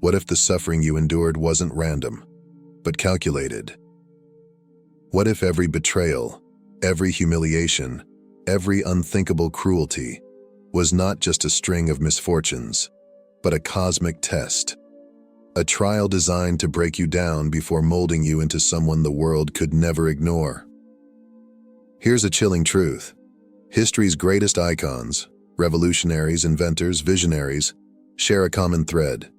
What if the suffering you endured wasn't random, but calculated? What if every betrayal, every humiliation, every unthinkable cruelty was not just a string of misfortunes, but a cosmic test? A trial designed to break you down before molding you into someone the world could never ignore. Here's a chilling truth. History's greatest icons, revolutionaries, inventors, visionaries, share a common thread.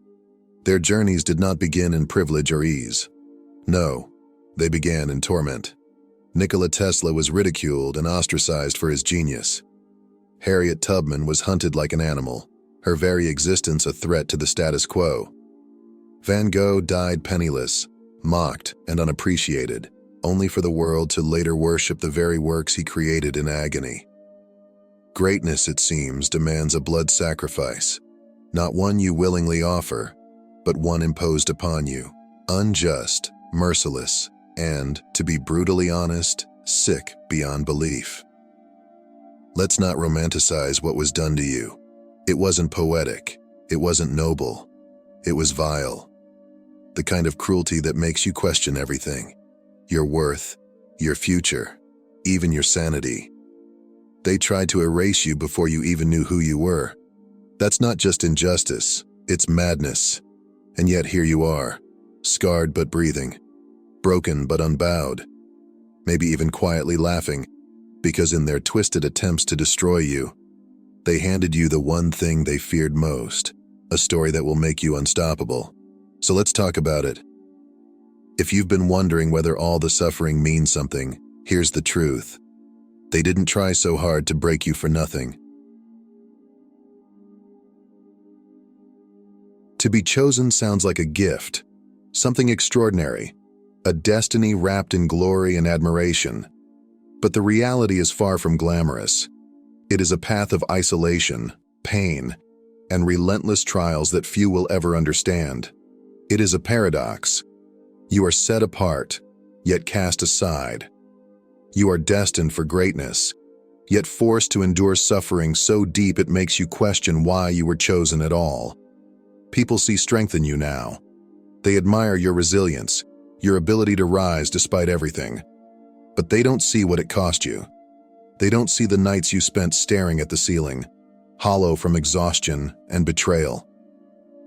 Their journeys did not begin in privilege or ease. No, they began in torment. Nikola Tesla was ridiculed and ostracized for his genius. Harriet Tubman was hunted like an animal, her very existence a threat to the status quo. Van Gogh died penniless, mocked and unappreciated, only for the world to later worship the very works he created in agony. Greatness, it seems, demands a blood sacrifice, not one you willingly offer, but one imposed upon you, unjust, merciless, and, to be brutally honest, sick beyond belief. Let's not romanticize what was done to you. It wasn't poetic, it wasn't noble, it was vile. The kind of cruelty that makes you question everything, your worth, your future, even your sanity. They tried to erase you before you even knew who you were. That's not just injustice, it's madness. And yet here you are, scarred but breathing, broken but unbowed, maybe even quietly laughing, because in their twisted attempts to destroy you, they handed you the one thing they feared most, a story that will make you unstoppable. So let's talk about it. If you've been wondering whether all the suffering means something, here's the truth. They didn't try so hard to break you for nothing. To be chosen sounds like a gift, something extraordinary, a destiny wrapped in glory and admiration. But the reality is far from glamorous. It is a path of isolation, pain, and relentless trials that few will ever understand. It is a paradox. You are set apart, yet cast aside. You are destined for greatness, yet forced to endure suffering so deep it makes you question why you were chosen at all. People see strength in you now. They admire your resilience, your ability to rise despite everything. But they don't see what it cost you. They don't see the nights you spent staring at the ceiling, hollow from exhaustion and betrayal.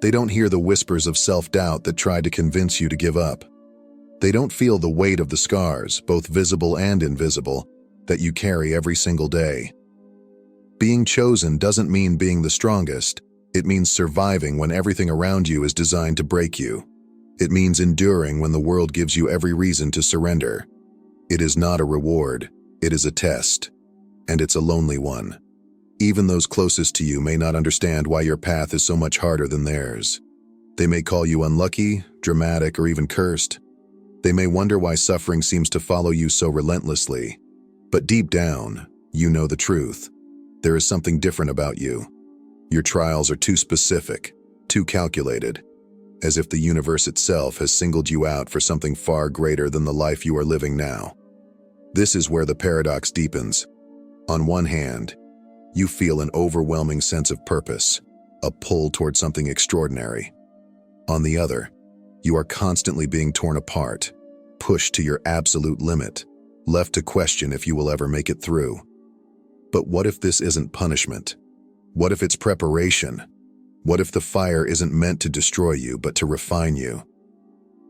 They don't hear the whispers of self-doubt that tried to convince you to give up. They don't feel the weight of the scars, both visible and invisible, that you carry every single day. Being chosen doesn't mean being the strongest. It means surviving when everything around you is designed to break you. It means enduring when the world gives you every reason to surrender. It is not a reward, it is a test. And it's a lonely one. Even those closest to you may not understand why your path is so much harder than theirs. They may call you unlucky, dramatic, or even cursed. They may wonder why suffering seems to follow you so relentlessly. But deep down, you know the truth. There is something different about you. Your trials are too specific, too calculated, as if the universe itself has singled you out for something far greater than the life you are living now. This is where the paradox deepens. On one hand, you feel an overwhelming sense of purpose, a pull toward something extraordinary. On the other, you are constantly being torn apart, pushed to your absolute limit, left to question if you will ever make it through. But what if this isn't punishment? What if it's preparation? What if the fire isn't meant to destroy you, but to refine you?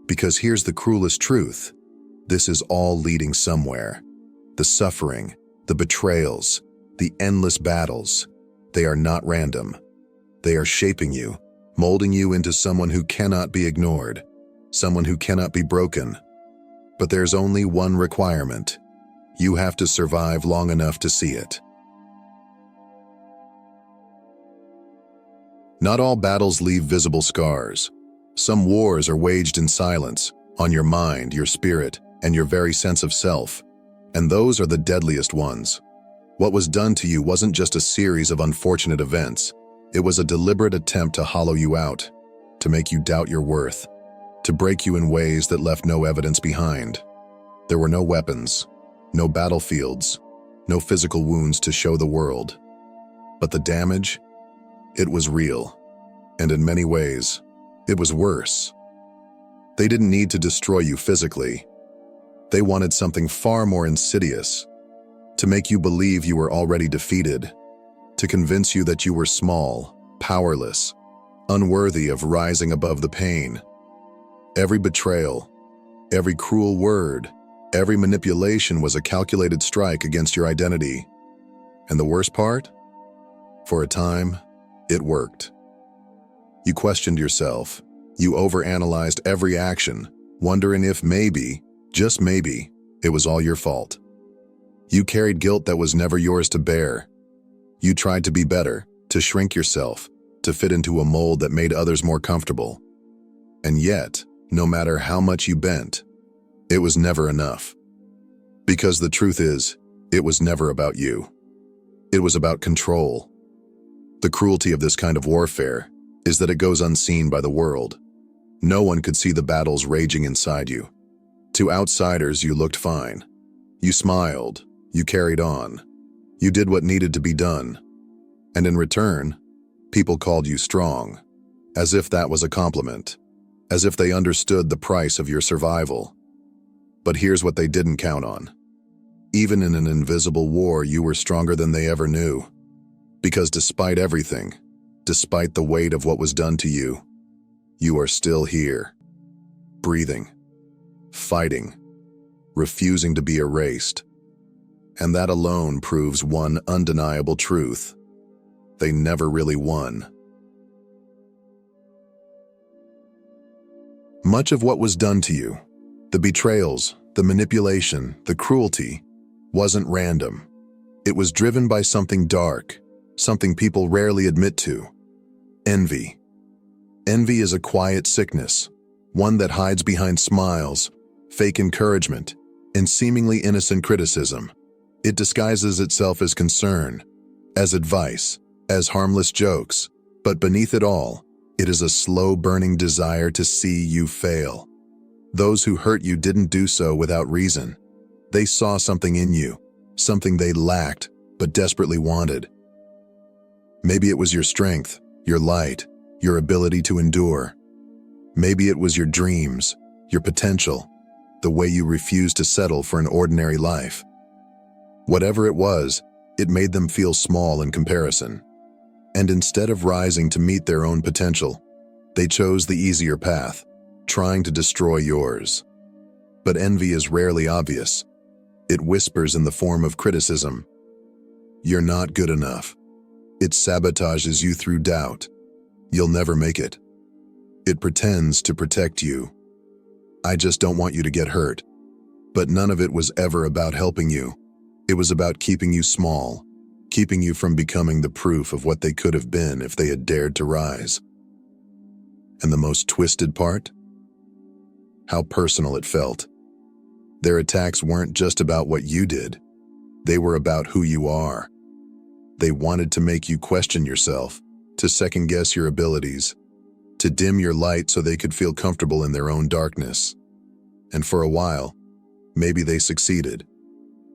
Because here's the cruelest truth. This is all leading somewhere. The suffering, the betrayals, the endless battles, they are not random. They are shaping you, molding you into someone who cannot be ignored, someone who cannot be broken. But there's only one requirement. You have to survive long enough to see it. Not all battles leave visible scars. Some wars are waged in silence, on your mind, your spirit, and your very sense of self. And those are the deadliest ones. What was done to you wasn't just a series of unfortunate events. It was a deliberate attempt to hollow you out, to make you doubt your worth, to break you in ways that left no evidence behind. There were no weapons, no battlefields, no physical wounds to show the world. But the damage, it was real, and in many ways, It was worse. They didn't need to destroy you physically. They wanted something far more insidious, to make you believe you were already defeated, to convince you that you were small, powerless, unworthy of rising above the pain. Every betrayal, every cruel word, every manipulation was a calculated strike against your identity. And the worst part? For a time, it worked. You questioned yourself. You overanalyzed every action, wondering if maybe, just maybe, it was all your fault. You carried guilt that was never yours to bear. You tried to be better, to shrink yourself, to fit into a mold that made others more comfortable. And yet, no matter how much you bent, it was never enough. Because the truth is, it was never about you. It was about control. The cruelty of this kind of warfare is that it goes unseen by the world. No one could see the battles raging inside you. To outsiders, you looked fine. You smiled. You carried on. You did what needed to be done. And in return, people called you strong, as if that was a compliment, as if they understood the price of your survival. But here's what they didn't count on. Even in an invisible war, you were stronger than they ever knew. Because despite everything, despite the weight of what was done to you, you are still here, breathing, fighting, refusing to be erased. And that alone proves one undeniable truth. They never really won. Much of what was done to you, the betrayals, the manipulation, the cruelty, wasn't random. It was driven by something dark, something people rarely admit to. Envy. Envy is a quiet sickness, one that hides behind smiles, fake encouragement, and seemingly innocent criticism. It disguises itself as concern, as advice, as harmless jokes, but beneath it all, it is a slow-burning desire to see you fail. Those who hurt you didn't do so without reason. They saw something in you, something they lacked but desperately wanted. Maybe it was your strength, your light, your ability to endure. Maybe it was your dreams, your potential, the way you refused to settle for an ordinary life. Whatever it was, it made them feel small in comparison. And instead of rising to meet their own potential, they chose the easier path, trying to destroy yours. But envy is rarely obvious. It whispers in the form of criticism. You're not good enough. It sabotages you through doubt. You'll never make it. It pretends to protect you. I just don't want you to get hurt. But none of it was ever about helping you. It was about keeping you small, keeping you from becoming the proof of what they could have been if they had dared to rise. And the most twisted part? How personal it felt. Their attacks weren't just about what you did. They were about who you are. They wanted to make you question yourself, to second-guess your abilities, to dim your light so they could feel comfortable in their own darkness. And for a while, maybe they succeeded.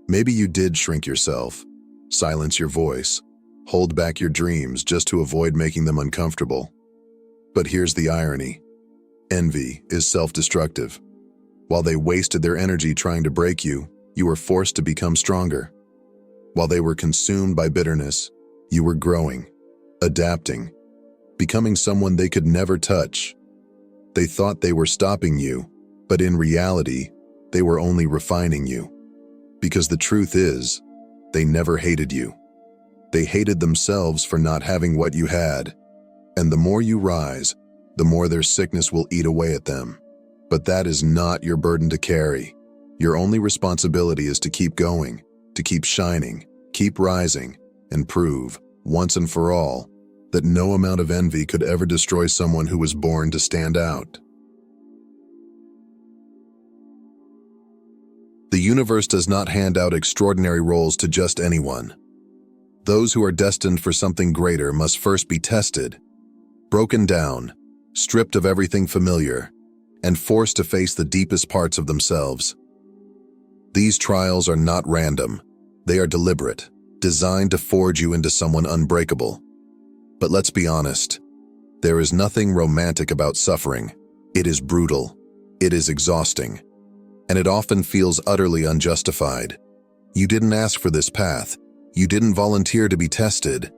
Maybe you did shrink yourself, silence your voice, hold back your dreams just to avoid making them uncomfortable. But here's the irony. Envy is self-destructive. While they wasted their energy trying to break you, you were forced to become stronger. While they were consumed by bitterness, you were growing, adapting, becoming someone they could never touch. They thought they were stopping you, but in reality, they were only refining you. Because the truth is, they never hated you. They hated themselves for not having what you had. And the more you rise, the more their sickness will eat away at them. But that is not your burden to carry. Your only responsibility is to keep going, to keep shining, keep rising, and prove, once and for all, that no amount of envy could ever destroy someone who was born to stand out. The universe does not hand out extraordinary roles to just anyone. Those who are destined for something greater must first be tested, broken down, stripped of everything familiar, and forced to face the deepest parts of themselves. These trials are not random. They are deliberate, designed to forge you into someone unbreakable. But let's be honest, There is nothing romantic about suffering. It is brutal. It is exhausting. And it often feels utterly unjustified. You didn't ask for this path. You didn't volunteer to be tested.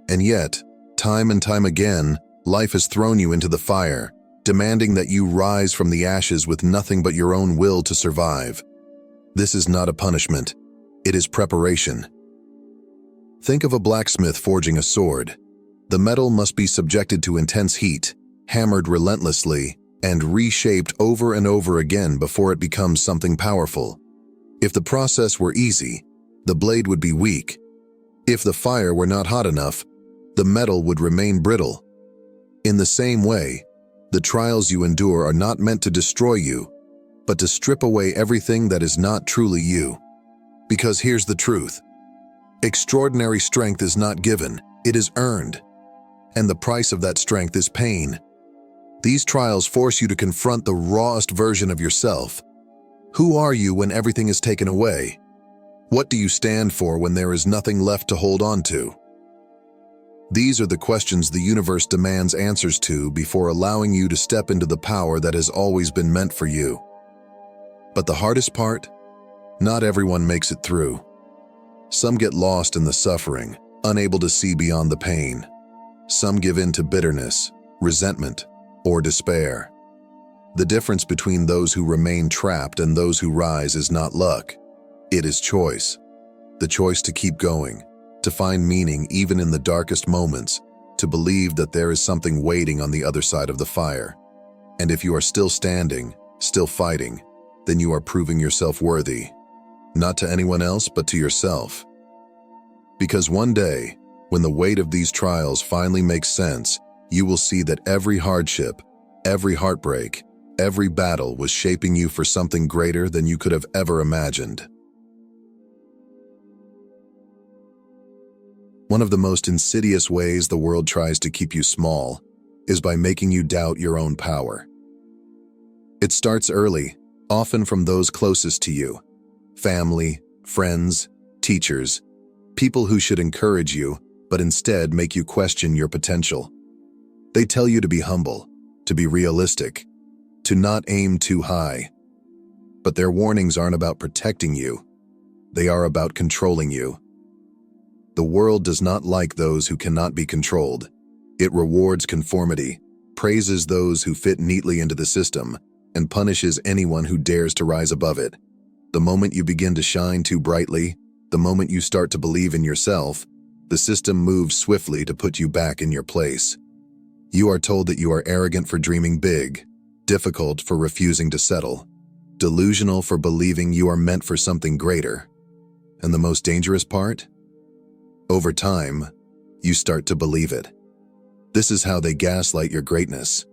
And yet, time and time again, life has thrown you into the fire, demanding that you rise from the ashes with nothing but your own will to survive. This is not a punishment. It is preparation. Think of a blacksmith forging a sword. The metal must be subjected to intense heat, hammered relentlessly, and reshaped over and over again before it becomes something powerful. If the process were easy, the blade would be weak. If the fire were not hot enough, the metal would remain brittle. In the same way, the trials you endure are not meant to destroy you, but to strip away everything that is not truly you. Because here's the truth. Extraordinary strength is not given, it is earned. And the price of that strength is pain. These trials force you to confront the rawest version of yourself. Who are you when everything is taken away? What do you stand for when there is nothing left to hold on to? These are the questions the universe demands answers to before allowing you to step into the power that has always been meant for you. But the hardest part? Not everyone makes it through. Some get lost in the suffering, unable to see beyond the pain. Some give in to bitterness, resentment, or despair. The difference between those who remain trapped and those who rise is not luck. It is choice. The choice to keep going, to find meaning even in the darkest moments, to believe that there is something waiting on the other side of the fire. And if you are still standing, still fighting, then you are proving yourself worthy. Not to anyone else, but to yourself. Because one day, when the weight of these trials finally makes sense, you will see that every hardship, every heartbreak, every battle was shaping you for something greater than you could have ever imagined. One of the most insidious ways the world tries to keep you small is by making you doubt your own power. It starts early, often from those closest to you. Family, friends, teachers, people who should encourage you, but instead make you question your potential. They tell you to be humble, to be realistic, to not aim too high. But their warnings aren't about protecting you. They are about controlling you. The world does not like those who cannot be controlled. It rewards conformity, praises those who fit neatly into the system, and punishes anyone who dares to rise above it. The moment you begin to shine too brightly, the moment you start to believe in yourself, the system moves swiftly to put you back in your place. You are told that you are arrogant for dreaming big, difficult for refusing to settle, delusional for believing you are meant for something greater. And the most dangerous part? Over time, you start to believe it. This is how they gaslight your greatness.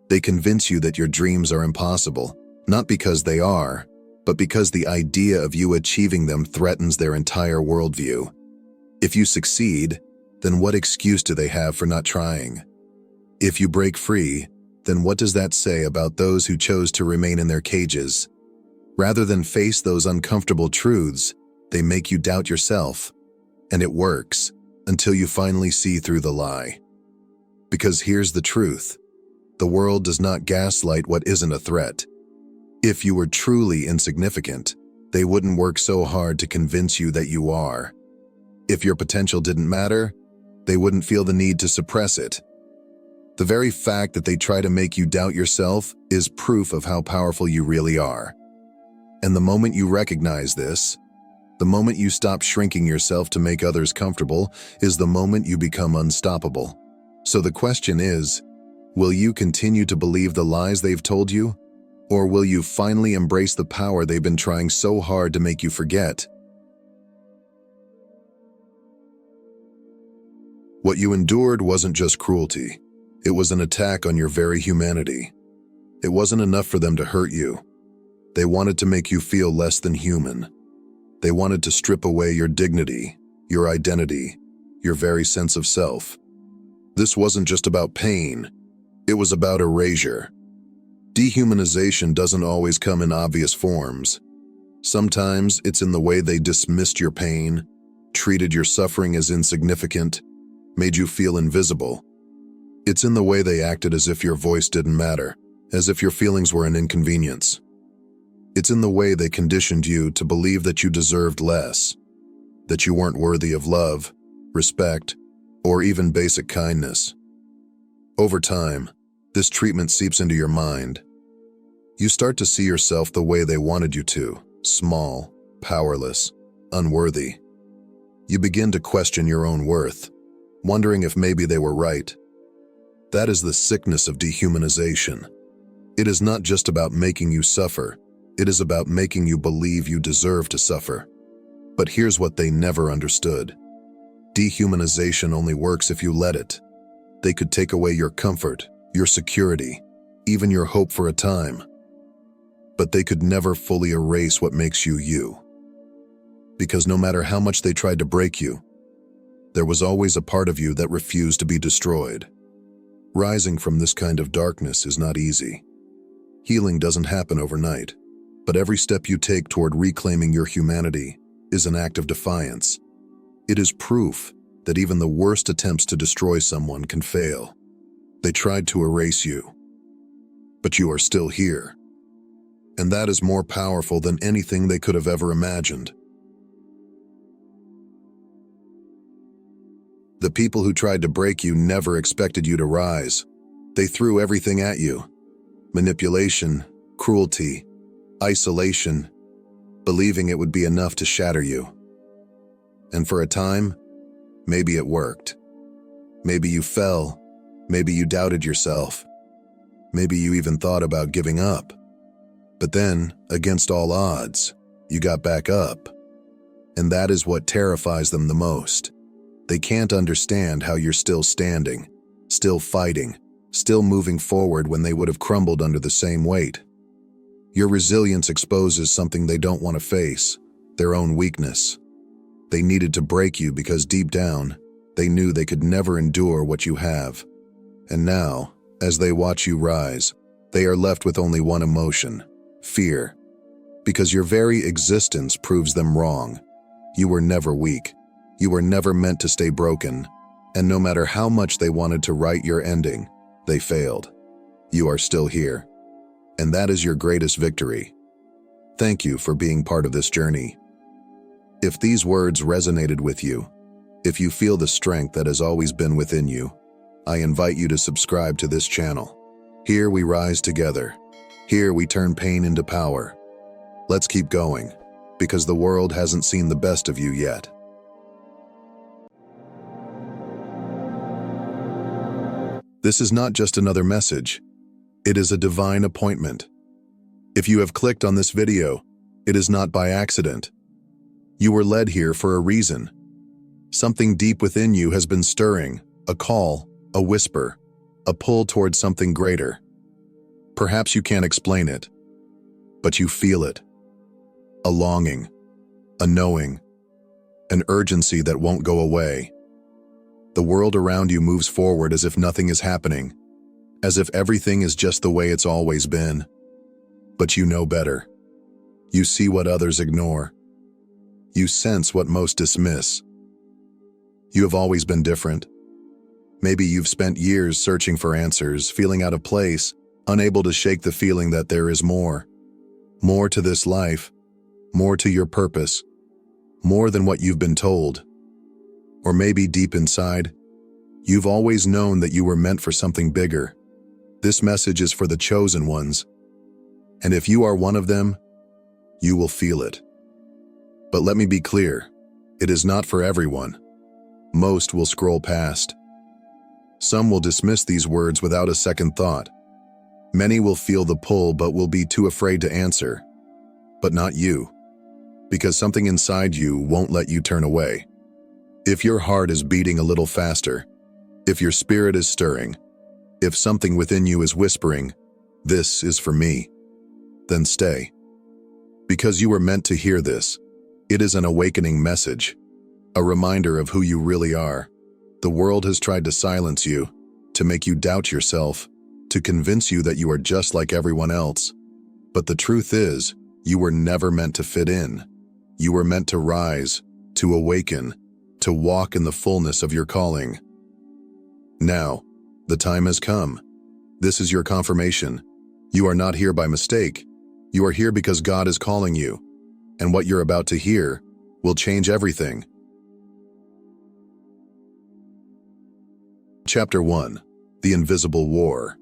They convince you that your dreams are impossible, not because they are, but because the idea of you achieving them threatens their entire worldview. If you succeed, then what excuse do they have for not trying? If you break free, then what does that say about those who chose to remain in their cages? Rather than face those uncomfortable truths, they make you doubt yourself. And it works, until you finally see through the lie. Because here's the truth. The world does not gaslight what isn't a threat. If you were truly insignificant, they wouldn't work so hard to convince you that you are. If your potential didn't matter, they wouldn't feel the need to suppress it. The very fact that they try to make you doubt yourself is proof of how powerful you really are. And the moment you recognize this, the moment you stop shrinking yourself to make others comfortable, is the moment you become unstoppable. So the question is, will you continue to believe the lies they've told you? Or will you finally embrace the power they've been trying so hard to make you forget? What you endured wasn't just cruelty. It was an attack on your very humanity. It wasn't enough for them to hurt you. They wanted to make you feel less than human. They wanted to strip away your dignity, your identity, your very sense of self. This wasn't just about pain. It was about erasure. Dehumanization doesn't always come in obvious forms. Sometimes it's in the way they dismissed your pain, treated your suffering as insignificant, made you feel invisible. It's in the way they acted as if your voice didn't matter, as if your feelings were an inconvenience. It's in the way they conditioned you to believe that you deserved less, that you weren't worthy of love, respect, or even basic kindness. Over time, this treatment seeps into your mind. You start to see yourself the way they wanted you to, small, powerless, unworthy. You begin to question your own worth, wondering if maybe they were right. That is the sickness of dehumanization. It is not just about making you suffer, it is about making you believe you deserve to suffer. But here's what they never understood. Dehumanization only works if you let it. They could take away your comfort, your security, even your hope for a time. But they could never fully erase what makes you you. Because no matter how much they tried to break you, there was always a part of you that refused to be destroyed. Rising from this kind of darkness is not easy. Healing doesn't happen overnight, but every step you take toward reclaiming your humanity is an act of defiance. It is proof that even the worst attempts to destroy someone can fail. They tried to erase you, but you are still here. And that is more powerful than anything they could have ever imagined. The people who tried to break you never expected you to rise. They threw everything at you. Manipulation, cruelty, isolation, believing it would be enough to shatter you. And for a time, maybe it worked. Maybe you fell. Maybe you doubted yourself. Maybe you even thought about giving up. But then, against all odds, you got back up. And that is what terrifies them the most. They can't understand how you're still standing, still fighting, still moving forward when they would have crumbled under the same weight. Your resilience exposes something they don't want to face, their own weakness. They needed to break you because deep down, they knew they could never endure what you have. And now, as they watch you rise, they are left with only one emotion: fear. Because your very existence proves them wrong. You were never weak. You were never meant to stay broken. And no matter how much they wanted to write your ending, they failed. You are still here. And that is your greatest victory. Thank you for being part of this journey. If these words resonated with you, if you feel the strength that has always been within you, I invite you to subscribe to this channel. Here we rise together. Here we turn pain into power. Let's keep going, because the world hasn't seen the best of you yet. This is not just another message. It is a divine appointment. If you have clicked on this video, it is not by accident. You were led here for a reason. Something deep within you has been stirring, a call, a whisper, a pull towards something greater. Perhaps you can't explain it, but you feel it. A longing, a knowing, an urgency that won't go away. The world around you moves forward as if nothing is happening, as if everything is just the way it's always been. But you know better. You see what others ignore. You sense what most dismiss. You have always been different. Maybe you've spent years searching for answers, feeling out of place, unable to shake the feeling that there is more. More to this life, more to your purpose, more than what you've been told. Or maybe deep inside, you've always known that you were meant for something bigger. This message is for the chosen ones. And if you are one of them, you will feel it. But let me be clear, it is not for everyone. Most will scroll past. Some will dismiss these words without a second thought. Many will feel the pull but will be too afraid to answer. But not you, because something inside you won't let you turn away. If your heart is beating a little faster, if your spirit is stirring, if something within you is whispering, "This is for me," then stay. Because you were meant to hear this. It is an awakening message, a reminder of who you really are. The world has tried to silence you, to make you doubt yourself, to convince you that you are just like everyone else. But the truth is, you were never meant to fit in. You were meant to rise, to awaken, to walk in the fullness of your calling. Now, The time has come. This is your confirmation. You are not here by mistake. You are here because God is calling you. And what you're about to hear will change everything. Chapter 1. The Invisible War.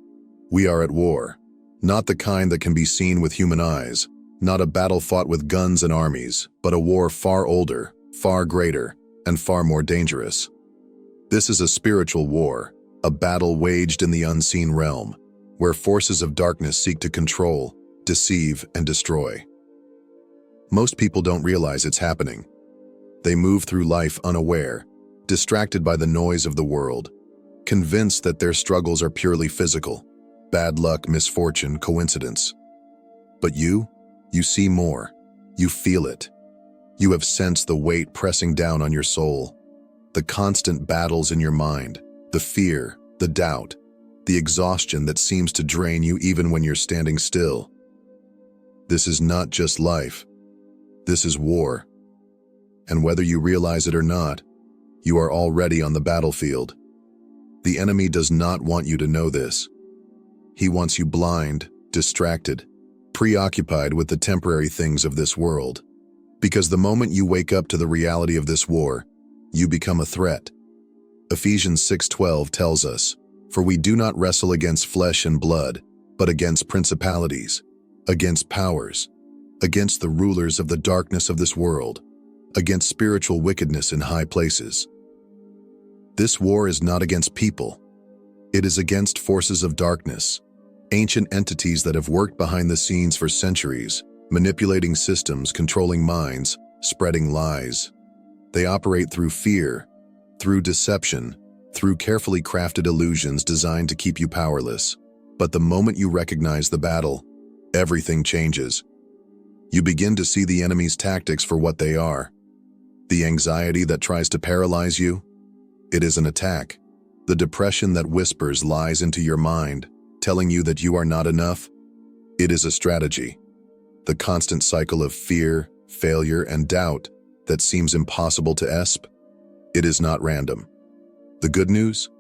We are at war. Not the kind that can be seen with human eyes. Not a battle fought with guns and armies, but a war far older, far greater, and far more dangerous. This is a spiritual war, a battle waged in the unseen realm, where forces of darkness seek to control, deceive, and destroy. Most people don't realize it's happening. They move through life unaware, distracted by the noise of the world, convinced that their struggles are purely physical, bad luck, misfortune, coincidence. But you see more. You feel it. You have sensed the weight pressing down on your soul, the constant battles in your mind, the fear, the doubt, the exhaustion that seems to drain you even when you're standing still. This is not just life. This is war. And whether you realize it or not, you are already on the battlefield. The enemy does not want you to know this. He wants you blind, distracted, preoccupied with the temporary things of this world. Because the moment you wake up to the reality of this war, you become a threat. Ephesians 6:12 tells us, "For we do not wrestle against flesh and blood, but against principalities, against powers, against the rulers of the darkness of this world, against spiritual wickedness in high places." This war is not against people. It is against forces of darkness, ancient entities that have worked behind the scenes for centuries, manipulating systems, controlling minds, spreading lies. They operate through fear, through deception, through carefully crafted illusions designed to keep you powerless. But the moment you recognize the battle, everything changes. You begin to see the enemy's tactics for what they are. The anxiety that tries to paralyze you, it is an attack. The depression that whispers lies into your mind, telling you that you are not enough, it is a strategy. The constant cycle of fear, failure, and doubt that seems impossible to escape, it is not random. The good news?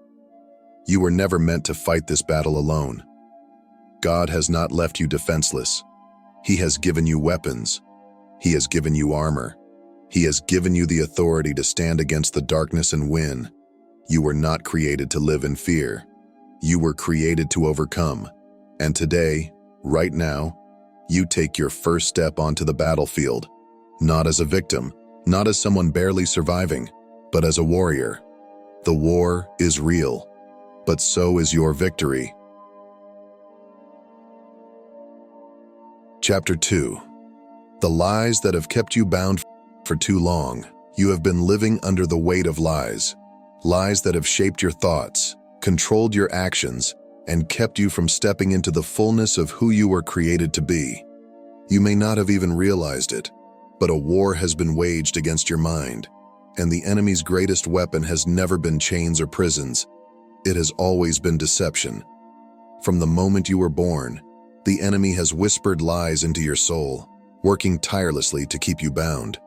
You were never meant to fight this battle alone. God has not left you defenseless. He has given you weapons. He has given you armor. He has given you the authority to stand against the darkness and win. You were not created to live in fear. You were created to overcome. And today, right now, you take your first step onto the battlefield, not as a victim, not as someone barely surviving, but as a warrior. The war is real, but so is your victory. Chapter 2. The lies that have kept you bound for too long. You have been living under the weight of lies. Lies that have shaped your thoughts, controlled your actions, and kept you from stepping into the fullness of who you were created to be. You may not have even realized it, but a war has been waged against your mind, and the enemy's greatest weapon has never been chains or prisons. It has always been deception. From the moment you were born, the enemy has whispered lies into your soul, working tirelessly to keep you bound.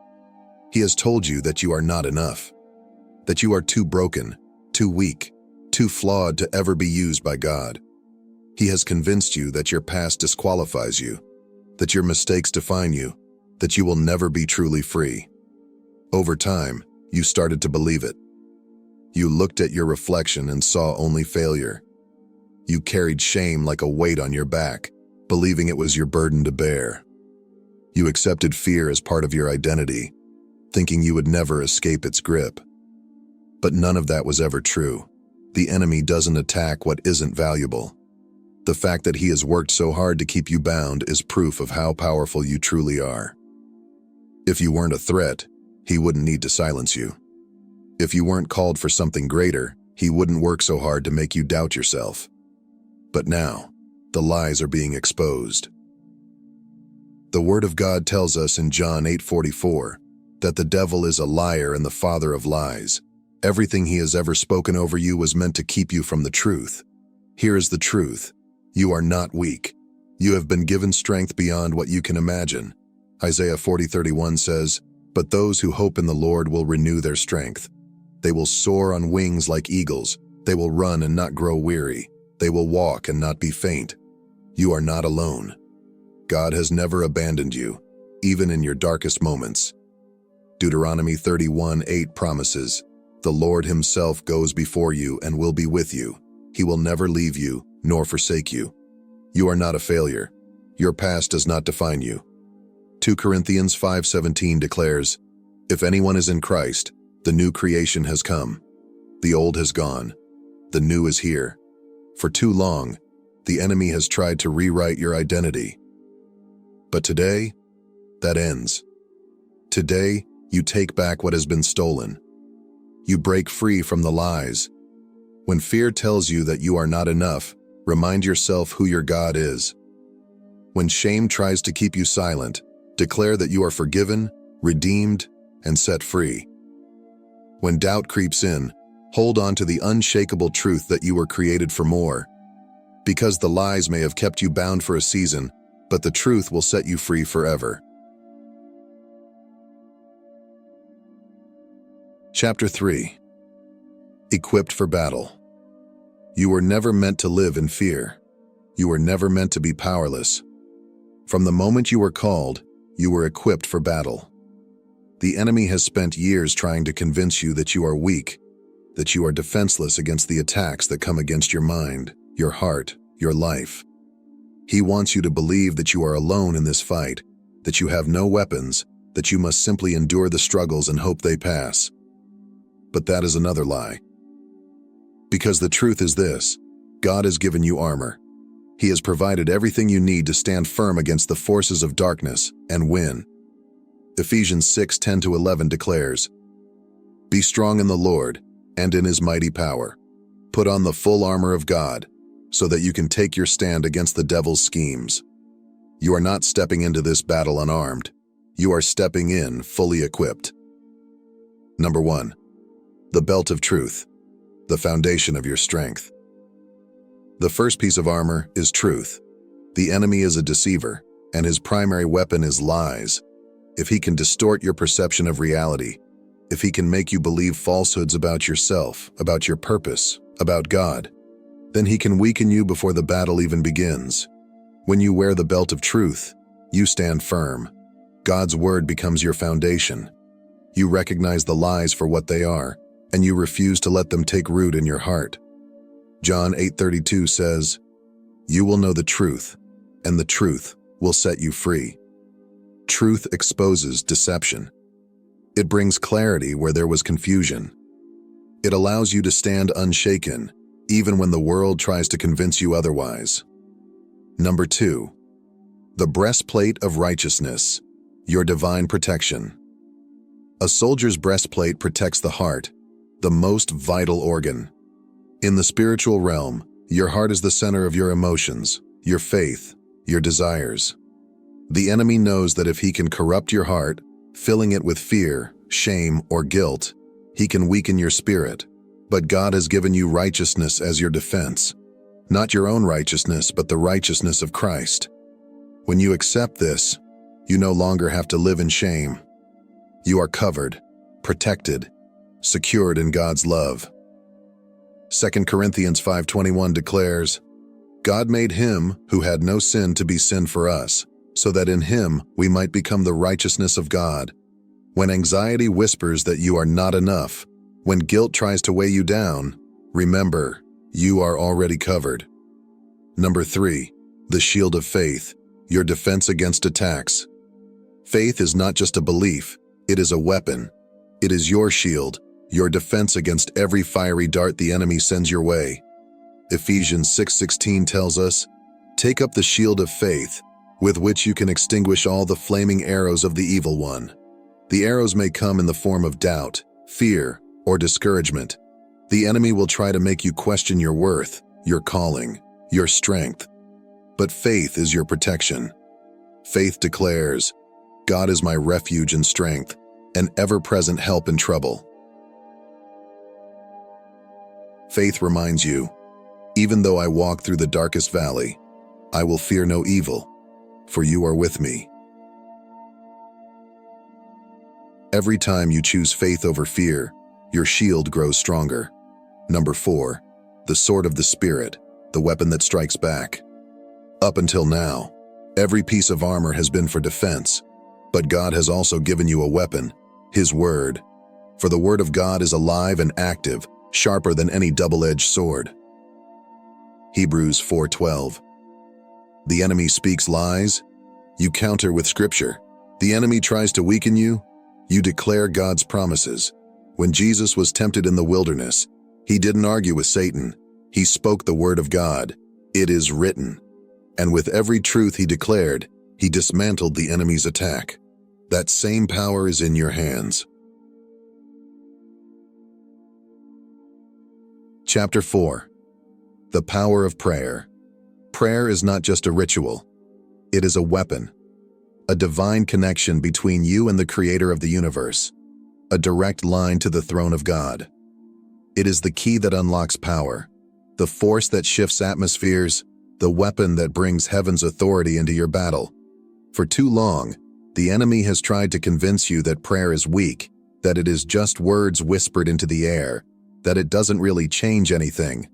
He has told you that you are not enough, that you are too broken, too weak, too flawed to ever be used by God. He has convinced you that your past disqualifies you, that your mistakes define you, that you will never be truly free. Over time, you started to believe it. You looked at your reflection and saw only failure. You carried shame like a weight on your back, believing it was your burden to bear. You accepted fear as part of your identity, thinking you would never escape its grip. But none of that was ever true. The enemy doesn't attack what isn't valuable. The fact that he has worked so hard to keep you bound is proof of how powerful you truly are. If you weren't a threat, he wouldn't need to silence you. If you weren't called for something greater, he wouldn't work so hard to make you doubt yourself. But now, the lies are being exposed. The Word of God tells us in John 8:44 that the devil is a liar and the father of lies. Everything he has ever spoken over you was meant to keep you from the truth. Here is the truth. You are not weak. You have been given strength beyond what you can imagine. Isaiah 40:31 says, "But those who hope in the Lord will renew their strength. They will soar on wings like eagles. They will run and not grow weary. They will walk and not be faint. You are not alone. God has never abandoned you, even in your darkest moments. Deuteronomy 31:8 promises, "The Lord himself goes before you and will be with you. He will never leave you nor forsake you." You are not a failure. Your past does not define you. 2 Corinthians 5:17 declares, "If anyone is in Christ, the new creation has come. The old has gone. The new is here." For too long, the enemy has tried to rewrite your identity. But today, that ends. Today, you take back what has been stolen. You break free from the lies. When fear tells you that you are not enough, remind yourself who your God is. When shame tries to keep you silent, declare that you are forgiven, redeemed, and set free. When doubt creeps in, hold on to the unshakable truth that you were created for more. Because the lies may have kept you bound for a season, but the truth will set you free forever. Chapter 3. Equipped for Battle. You were never meant to live in fear. You were never meant to be powerless. From the moment you were called, you were equipped for battle. The enemy has spent years trying to convince you that you are weak, that you are defenseless against the attacks that come against your mind, your heart, your life. He wants you to believe that you are alone in this fight, that you have no weapons, that you must simply endure the struggles and hope they pass. But that is another lie. Because the truth is this: God has given you armor. He has provided everything you need to stand firm against the forces of darkness and win. Ephesians 6:10-11 declares, "Be strong in the Lord and in his mighty power. Put on the full armor of God, so that you can take your stand against the devil's schemes." You are not stepping into this battle unarmed. You are stepping in fully equipped. Number 1. The belt of truth, the foundation of your strength. The first piece of armor is truth. The enemy is a deceiver, and his primary weapon is lies. If he can distort your perception of reality, if he can make you believe falsehoods about yourself, about your purpose, about God, then he can weaken you before the battle even begins. When you wear the belt of truth, you stand firm. God's word becomes your foundation. You recognize the lies for what they are, and you refuse to let them take root in your heart. John 8:32 says, "You will know the truth, and the truth will set you free." Truth exposes deception. It brings clarity where there was confusion. It allows you to stand unshaken, even when the world tries to convince you otherwise. Number 2. The breastplate of righteousness, your divine protection. A soldier's breastplate protects the heart, the most vital organ. In the spiritual realm, your heart is the center of your emotions, your faith, your desires. The enemy knows that if he can corrupt your heart, filling it with fear, shame, or guilt, he can weaken your spirit. But God has given you righteousness as your defense. Not your own righteousness, but the righteousness of Christ. When you accept this, you no longer have to live in shame. You are covered, protected, secured in God's love. 2 Corinthians 5:21 declares, "God made him who had no sin to be sin for us, so that in him we might become the righteousness of God." When anxiety whispers that you are not enough, when guilt tries to weigh you down, remember, you are already covered. Number 3, the shield of faith, your defense against attacks. Faith is not just a belief, it is a weapon. It is your shield, your defense against every fiery dart the enemy sends your way. Ephesians 6:16 tells us, "Take up the shield of faith, with which you can extinguish all the flaming arrows of the evil one." The arrows may come in the form of doubt, fear, or discouragement. The enemy will try to make you question your worth, your calling, your strength. But faith is your protection. Faith declares, "God is my refuge and strength, an ever-present help in trouble." Faith reminds you, "Even though I walk through the darkest valley, I will fear no evil, for you are with me." Every time you choose faith over fear, your shield grows stronger. Number 4, the sword of the Spirit, the weapon that strikes back. Up until now, every piece of armor has been for defense, but God has also given you a weapon, His Word. For the Word of God is alive and active, sharper than any double-edged sword. Hebrews 4:12. The enemy speaks lies, you counter with Scripture. The enemy tries to weaken you, you declare God's promises. When Jesus was tempted in the wilderness, He didn't argue with Satan. He spoke the Word of God. It is written. And with every truth He declared, He dismantled the enemy's attack. That same power is in your hands. Chapter 4. The Power of Prayer. Prayer is not just a ritual. It is a weapon. A divine connection between you and the Creator of the universe. A direct line to the throne of God. It is the key that unlocks power, the force that shifts atmospheres, the weapon that brings heaven's authority into your battle. For too long, the enemy has tried to convince you that prayer is weak, that it is just words whispered into the air, that it doesn't really change anything.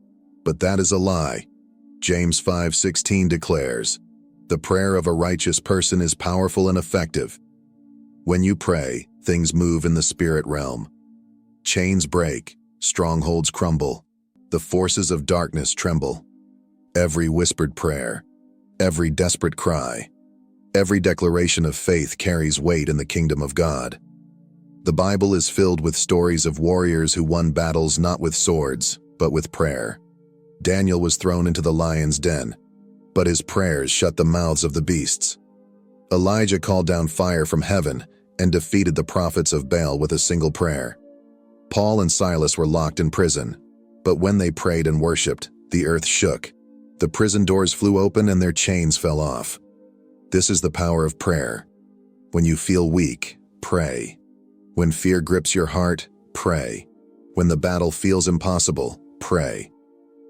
But that is a lie. James 5:16 declares, "The prayer of a righteous person is powerful and effective." When you pray, things move in the spirit realm. Chains break, strongholds crumble, the forces of darkness tremble. Every whispered prayer, every desperate cry, every declaration of faith carries weight in the kingdom of God. The Bible is filled with stories of warriors who won battles not with swords, but with prayer. Daniel was thrown into the lion's den, but his prayers shut the mouths of the beasts. Elijah called down fire from heaven and defeated the prophets of Baal with a single prayer. Paul and Silas were locked in prison, but when they prayed and worshiped, the earth shook. The prison doors flew open and their chains fell off. This is the power of prayer. When you feel weak, pray. When fear grips your heart, pray. When the battle feels impossible, pray.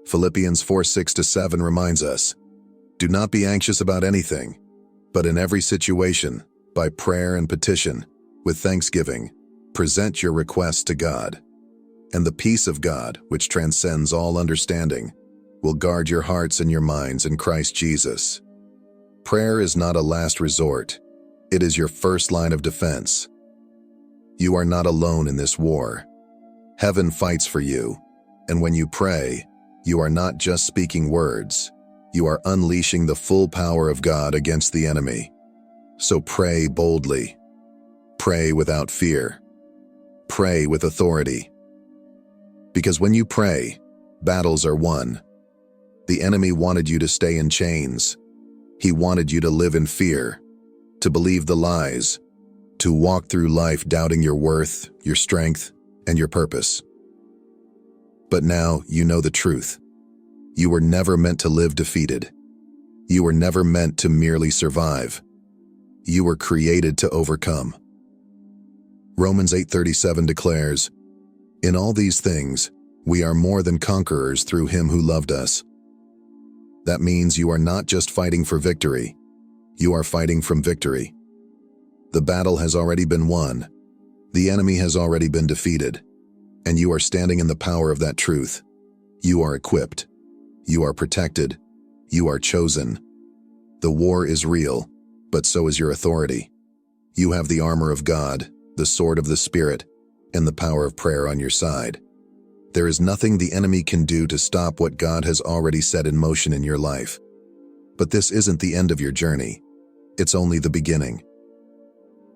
Philippians 4:6-7 reminds us, "Do not be anxious about anything, but in every situation, by prayer and petition, with thanksgiving, present your requests to God. And the peace of God, which transcends all understanding, will guard your hearts and your minds in Christ Jesus." Prayer is not a last resort. It is your first line of defense. You are not alone in this war. Heaven fights for you, and when you pray, you are not just speaking words. You are unleashing the full power of God against the enemy. So pray boldly. Pray without fear. Pray with authority. Because when you pray, battles are won. The enemy wanted you to stay in chains. He wanted you to live in fear, to believe the lies, to walk through life doubting your worth, your strength, and your purpose. But now you know the truth. You were never meant to live defeated. You were never meant to merely survive. You were created to overcome. Romans 8:37 declares, "In all these things, we are more than conquerors through Him who loved us." That means you are not just fighting for victory. You are fighting from victory. The battle has already been won. The enemy has already been defeated. And you are standing in the power of that truth. You are equipped. You are protected. You are chosen. The war is real, but so is your authority. You have the armor of God, the sword of the Spirit, and the power of prayer on your side. There is nothing the enemy can do to stop what God has already set in motion in your life. But this isn't the end of your journey. It's only the beginning.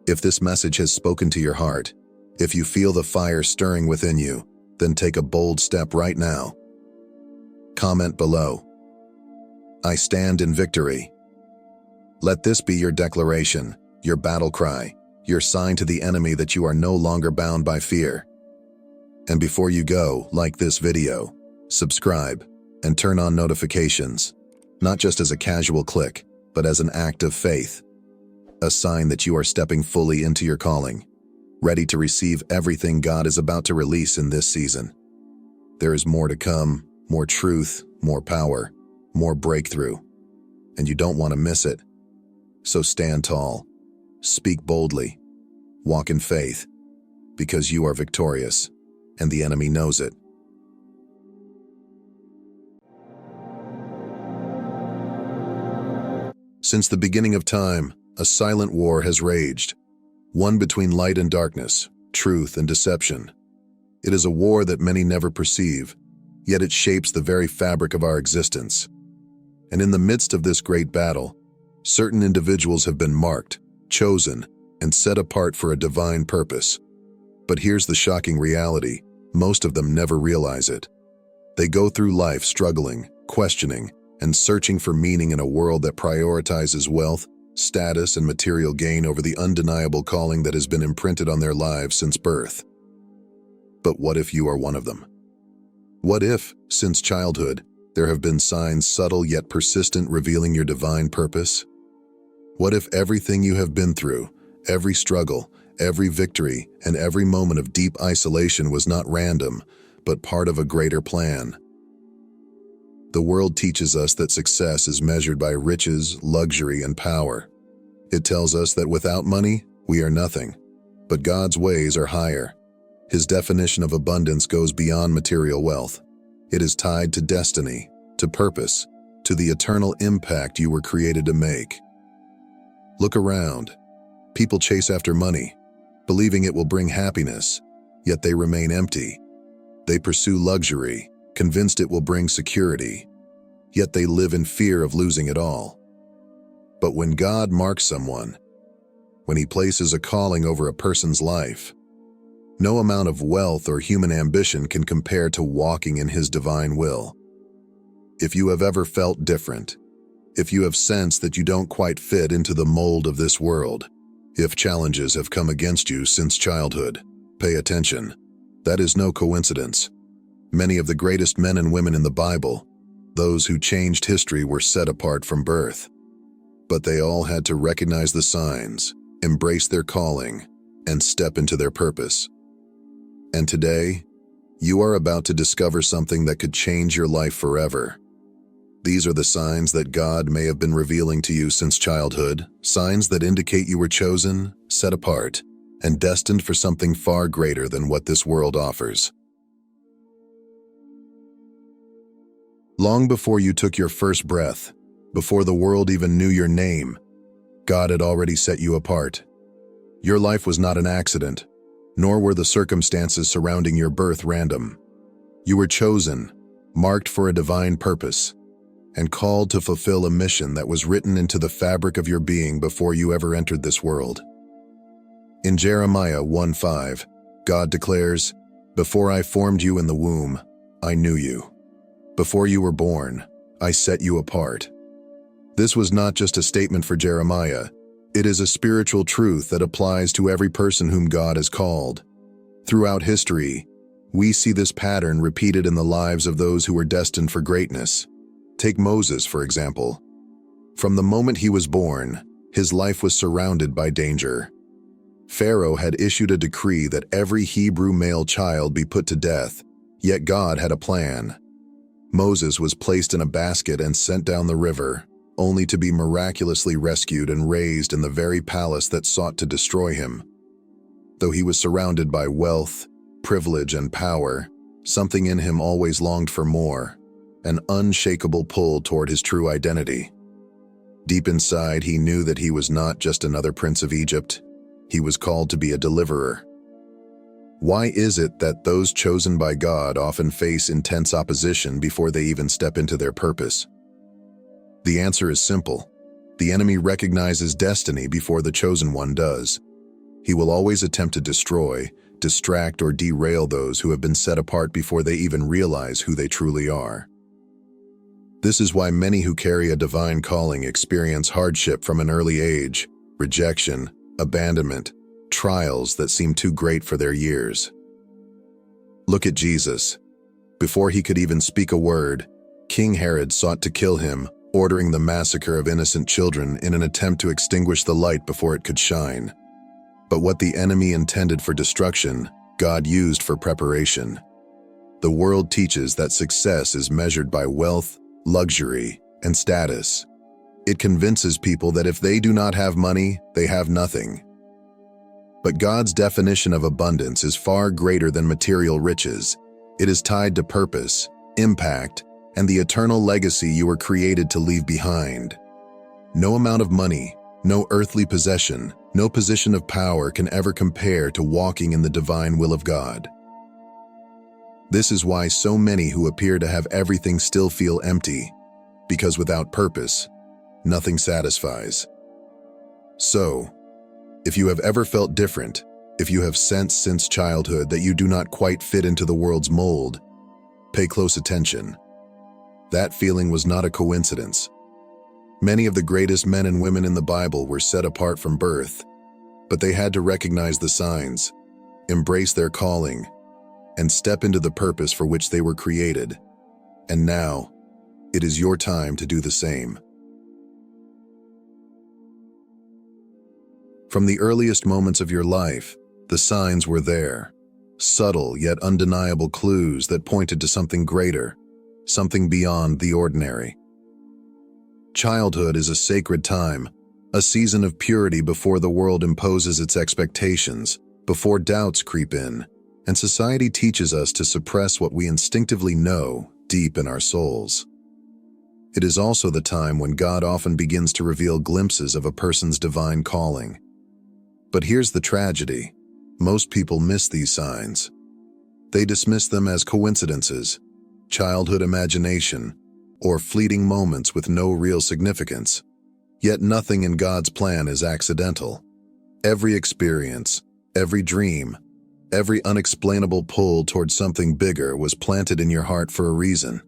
If this message has spoken to your heart, if you feel the fire stirring within you, then take a bold step right now. Comment below, "I stand in victory." Let this be your declaration, your battle cry, your sign to the enemy that you are no longer bound by fear. And before you go, like this video, subscribe, and turn on notifications, not just as a casual click, but as an act of faith, a sign that you are stepping fully into your calling, ready to receive everything God is about to release in this season. There is more to come, more truth, more power, more breakthrough, and you don't want to miss it. So stand tall, speak boldly, walk in faith, because you are victorious, and the enemy knows it. Since the beginning of time, a silent war has raged, one between light and darkness, truth and deception. It is a war that many never perceive, yet it shapes the very fabric of our existence. And in the midst of this great battle, certain individuals have been marked, chosen, and set apart for a divine purpose. But here's the shocking reality: most of them never realize it. They go through life struggling, questioning, and searching for meaning in a world that prioritizes wealth, status, and material gain over the undeniable calling that has been imprinted on their lives since birth. But what if you are one of them? What if, since childhood, there have been signs subtle yet persistent revealing your divine purpose? What if everything you have been through, every struggle, every victory, and every moment of deep isolation was not random, but part of a greater plan? The world teaches us that success is measured by riches, luxury, and power. It tells us that without money, we are nothing. But God's ways are higher. His definition of abundance goes beyond material wealth. It is tied to destiny, to purpose, to the eternal impact you were created to make. Look around. People chase after money, believing it will bring happiness, yet they remain empty. They pursue luxury, convinced it will bring security, yet they live in fear of losing it all. But when God marks someone, when He places a calling over a person's life, no amount of wealth or human ambition can compare to walking in His divine will. If you have ever felt different, if you have sensed that you don't quite fit into the mold of this world, if challenges have come against you since childhood, pay attention. That is no coincidence. Many of the greatest men and women in the Bible, those who changed history, were set apart from birth. But they all had to recognize the signs, embrace their calling, and step into their purpose. And today, you are about to discover something that could change your life forever. These are the signs that God may have been revealing to you since childhood, signs that indicate you were chosen, set apart, and destined for something far greater than what this world offers. Long before you took your first breath, before the world even knew your name, God had already set you apart. Your life was not an accident, nor were the circumstances surrounding your birth random. You were chosen, marked for a divine purpose, and called to fulfill a mission that was written into the fabric of your being before you ever entered this world. In Jeremiah 1:5, God declares, "Before I formed you in the womb, I knew you. Before you were born, I set you apart." This was not just a statement for Jeremiah. It is a spiritual truth that applies to every person whom God has called. Throughout history, we see this pattern repeated in the lives of those who were destined for greatness. Take Moses, for example. From the moment he was born, his life was surrounded by danger. Pharaoh had issued a decree that every Hebrew male child be put to death, yet God had a plan. Moses was placed in a basket and sent down the river, only to be miraculously rescued and raised in the very palace that sought to destroy him. Though he was surrounded by wealth, privilege, and power, something in him always longed for more, an unshakable pull toward his true identity. Deep inside, he knew that he was not just another prince of Egypt. He was called to be a deliverer. Why is it that those chosen by God often face intense opposition before they even step into their purpose? The answer is simple. The enemy recognizes destiny before the chosen one does. He will always attempt to destroy, distract, or derail those who have been set apart before they even realize who they truly are. This is why many who carry a divine calling experience hardship from an early age, rejection, abandonment, trials that seem too great for their years. Look at Jesus. Before he could even speak a word, King Herod sought to kill him, ordering the massacre of innocent children in an attempt to extinguish the light before it could shine. But what the enemy intended for destruction, God used for preparation. The world teaches that success is measured by wealth, luxury, and status. It convinces people that if they do not have money, they have nothing. But God's definition of abundance is far greater than material riches. It is tied to purpose, impact, and the eternal legacy you were created to leave behind. No amount of money, no earthly possession, no position of power can ever compare to walking in the divine will of God. This is why so many who appear to have everything still feel empty, because without purpose, nothing satisfies. So, if you have ever felt different, if you have sensed since childhood that you do not quite fit into the world's mold, pay close attention. That feeling was not a coincidence. Many of the greatest men and women in the Bible were set apart from birth, but they had to recognize the signs, embrace their calling, and step into the purpose for which they were created. And now, it is your time to do the same. From the earliest moments of your life, the signs were there, subtle yet undeniable clues that pointed to something greater, something beyond the ordinary. Childhood is a sacred time, a season of purity before the world imposes its expectations, before doubts creep in, and society teaches us to suppress what we instinctively know deep in our souls. It is also the time when God often begins to reveal glimpses of a person's divine calling. But here's the tragedy. Most people miss these signs. They dismiss them as coincidences, childhood imagination, or fleeting moments with no real significance. Yet nothing in God's plan is accidental. Every experience, every dream, every unexplainable pull toward something bigger was planted in your heart for a reason.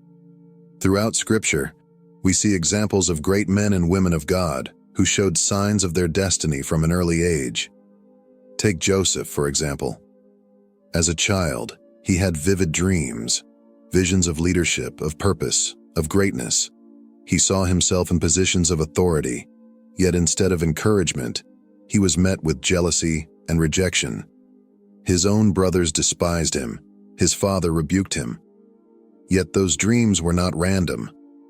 Throughout Scripture, we see examples of great men and women of God who showed signs of their destiny from an early age. Take Joseph, for example. As a child, he had vivid dreams, visions of leadership, of purpose, of greatness. He saw himself in positions of authority, yet instead of encouragement, he was met with jealousy and rejection. His own brothers despised him. His father rebuked him. Yet those dreams were not random.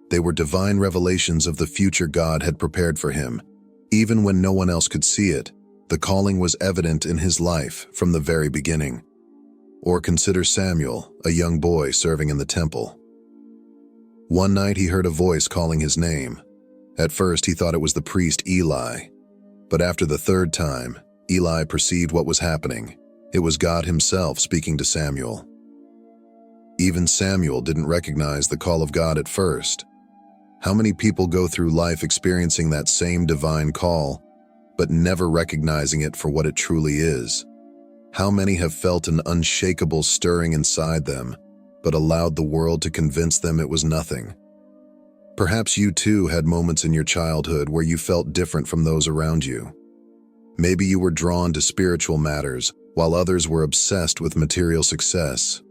They were divine revelations of the future God had prepared for him. Even when no one else could see it, the calling was evident in his life from the very beginning. Or consider Samuel, a young boy serving in the temple. One night he heard a voice calling his name. At first he thought it was the priest Eli, but after the third time, Eli perceived what was happening. It was God himself speaking to Samuel. Even Samuel didn't recognize the call of God at first. How many people go through life experiencing that same divine call, but never recognizing it for what it truly is? How many have felt an unshakable stirring inside them, but allowed the world to convince them it was nothing? Perhaps you too had moments in your childhood where you felt different from those around you. Maybe you were drawn to spiritual matters, while others were obsessed with material success.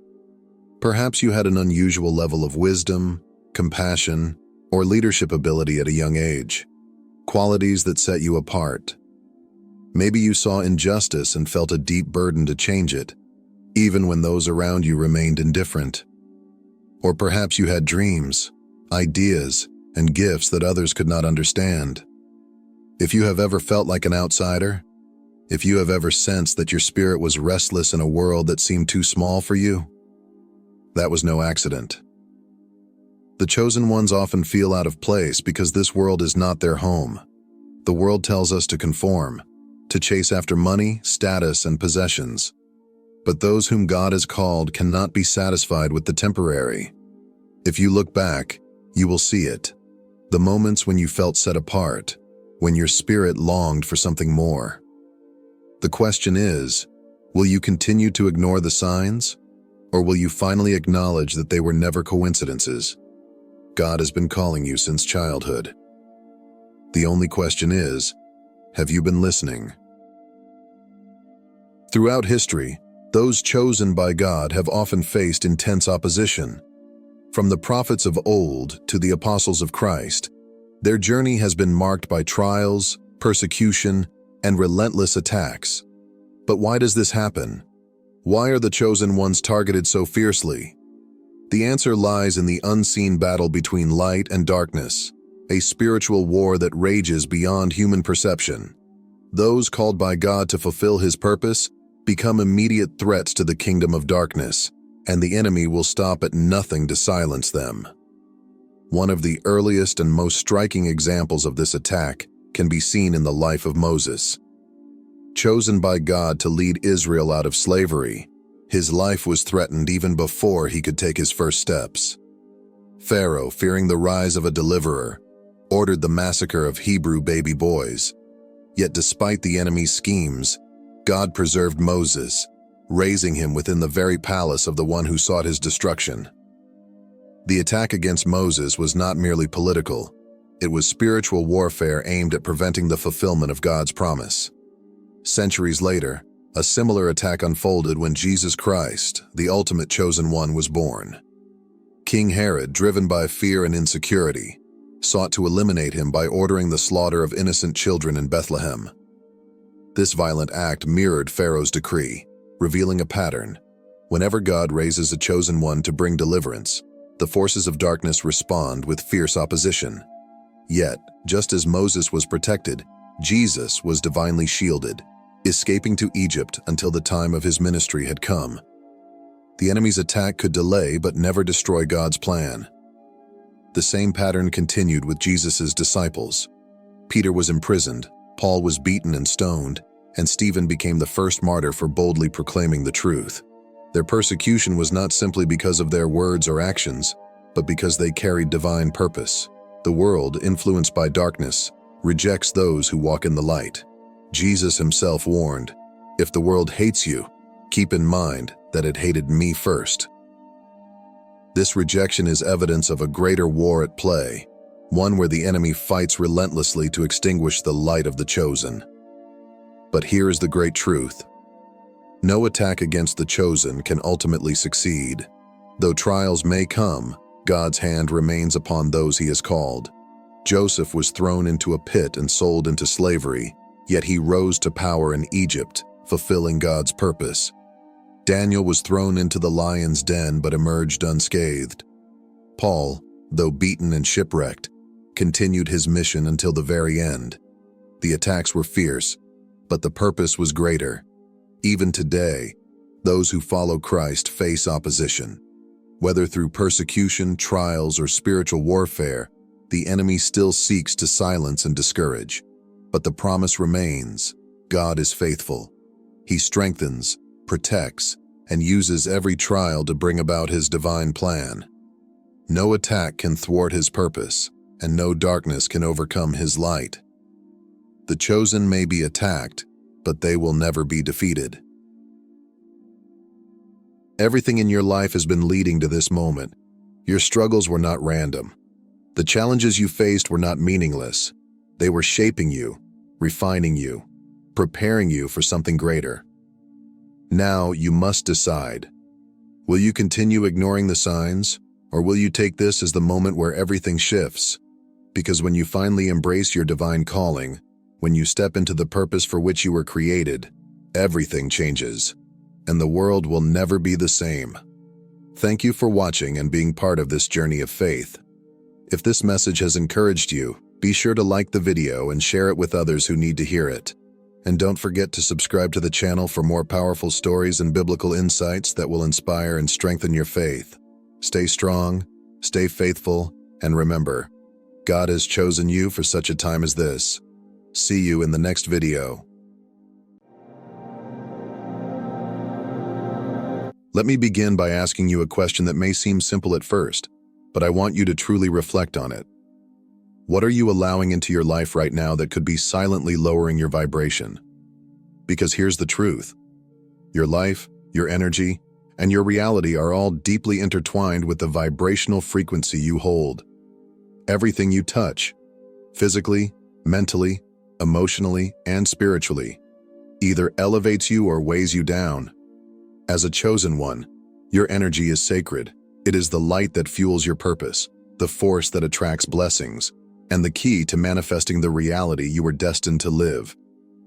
Perhaps you had an unusual level of wisdom, compassion, or leadership ability at a young age, qualities that set you apart. Maybe you saw injustice and felt a deep burden to change it, even when those around you remained indifferent. Or perhaps you had dreams, ideas, and gifts that others could not understand. If you have ever felt like an outsider, if you have ever sensed that your spirit was restless in a world that seemed too small for you, that was no accident. The chosen ones often feel out of place because this world is not their home. The world tells us to conform, to chase after money, status, and possessions. But those whom God has called cannot be satisfied with the temporary. If you look back, you will see it. The moments when you felt set apart, when your spirit longed for something more. The question is, will you continue to ignore the signs? Or will you finally acknowledge that they were never coincidences? God has been calling you since childhood. The only question is, have you been listening? Throughout history, those chosen by God have often faced intense opposition. From the prophets of old to the apostles of Christ, their journey has been marked by trials, persecution, and relentless attacks. But why does this happen? Why are the chosen ones targeted so fiercely? The answer lies in the unseen battle between light and darkness, a spiritual war that rages beyond human perception. Those called by God to fulfill His purpose become immediate threats to the kingdom of darkness, and the enemy will stop at nothing to silence them. One of the earliest and most striking examples of this attack can be seen in the life of Moses. Chosen by God to lead Israel out of slavery, his life was threatened even before he could take his first steps. Pharaoh, fearing the rise of a deliverer, ordered the massacre of Hebrew baby boys. Yet despite the enemy's schemes, God preserved Moses, raising him within the very palace of the one who sought his destruction. The attack against Moses was not merely political. It was spiritual warfare aimed at preventing the fulfillment of God's promise. Centuries later, a similar attack unfolded when Jesus Christ, the ultimate chosen one, was born. King Herod, driven by fear and insecurity, sought to eliminate him by ordering the slaughter of innocent children in Bethlehem. This violent act mirrored Pharaoh's decree, revealing a pattern. Whenever God raises a chosen one to bring deliverance, the forces of darkness respond with fierce opposition. Yet, just as Moses was protected, Jesus was divinely shielded, escaping to Egypt until the time of his ministry had come. The enemy's attack could delay but never destroy God's plan. The same pattern continued with Jesus' disciples. Peter was imprisoned, Paul was beaten and stoned, and Stephen became the first martyr for boldly proclaiming the truth. Their persecution was not simply because of their words or actions, but because they carried divine purpose. The world, influenced by darkness, rejects those who walk in the light. Jesus himself warned, "If the world hates you, keep in mind that it hated me first." This rejection is evidence of a greater war at play, one where the enemy fights relentlessly to extinguish the light of the chosen. But here is the great truth. No attack against the chosen can ultimately succeed. Though trials may come, God's hand remains upon those he has called. Joseph was thrown into a pit and sold into slavery, yet he rose to power in Egypt, fulfilling God's purpose. Daniel was thrown into the lion's den but emerged unscathed. Paul, though beaten and shipwrecked, continued his mission until the very end. The attacks were fierce, but the purpose was greater. Even today, those who follow Christ face opposition. Whether through persecution, trials, or spiritual warfare, the enemy still seeks to silence and discourage. But the promise remains: God is faithful. He strengthens, protects, and uses every trial to bring about his divine plan. No attack can thwart his purpose, and no darkness can overcome his light. The chosen may be attacked, but they will never be defeated. Everything in your life has been leading to this moment. Your struggles were not random. The challenges you faced were not meaningless. They were shaping you, refining you, preparing you for something greater. Now you must decide. Will you continue ignoring the signs, or will you take this as the moment where everything shifts? Because when you finally embrace your divine calling, when you step into the purpose for which you were created, everything changes, and the world will never be the same. Thank you for watching and being part of this journey of faith. If this message has encouraged you, be sure to like the video and share it with others who need to hear it. And don't forget to subscribe to the channel for more powerful stories and biblical insights that will inspire and strengthen your faith. Stay strong, stay faithful, and remember, God has chosen you for such a time as this. See you in the next video. Let me begin by asking you a question that may seem simple at first, but I want you to truly reflect on it. What are you allowing into your life right now that could be silently lowering your vibration? Because here's the truth. Your life, your energy, and your reality are all deeply intertwined with the vibrational frequency you hold. Everything you touch, physically, mentally, emotionally, and spiritually, either elevates you or weighs you down. As a chosen one, your energy is sacred. It is the light that fuels your purpose, the force that attracts blessings, and the key to manifesting the reality you were destined to live.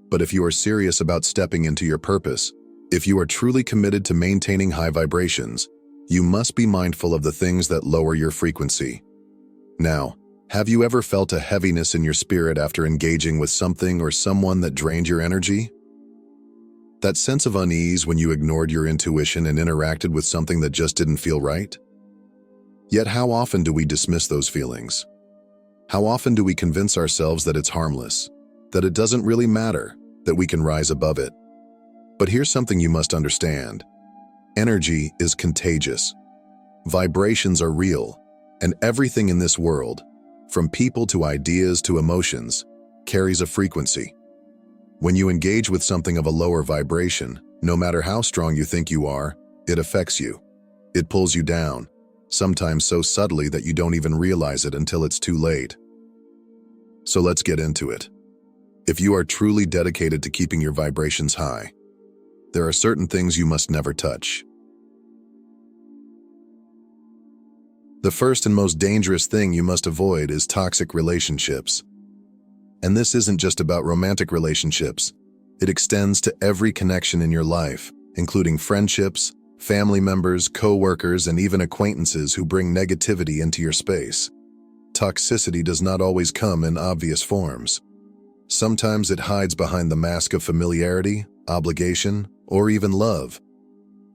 But if you are serious about stepping into your purpose, if you are truly committed to maintaining high vibrations, you must be mindful of the things that lower your frequency. Now, have you ever felt a heaviness in your spirit after engaging with something or someone that drained your energy? That sense of unease when you ignored your intuition and interacted with something that just didn't feel right? Yet how often do we dismiss those feelings? How often do we convince ourselves that it's harmless, that it doesn't really matter, that we can rise above it? But here's something you must understand. Energy is contagious. Vibrations are real, and everything in this world, from people to ideas to emotions, carries a frequency. When you engage with something of a lower vibration, no matter how strong you think you are, it affects you. It pulls you down, sometimes so subtly that you don't even realize it until it's too late. So let's get into it. If you are truly dedicated to keeping your vibrations high, there are certain things you must never touch. The first and most dangerous thing you must avoid is toxic relationships. And this isn't just about romantic relationships. It extends to every connection in your life, including friendships, family members, co-workers, and even acquaintances who bring negativity into your space. Toxicity does not always come in obvious forms. Sometimes it hides behind the mask of familiarity, obligation, or even love.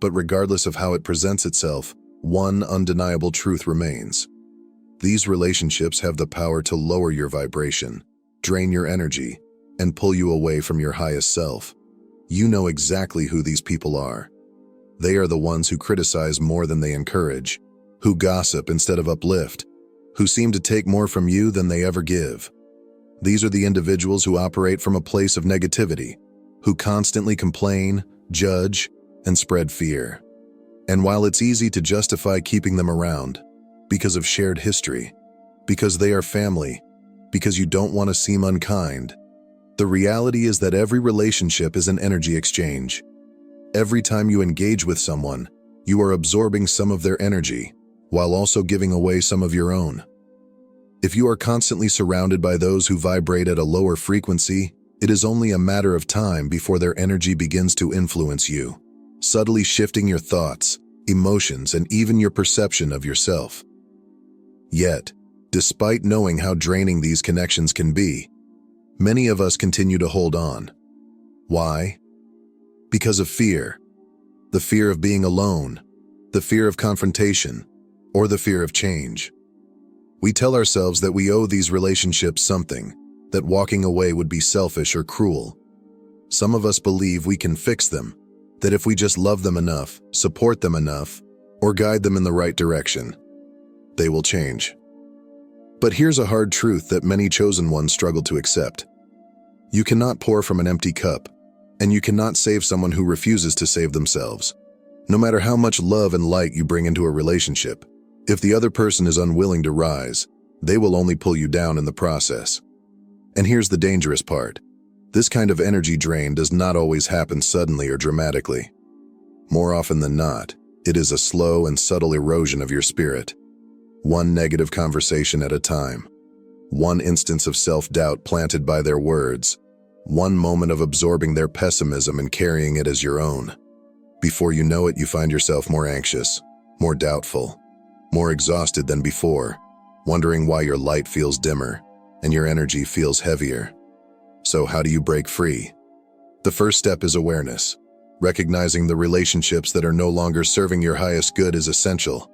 But regardless of how it presents itself, one undeniable truth remains. These relationships have the power to lower your vibration, drain your energy, and pull you away from your highest self. You know exactly who these people are. They are the ones who criticize more than they encourage, who gossip instead of uplift, who seem to take more from you than they ever give. These are the individuals who operate from a place of negativity, who constantly complain, judge, and spread fear. And while it's easy to justify keeping them around, because of shared history, because they are family, because you don't want to seem unkind, the reality is that every relationship is an energy exchange. Every time you engage with someone, you are absorbing some of their energy, while also giving away some of your own. If you are constantly surrounded by those who vibrate at a lower frequency, it is only a matter of time before their energy begins to influence you, subtly shifting your thoughts, emotions, and even your perception of yourself. Yet, despite knowing how draining these connections can be, many of us continue to hold on. Why? Because of fear. The fear of being alone, the fear of confrontation, or the fear of change. We tell ourselves that we owe these relationships something, that walking away would be selfish or cruel. Some of us believe we can fix them, that if we just love them enough, support them enough, or guide them in the right direction, they will change. But here's a hard truth that many chosen ones struggle to accept. You cannot pour from an empty cup, and you cannot save someone who refuses to save themselves. No matter how much love and light you bring into a relationship, if the other person is unwilling to rise, they will only pull you down in the process. And here's the dangerous part. This kind of energy drain does not always happen suddenly or dramatically. More often than not, it is a slow and subtle erosion of your spirit. One negative conversation at a time. One instance of self-doubt planted by their words. One moment of absorbing their pessimism and carrying it as your own. Before you know it, you find yourself more anxious, more doubtful, more exhausted than before, wondering why your light feels dimmer and your energy feels heavier. So how do you break free? The first step is awareness. Recognizing the relationships that are no longer serving your highest good is essential.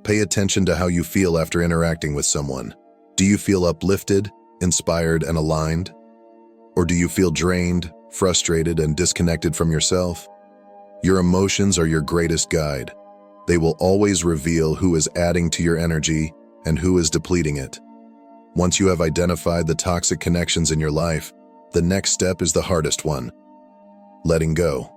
Pay attention to how you feel after interacting with someone. Do you feel uplifted, inspired, and aligned? Or do you feel drained, frustrated, and disconnected from yourself? Your emotions are your greatest guide. They will always reveal who is adding to your energy and who is depleting it. Once you have identified the toxic connections in your life, the next step is the hardest one: letting go.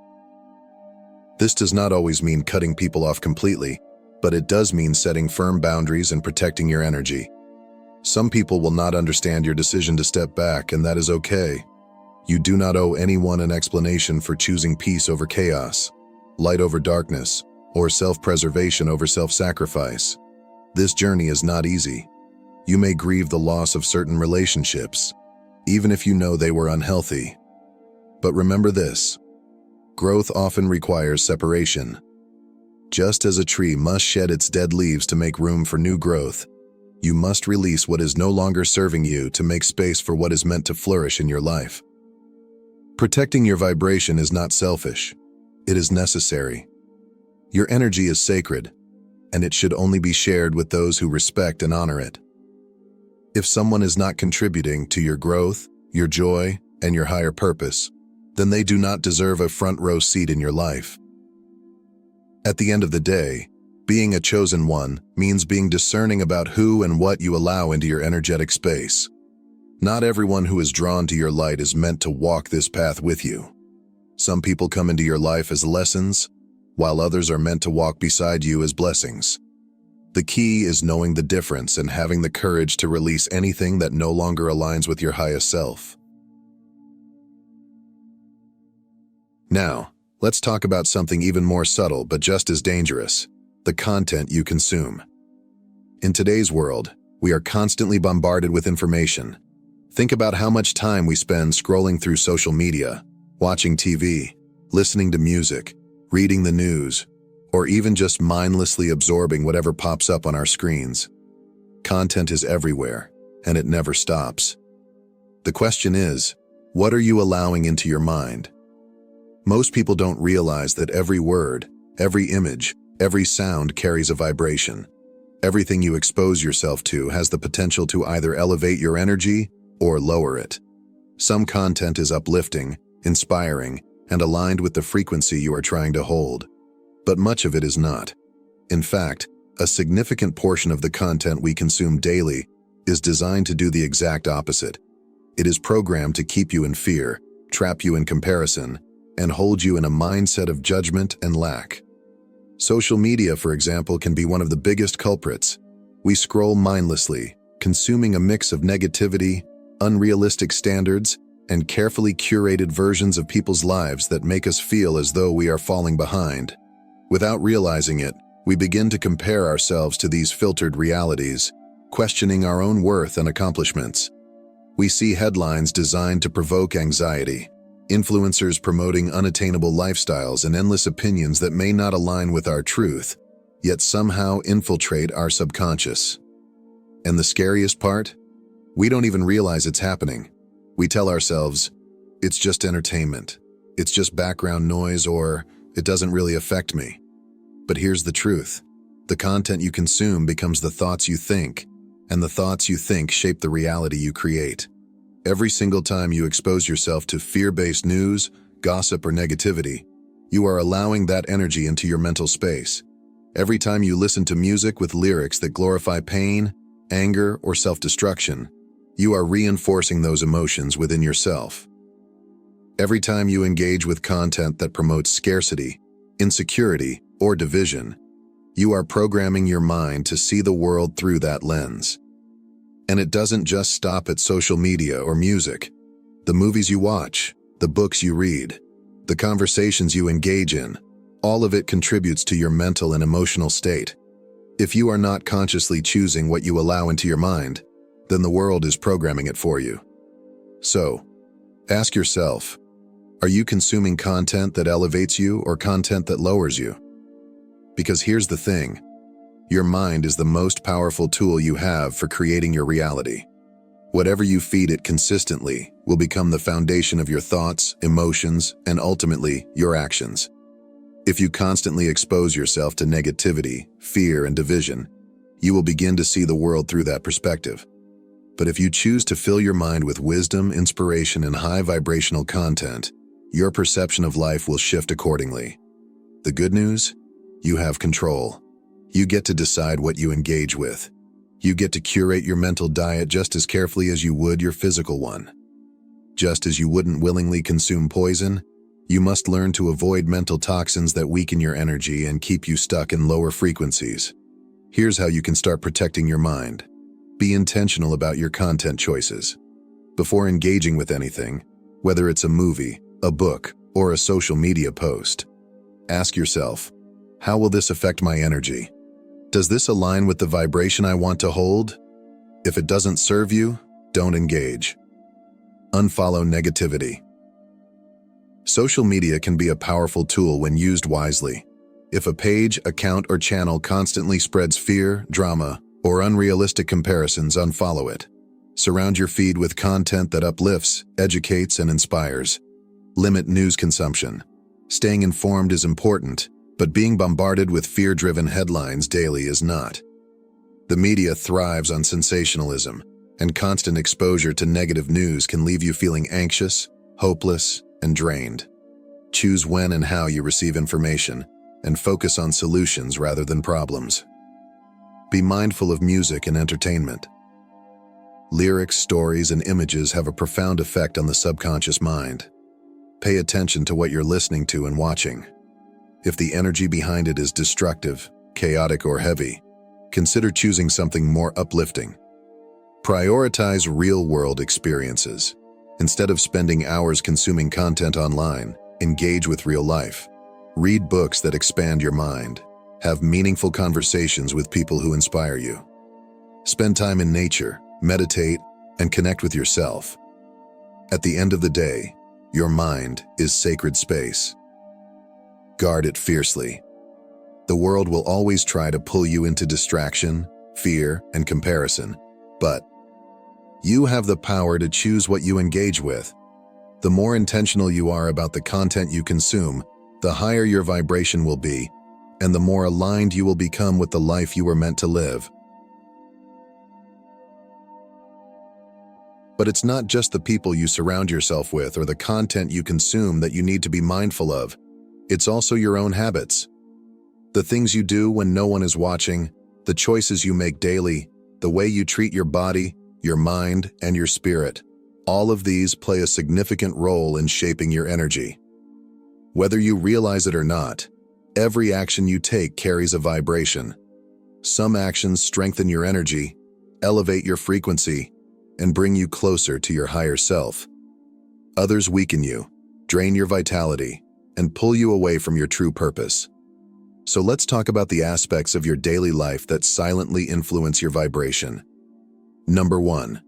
This does not always mean cutting people off completely, but it does mean setting firm boundaries and protecting your energy. Some people will not understand your decision to step back, and that is okay. You do not owe anyone an explanation for choosing peace over chaos, light over darkness, or self-preservation over self-sacrifice. This journey is not easy. You may grieve the loss of certain relationships, even if you know they were unhealthy. But remember this: growth often requires separation. Just as a tree must shed its dead leaves to make room for new growth, you must release what is no longer serving you to make space for what is meant to flourish in your life. Protecting your vibration is not selfish. It is necessary. Your energy is sacred, and it should only be shared with those who respect and honor it. If someone is not contributing to your growth, your joy, and your higher purpose, then they do not deserve a front-row seat in your life. At the end of the day, being a chosen one means being discerning about who and what you allow into your energetic space. Not everyone who is drawn to your light is meant to walk this path with you. Some people come into your life as lessons, while others are meant to walk beside you as blessings. The key is knowing the difference and having the courage to release anything that no longer aligns with your highest self. Now, let's talk about something even more subtle but just as dangerous: the content you consume. In today's world, we are constantly bombarded with information. Think about how much time we spend scrolling through social media, watching TV, listening to music, reading the news, or even just mindlessly absorbing whatever pops up on our screens. Content is everywhere, and it never stops. The question is, what are you allowing into your mind? Most people don't realize that every word, every image, every sound carries a vibration. Everything you expose yourself to has the potential to either elevate your energy or lower it. Some content is uplifting, inspiring, and aligned with the frequency you are trying to hold. But much of it is not. In fact, a significant portion of the content we consume daily is designed to do the exact opposite. It is programmed to keep you in fear, trap you in comparison, and hold you in a mindset of judgment and lack. Social media, for example, can be one of the biggest culprits. We scroll mindlessly, consuming a mix of negativity, unrealistic standards, and carefully curated versions of people's lives that make us feel as though we are falling behind. Without realizing it, we begin to compare ourselves to these filtered realities, questioning our own worth and accomplishments. We see headlines designed to provoke anxiety, influencers promoting unattainable lifestyles, and endless opinions that may not align with our truth, yet somehow infiltrate our subconscious. And the scariest part? We don't even realize it's happening. We tell ourselves, it's just entertainment, it's just background noise, or it doesn't really affect me. But here's the truth. The content you consume becomes the thoughts you think, and the thoughts you think shape the reality you create. Every single time you expose yourself to fear-based news, gossip, or negativity, you are allowing that energy into your mental space. Every time you listen to music with lyrics that glorify pain, anger, or self-destruction, you are reinforcing those emotions within yourself. Every time you engage with content that promotes scarcity, insecurity, or division, you are programming your mind to see the world through that lens. And it doesn't just stop at social media or music. The movies you watch, the books you read, the conversations you engage in, all of it contributes to your mental and emotional state. If you are not consciously choosing what you allow into your mind, then the world is programming it for you. So, ask yourself, are you consuming content that elevates you or content that lowers you? Because here's the thing, your mind is the most powerful tool you have for creating your reality. Whatever you feed it consistently will become the foundation of your thoughts, emotions, and ultimately, your actions. If you constantly expose yourself to negativity, fear, and division, you will begin to see the world through that perspective. But if you choose to fill your mind with wisdom, inspiration, and high vibrational content, your perception of life will shift accordingly. The good news? You have control. You get to decide what you engage with. You get to curate your mental diet just as carefully as you would your physical one. Just as you wouldn't willingly consume poison, you must learn to avoid mental toxins that weaken your energy and keep you stuck in lower frequencies. Here's how you can start protecting your mind. Be intentional about your content choices. Before engaging with anything, whether it's a movie, a book, or a social media post, ask yourself, how will this affect my energy? Does this align with the vibration I want to hold? If it doesn't serve you, don't engage. Unfollow negativity. Social media can be a powerful tool when used wisely. If a page, account, or channel constantly spreads fear, drama, or unrealistic comparisons, unfollow it. Surround your feed with content that uplifts, educates, and inspires. Limit news consumption. Staying informed is important, But being bombarded with fear-driven headlines daily is not. The media thrives on sensationalism, and constant exposure to negative news can leave you feeling anxious, hopeless, and drained. Choose when and how you receive information, and focus on solutions rather than problems. Be mindful of music and entertainment. Lyrics, stories, and images have a profound effect on the subconscious mind. Pay attention to what you're listening to and watching. If the energy behind it is destructive, chaotic, or heavy, consider choosing something more uplifting. Prioritize real-world experiences. Instead of spending hours consuming content online, engage with real life. Read books that expand your mind. Have meaningful conversations with people who inspire you. Spend time in nature, meditate, and connect with yourself. At the end of the day, your mind is sacred space. Guard it fiercely. The world will always try to pull you into distraction, fear, and comparison, but you have the power to choose what you engage with. The more intentional you are about the content you consume, the higher your vibration will be, and the more aligned you will become with the life you were meant to live. But it's not just the people you surround yourself with or the content you consume that you need to be mindful of. It's also your own habits. The things you do when no one is watching, the choices you make daily, the way you treat your body, your mind, and your spirit. All of these play a significant role in shaping your energy. Whether you realize it or not, every action you take carries a vibration. Some actions strengthen your energy, elevate your frequency, and bring you closer to your higher self. Others weaken you, drain your vitality, and pull you away from your true purpose. So let's talk about the aspects of your daily life that silently influence your vibration. Number 1.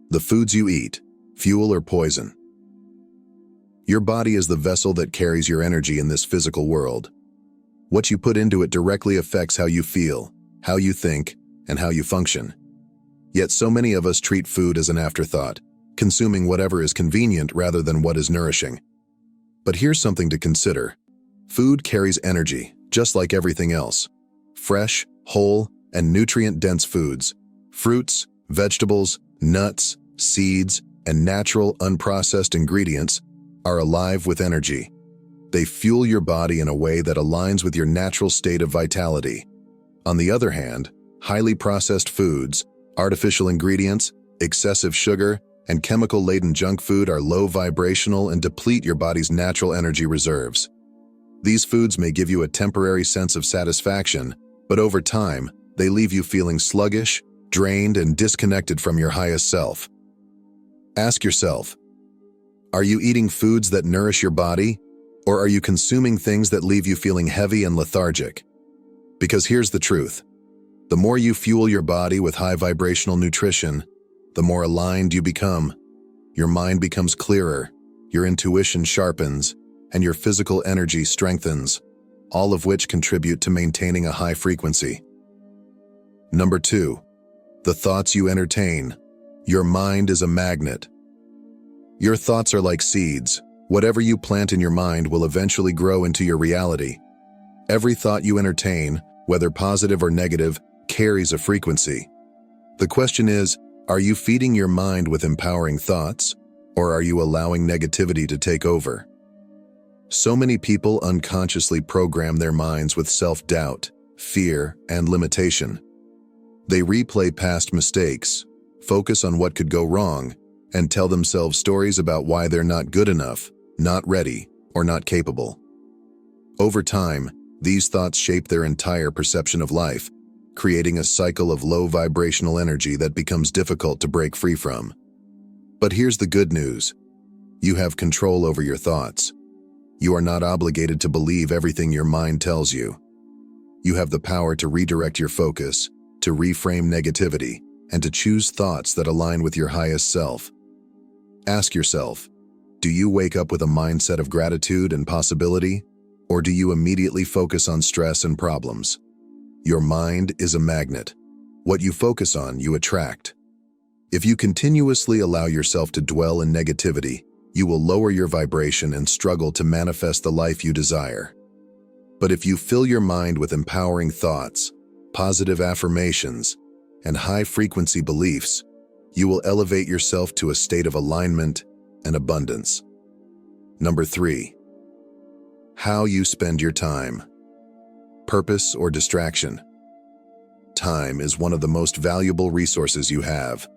The foods you eat, fuel or poison. Your body is the vessel that carries your energy in this physical world. What you put into it directly affects how you feel, how you think, and how you function. Yet so many of us treat food as an afterthought, consuming whatever is convenient rather than what is nourishing. But here's something to consider. Food carries energy, just like everything else. Fresh, whole, and nutrient-dense foods, fruits, vegetables, nuts, seeds, and natural, unprocessed ingredients are alive with energy. They fuel your body in a way that aligns with your natural state of vitality. On the other hand, highly processed foods, artificial ingredients, excessive sugar, and chemical-laden junk food are low vibrational and deplete your body's natural energy reserves. These foods may give you a temporary sense of satisfaction, but over time, they leave you feeling sluggish, drained, and disconnected from your highest self. Ask yourself, are you eating foods that nourish your body, or are you consuming things that leave you feeling heavy and lethargic? Because here's the truth. The more you fuel your body with high vibrational nutrition, the more aligned you become. Your mind becomes clearer, your intuition sharpens, and your physical energy strengthens, all of which contribute to maintaining a high frequency. Number 2. The thoughts you entertain. Your mind is a magnet. Your thoughts are like seeds. Whatever you plant in your mind will eventually grow into your reality. Every thought you entertain, whether positive or negative, carries a frequency. The question is, are you feeding your mind with empowering thoughts, or are you allowing negativity to take over? So many people unconsciously program their minds with self-doubt, fear, and limitation. They replay past mistakes, focus on what could go wrong, and tell themselves stories about why they're not good enough, not ready, or not capable. Over time, these thoughts shape their entire perception of life, creating a cycle of low vibrational energy that becomes difficult to break free from. But here's the good news. You have control over your thoughts. You are not obligated to believe everything your mind tells you. You have the power to redirect your focus, to reframe negativity, and to choose thoughts that align with your highest self. Ask yourself, do you wake up with a mindset of gratitude and possibility, or do you immediately focus on stress and problems? Your mind is a magnet. What you focus on, you attract. If you continuously allow yourself to dwell in negativity, you will lower your vibration and struggle to manifest the life you desire. But if you fill your mind with empowering thoughts, positive affirmations, and high-frequency beliefs, you will elevate yourself to a state of alignment and abundance. Number 3. How you spend your time. Purpose or distraction. Time is one of the most valuable resources you have,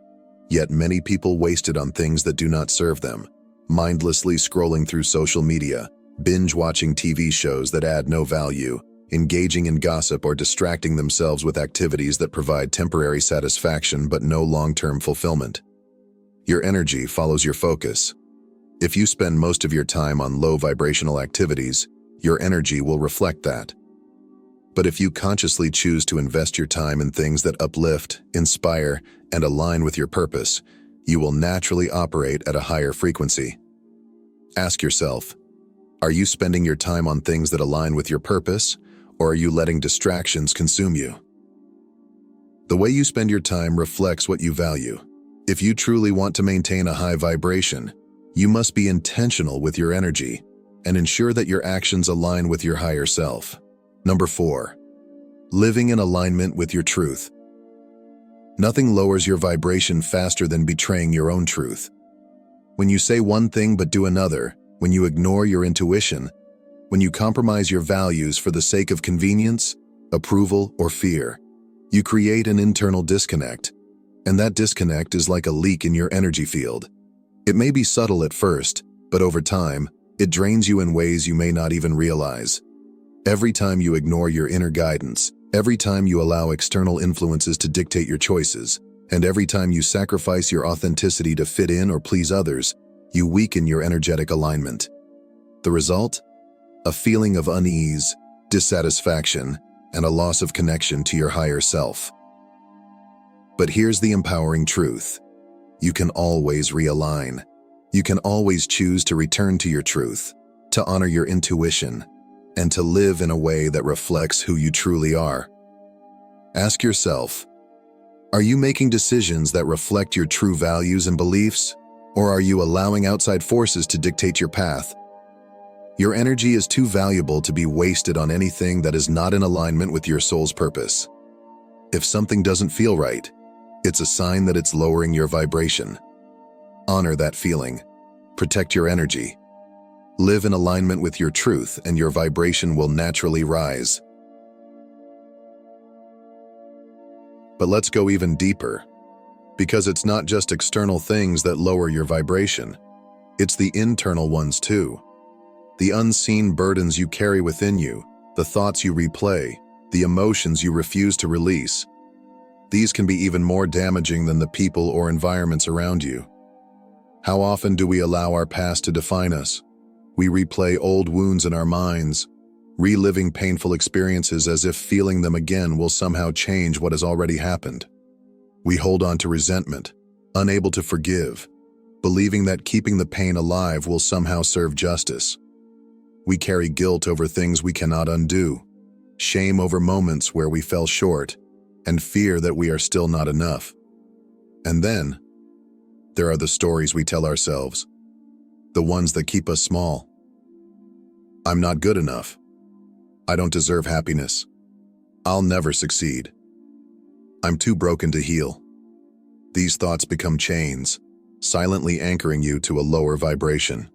yet many people waste it on things that do not serve them, mindlessly scrolling through social media, binge-watching TV shows that add no value, engaging in gossip, or distracting themselves with activities that provide temporary satisfaction but no long-term fulfillment. Your energy follows your focus. If you spend most of your time on low-vibrational activities, your energy will reflect that. But if you consciously choose to invest your time in things that uplift, inspire, and align with your purpose, you will naturally operate at a higher frequency. Ask yourself, are you spending your time on things that align with your purpose, or are you letting distractions consume you? The way you spend your time reflects what you value. If you truly want to maintain a high vibration, you must be intentional with your energy and ensure that your actions align with your higher self. Number 4. Living in alignment with your truth. Nothing lowers your vibration faster than betraying your own truth. When you say one thing but do another, when you ignore your intuition, when you compromise your values for the sake of convenience, approval, or fear, you create an internal disconnect, and that disconnect is like a leak in your energy field. It may be subtle at first, but over time, it drains you in ways you may not even realize. Every time you ignore your inner guidance, every time you allow external influences to dictate your choices, and every time you sacrifice your authenticity to fit in or please others, you weaken your energetic alignment. The result? A feeling of unease, dissatisfaction, and a loss of connection to your higher self. But here's the empowering truth. You can always realign. You can always choose to return to your truth, to honor your intuition, and to live in a way that reflects who you truly are. Ask yourself, are you making decisions that reflect your true values and beliefs, or are you allowing outside forces to dictate your path? Your energy is too valuable to be wasted on anything that is not in alignment with your soul's purpose. If something doesn't feel right, it's a sign that it's lowering your vibration. Honor that feeling. Protect your energy. Live in alignment with your truth, and your vibration will naturally rise. But let's go even deeper, because it's not just external things that lower your vibration. It's the internal ones too. The unseen burdens you carry within you, the thoughts you replay, the emotions you refuse to release. These can be even more damaging than the people or environments around you. How often do we allow our past to define us? We replay old wounds in our minds, reliving painful experiences as if feeling them again will somehow change what has already happened. We hold on to resentment, unable to forgive, believing that keeping the pain alive will somehow serve justice. We carry guilt over things we cannot undo, shame over moments where we fell short, and fear that we are still not enough. And then, there are the stories we tell ourselves, the ones that keep us small. I'm not good enough. I don't deserve happiness. I'll never succeed. I'm too broken to heal. These thoughts become chains, silently anchoring you to a lower vibration.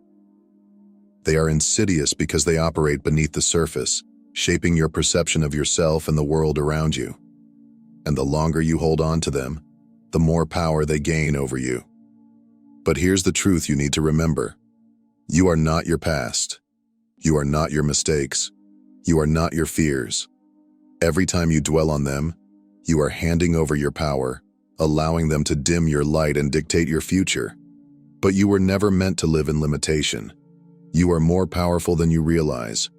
They are insidious because they operate beneath the surface, shaping your perception of yourself and the world around you. And the longer you hold on to them, the more power they gain over you. But here's the truth you need to remember. You are not your past. You are not your mistakes. You are not your fears. Every time you dwell on them, you are handing over your power, allowing them to dim your light and dictate your future. But you were never meant to live in limitation. You are more powerful than you realize.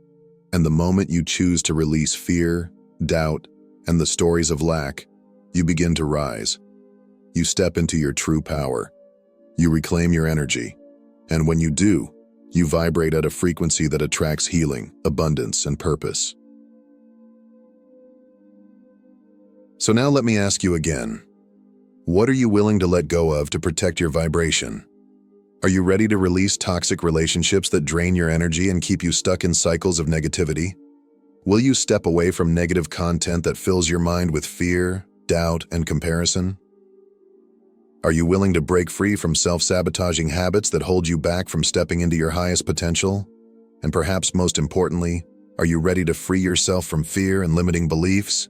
And the moment you choose to release fear, doubt, and the stories of lack, you begin to rise. You step into your true power. You reclaim your energy. And when you do, you vibrate at a frequency that attracts healing, abundance, and purpose. So now let me ask you again. What are you willing to let go of to protect your vibration? Are you ready to release toxic relationships that drain your energy and keep you stuck in cycles of negativity? Will you step away from negative content that fills your mind with fear, doubt, and comparison? Are you willing to break free from self-sabotaging habits that hold you back from stepping into your highest potential? And perhaps most importantly, are you ready to free yourself from fear and limiting beliefs?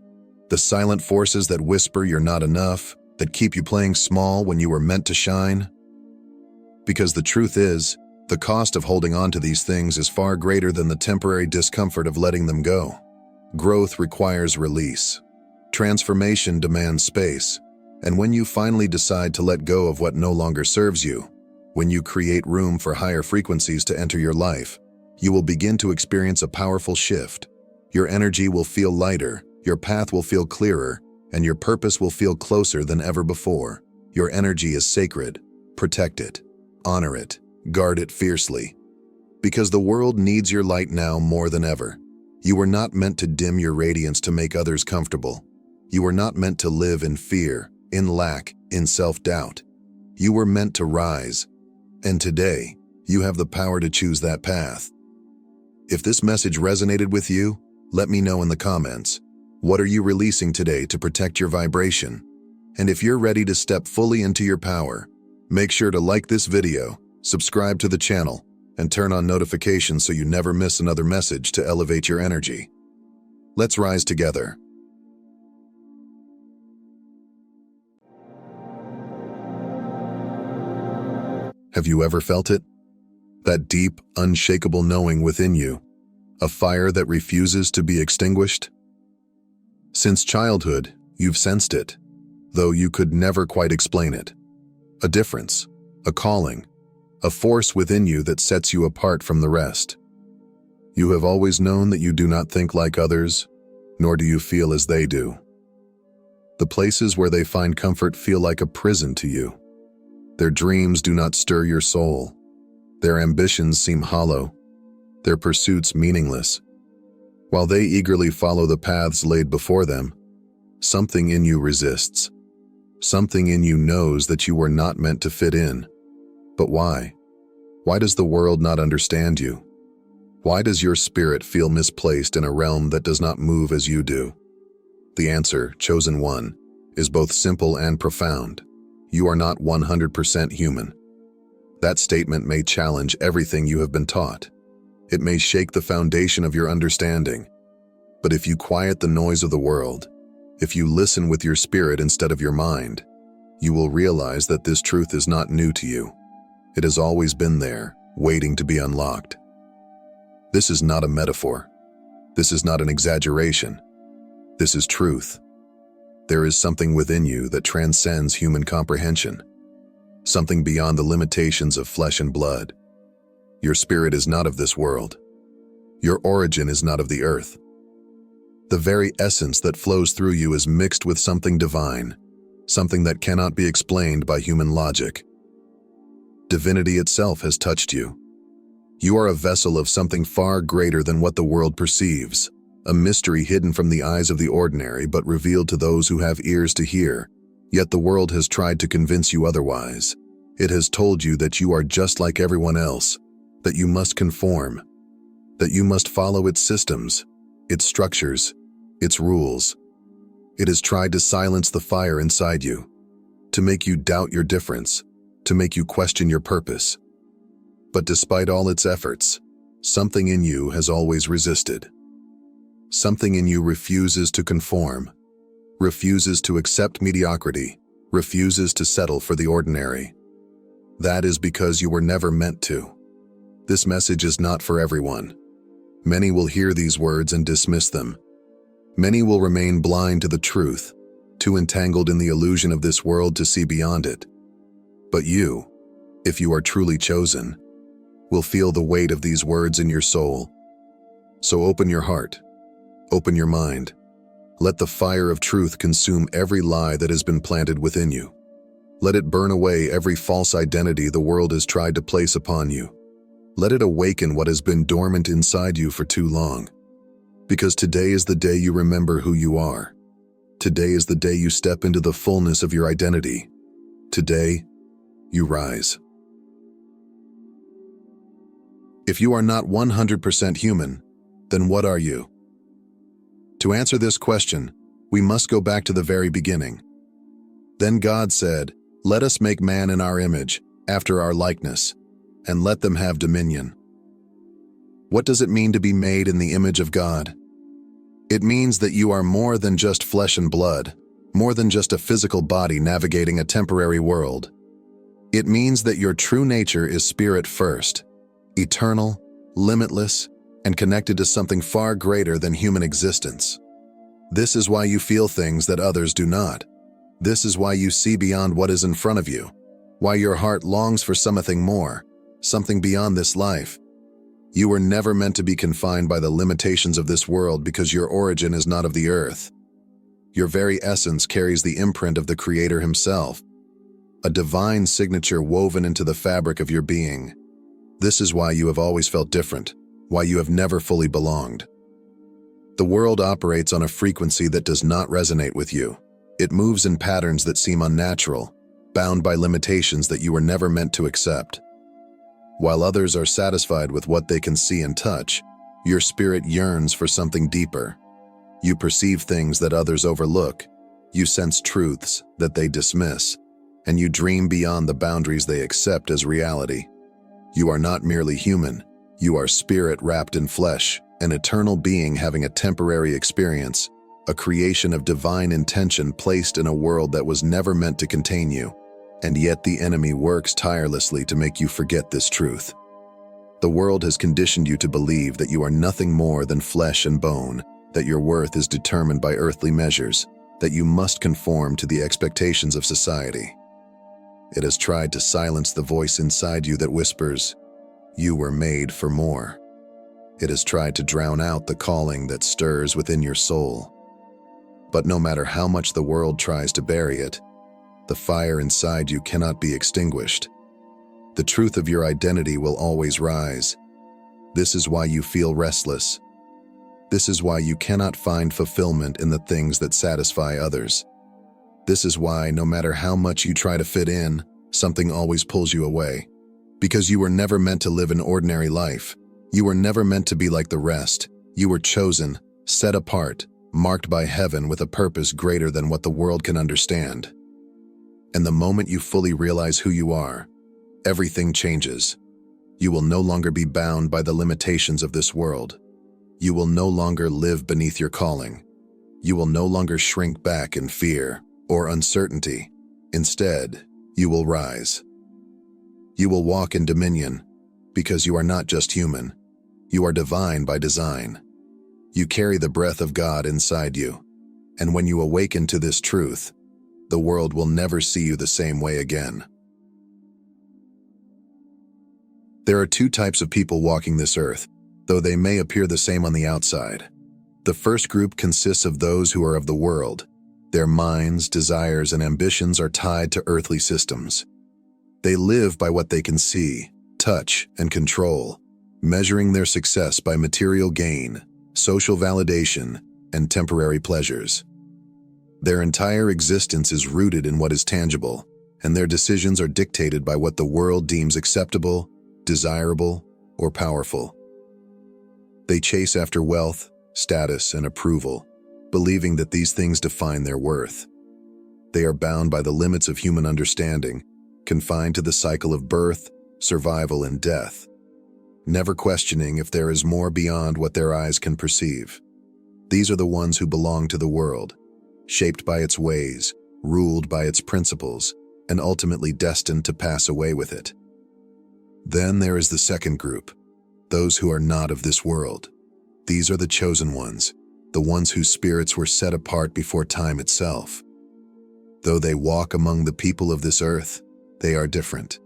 The silent forces that whisper you're not enough, that keep you playing small when you were meant to shine? Because the truth is, the cost of holding on to these things is far greater than the temporary discomfort of letting them go. Growth requires release. Transformation demands space. And when you finally decide to let go of what no longer serves you, when you create room for higher frequencies to enter your life, you will begin to experience a powerful shift. Your energy will feel lighter, your path will feel clearer, and your purpose will feel closer than ever before. Your energy is sacred. Protect it. Honor it. Guard it fiercely. Because the world needs your light now more than ever. You were not meant to dim your radiance to make others comfortable. You were not meant to live in fear, in lack, in self-doubt. You were meant to rise. And today, you have the power to choose that path. If this message resonated with you, let me know in the comments. What are you releasing today to protect your vibration? And if you're ready to step fully into your power, make sure to like this video, subscribe to the channel, and turn on notifications so you never miss another message to elevate your energy. Let's rise together. Have you ever felt it? That deep, unshakable knowing within you, a fire that refuses to be extinguished? Since childhood, you've sensed it, though you could never quite explain it. A difference, a calling, a force within you that sets you apart from the rest. You have always known that you do not think like others, nor do you feel as they do. The places where they find comfort feel like a prison to you. Their dreams do not stir your soul. Their ambitions seem hollow, their pursuits meaningless. While they eagerly follow the paths laid before them, something in you resists. Something in you knows that you were not meant to fit in. But why? Why does the world not understand you? Why does your spirit feel misplaced in a realm that does not move as you do? The answer, chosen one, is both simple and profound. You are not 100% human. That statement may challenge everything you have been taught. It may shake the foundation of your understanding. But if you quiet the noise of the world, if you listen with your spirit instead of your mind, you will realize that this truth is not new to you. It has always been there, waiting to be unlocked. This is not a metaphor. This is not an exaggeration. This is truth. There is something within you that transcends human comprehension, something beyond the limitations of flesh and blood. Your spirit is not of this world. Your origin is not of the earth. The very essence that flows through you is mixed with something divine, something that cannot be explained by human logic. Divinity itself has touched you. You are a vessel of something far greater than what the world perceives, a mystery hidden from the eyes of the ordinary but revealed to those who have ears to hear. Yet the world has tried to convince you otherwise. It has told you that you are just like everyone else, that you must conform, that you must follow its systems, its structures, its rules. It has tried to silence the fire inside you, to make you doubt your difference, to make you question your purpose. But despite all its efforts, something in you has always resisted. Something in you refuses to conform, refuses to accept mediocrity, refuses to settle for the ordinary. That is because you were never meant to. This message is not for everyone. Many will hear these words and dismiss them. Many will remain blind to the truth, too entangled in the illusion of this world to see beyond it. But you, if you are truly chosen, will feel the weight of these words in your soul. So open your heart, open your mind. Let the fire of truth consume every lie that has been planted within you. Let it burn away every false identity the world has tried to place upon you. Let it awaken what has been dormant inside you for too long. Because today is the day you remember who you are. Today is the day you step into the fullness of your identity. Today, you rise. If you are not 100% human, then what are you? To answer this question, we must go back to the very beginning. Then God said, "Let us make man in our image, after our likeness, and let them have dominion." What does it mean to be made in the image of God? It means that you are more than just flesh and blood, more than just a physical body navigating a temporary world. It means that your true nature is spirit first, eternal, limitless, and connected to something far greater than human existence. This is why you feel things that others do not. This is why you see beyond what is in front of you, why your heart longs for something more, something beyond this life. You were never meant to be confined by the limitations of this world because your origin is not of the earth. Your very essence carries the imprint of the Creator Himself, a divine signature woven into the fabric of your being. This is why you have always felt different, why you have never fully belonged. The world operates on a frequency that does not resonate with you. It moves in patterns that seem unnatural, bound by limitations that you were never meant to accept. While others are satisfied with what they can see and touch, your spirit yearns for something deeper. You perceive things that others overlook, you sense truths that they dismiss, and you dream beyond the boundaries they accept as reality. You are not merely human, you are spirit wrapped in flesh, an eternal being having a temporary experience, a creation of divine intention placed in a world that was never meant to contain you. And yet the enemy works tirelessly to make you forget this truth. The world has conditioned you to believe that you are nothing more than flesh and bone, that your worth is determined by earthly measures, that you must conform to the expectations of society. It has tried to silence the voice inside you that whispers, "You were made for more." It has tried to drown out the calling that stirs within your soul. But no matter how much the world tries to bury it, the fire inside you cannot be extinguished. The truth of your identity will always rise. This is why you feel restless. This is why you cannot find fulfillment in the things that satisfy others. This is why, no matter how much you try to fit in, something always pulls you away. Because you were never meant to live an ordinary life. You were never meant to be like the rest. You were chosen, set apart, marked by heaven with a purpose greater than what the world can understand. And the moment you fully realize who you are, everything changes. You will no longer be bound by the limitations of this world. You will no longer live beneath your calling. You will no longer shrink back in fear or uncertainty. Instead, you will rise. You will walk in dominion, because you are not just human. You are divine by design. You carry the breath of God inside you, and when you awaken to this truth, the world will never see you the same way again. There are two types of people walking this earth, though they may appear the same on the outside. The first group consists of those who are of the world. Their minds, desires, and ambitions are tied to earthly systems. They live by what they can see, touch, and control, measuring their success by material gain, social validation, and temporary pleasures. Their entire existence is rooted in what is tangible, and their decisions are dictated by what the world deems acceptable, desirable, or powerful. They chase after wealth, status, and approval, believing that these things define their worth. They are bound by the limits of human understanding, confined to the cycle of birth, survival, and death, never questioning if there is more beyond what their eyes can perceive. These are the ones who belong to the world, shaped by its ways, ruled by its principles, and ultimately destined to pass away with it. Then there is the second group, those who are not of this world. These are the chosen ones, the ones whose spirits were set apart before time itself. Though they walk among the people of this earth, they are different.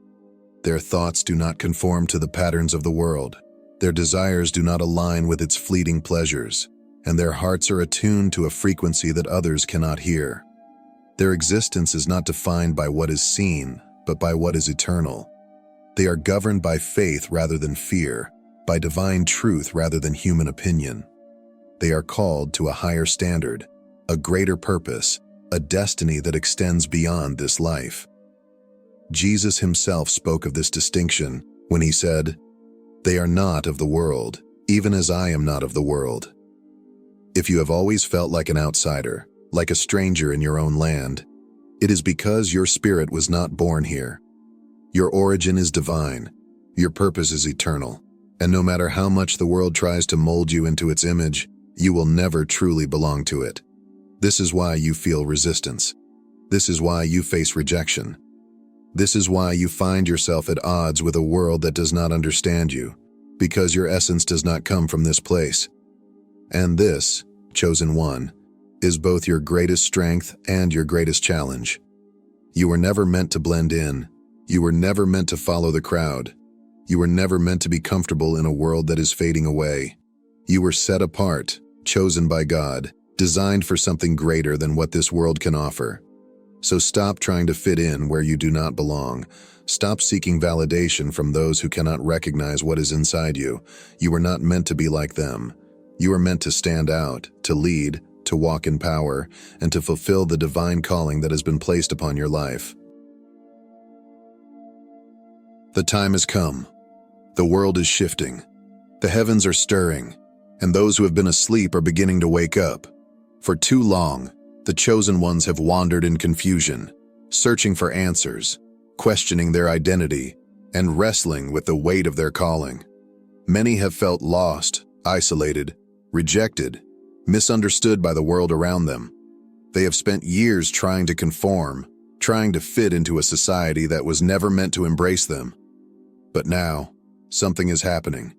Their thoughts do not conform to the patterns of the world. Their desires do not align with its fleeting pleasures, and their hearts are attuned to a frequency that others cannot hear. Their existence is not defined by what is seen, but by what is eternal. They are governed by faith rather than fear, by divine truth rather than human opinion. They are called to a higher standard, a greater purpose, a destiny that extends beyond this life. Jesus himself spoke of this distinction when he said, "They are not of the world, even as I am not of the world." If you have always felt like an outsider, like a stranger in your own land, it is because your spirit was not born here. Your origin is divine, your purpose is eternal, and no matter how much the world tries to mold you into its image, you will never truly belong to it. This is why you feel resistance. This is why you face rejection. This is why you find yourself at odds with a world that does not understand you, because your essence does not come from this place. And this, chosen one, is both your greatest strength and your greatest challenge. You were never meant to blend in. You were never meant to follow the crowd. You were never meant to be comfortable in a world that is fading away. You were set apart, chosen by God, designed for something greater than what this world can offer. So stop trying to fit in where you do not belong. Stop seeking validation from those who cannot recognize what is inside you. You were not meant to be like them. You are meant to stand out, to lead, to walk in power, and to fulfill the divine calling that has been placed upon your life. The time has come. The world is shifting. The heavens are stirring, and those who have been asleep are beginning to wake up. For too long, the chosen ones have wandered in confusion, searching for answers, questioning their identity, and wrestling with the weight of their calling. Many have felt lost, isolated, rejected, misunderstood by the world around them. They have spent years trying to conform, trying to fit into a society that was never meant to embrace them. But now, something is happening.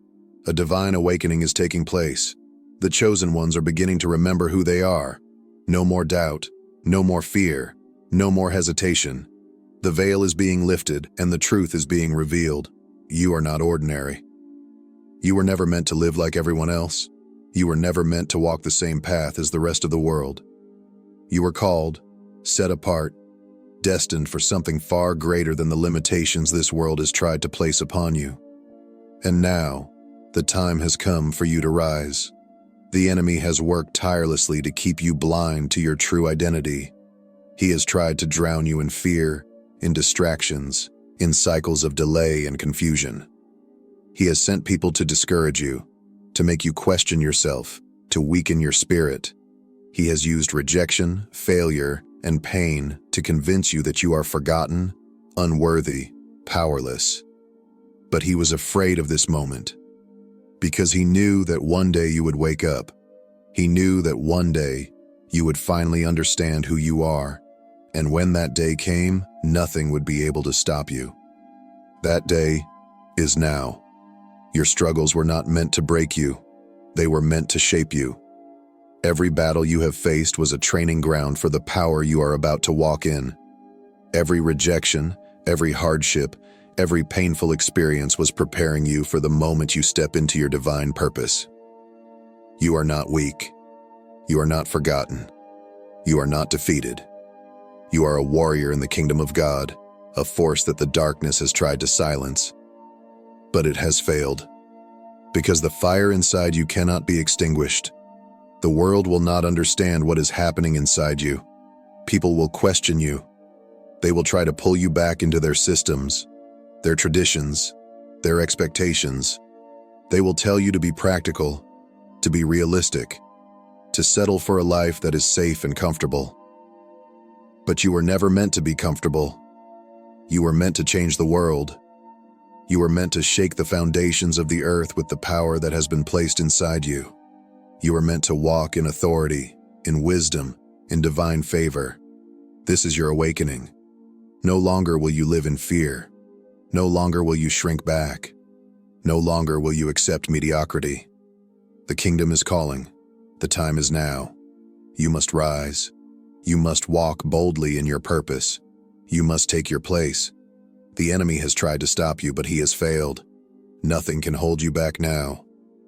A divine awakening is taking place. The chosen ones are beginning to remember who they are. No more doubt, no more fear, no more hesitation. The veil is being lifted and the truth is being revealed. You are not ordinary. You were never meant to live like everyone else. You were never meant to walk the same path as the rest of the world. You were called, set apart, destined for something far greater than the limitations this world has tried to place upon you. And now, the time has come for you to rise. The enemy has worked tirelessly to keep you blind to your true identity. He has tried to drown you in fear, in distractions, in cycles of delay and confusion. He has sent people to discourage you, to make you question yourself, to weaken your spirit. He has used rejection, failure, and pain to convince you that you are forgotten, unworthy, powerless. But he was afraid of this moment, because he knew that one day you would wake up. He knew that one day you would finally understand who you are, and when that day came, nothing would be able to stop you. That day is now. Your struggles were not meant to break you. They were meant to shape you. Every battle you have faced was a training ground for the power you are about to walk in. Every rejection, every hardship, every painful experience was preparing you for the moment you step into your divine purpose. You are not weak. You are not forgotten. You are not defeated. You are a warrior in the kingdom of God, a force that the darkness has tried to silence. But it has failed, because the fire inside you cannot be extinguished. The world will not understand what is happening inside you. People will question you. They will try to pull you back into their systems, their traditions, their expectations. They will tell you to be practical, to be realistic, to settle for a life that is safe and comfortable. But you were never meant to be comfortable. You were meant to change the world. You were meant to shake the foundations of the earth with the power that has been placed inside you. You were meant to walk in authority, in wisdom, in divine favor. This is your awakening. No longer will you live in fear. No longer will you shrink back. No longer will you accept mediocrity. The kingdom is calling. The time is now. You must rise. You must walk boldly in your purpose. You must take your place. The enemy has tried to stop you, but he has failed. Nothing can hold you back now.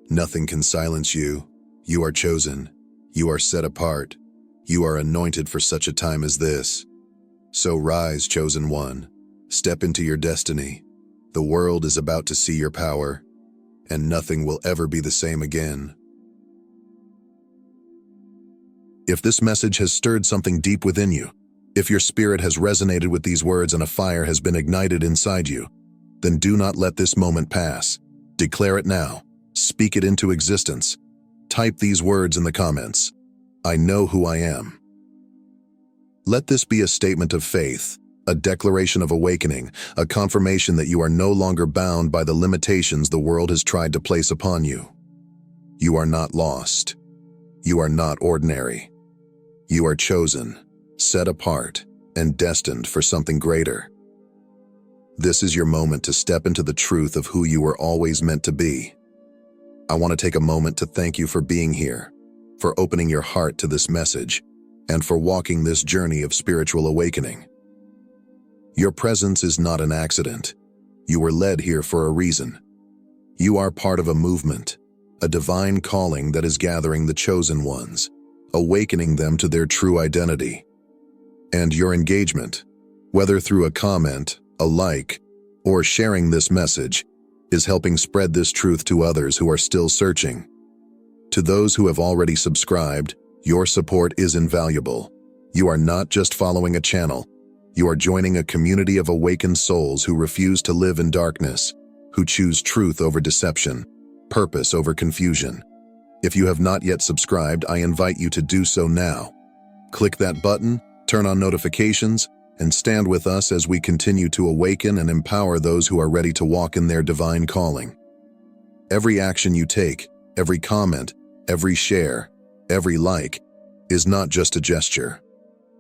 Nothing can silence you. You are chosen. You are set apart. You are anointed for such a time as this. So rise, chosen one. Step into your destiny. The world is about to see your power, and nothing will ever be the same again. If this message has stirred something deep within you, if your spirit has resonated with these words and a fire has been ignited inside you, then do not let this moment pass. Declare it now. Speak it into existence. type these words in the comments. I know who I am. Let this be a statement of faith, a declaration of awakening, a confirmation that you are no longer bound by the limitations the world has tried to place upon you. You are not lost. You are not ordinary. You are chosen, set apart, and destined for something greater. This is your moment to step into the truth of who you were always meant to be. I want to take a moment to thank you for being here, for opening your heart to this message, and for walking this journey of spiritual awakening. Your presence is not an accident. You were led here for a reason. You are part of a movement, a divine calling that is gathering the chosen ones, awakening them to their true identity. And your engagement, whether through a comment, a like, or sharing this message, is helping spread this truth to others who are still searching. To those who have already subscribed, your support is invaluable. You are not just following a channel. You are joining a community of awakened souls who refuse to live in darkness, who choose truth over deception, purpose over confusion. If you have not yet subscribed, I invite you to do so now. Click that button, turn on notifications, and stand with us as we continue to awaken and empower those who are ready to walk in their divine calling. Every action you take, every comment, every share, every like, is not just a gesture.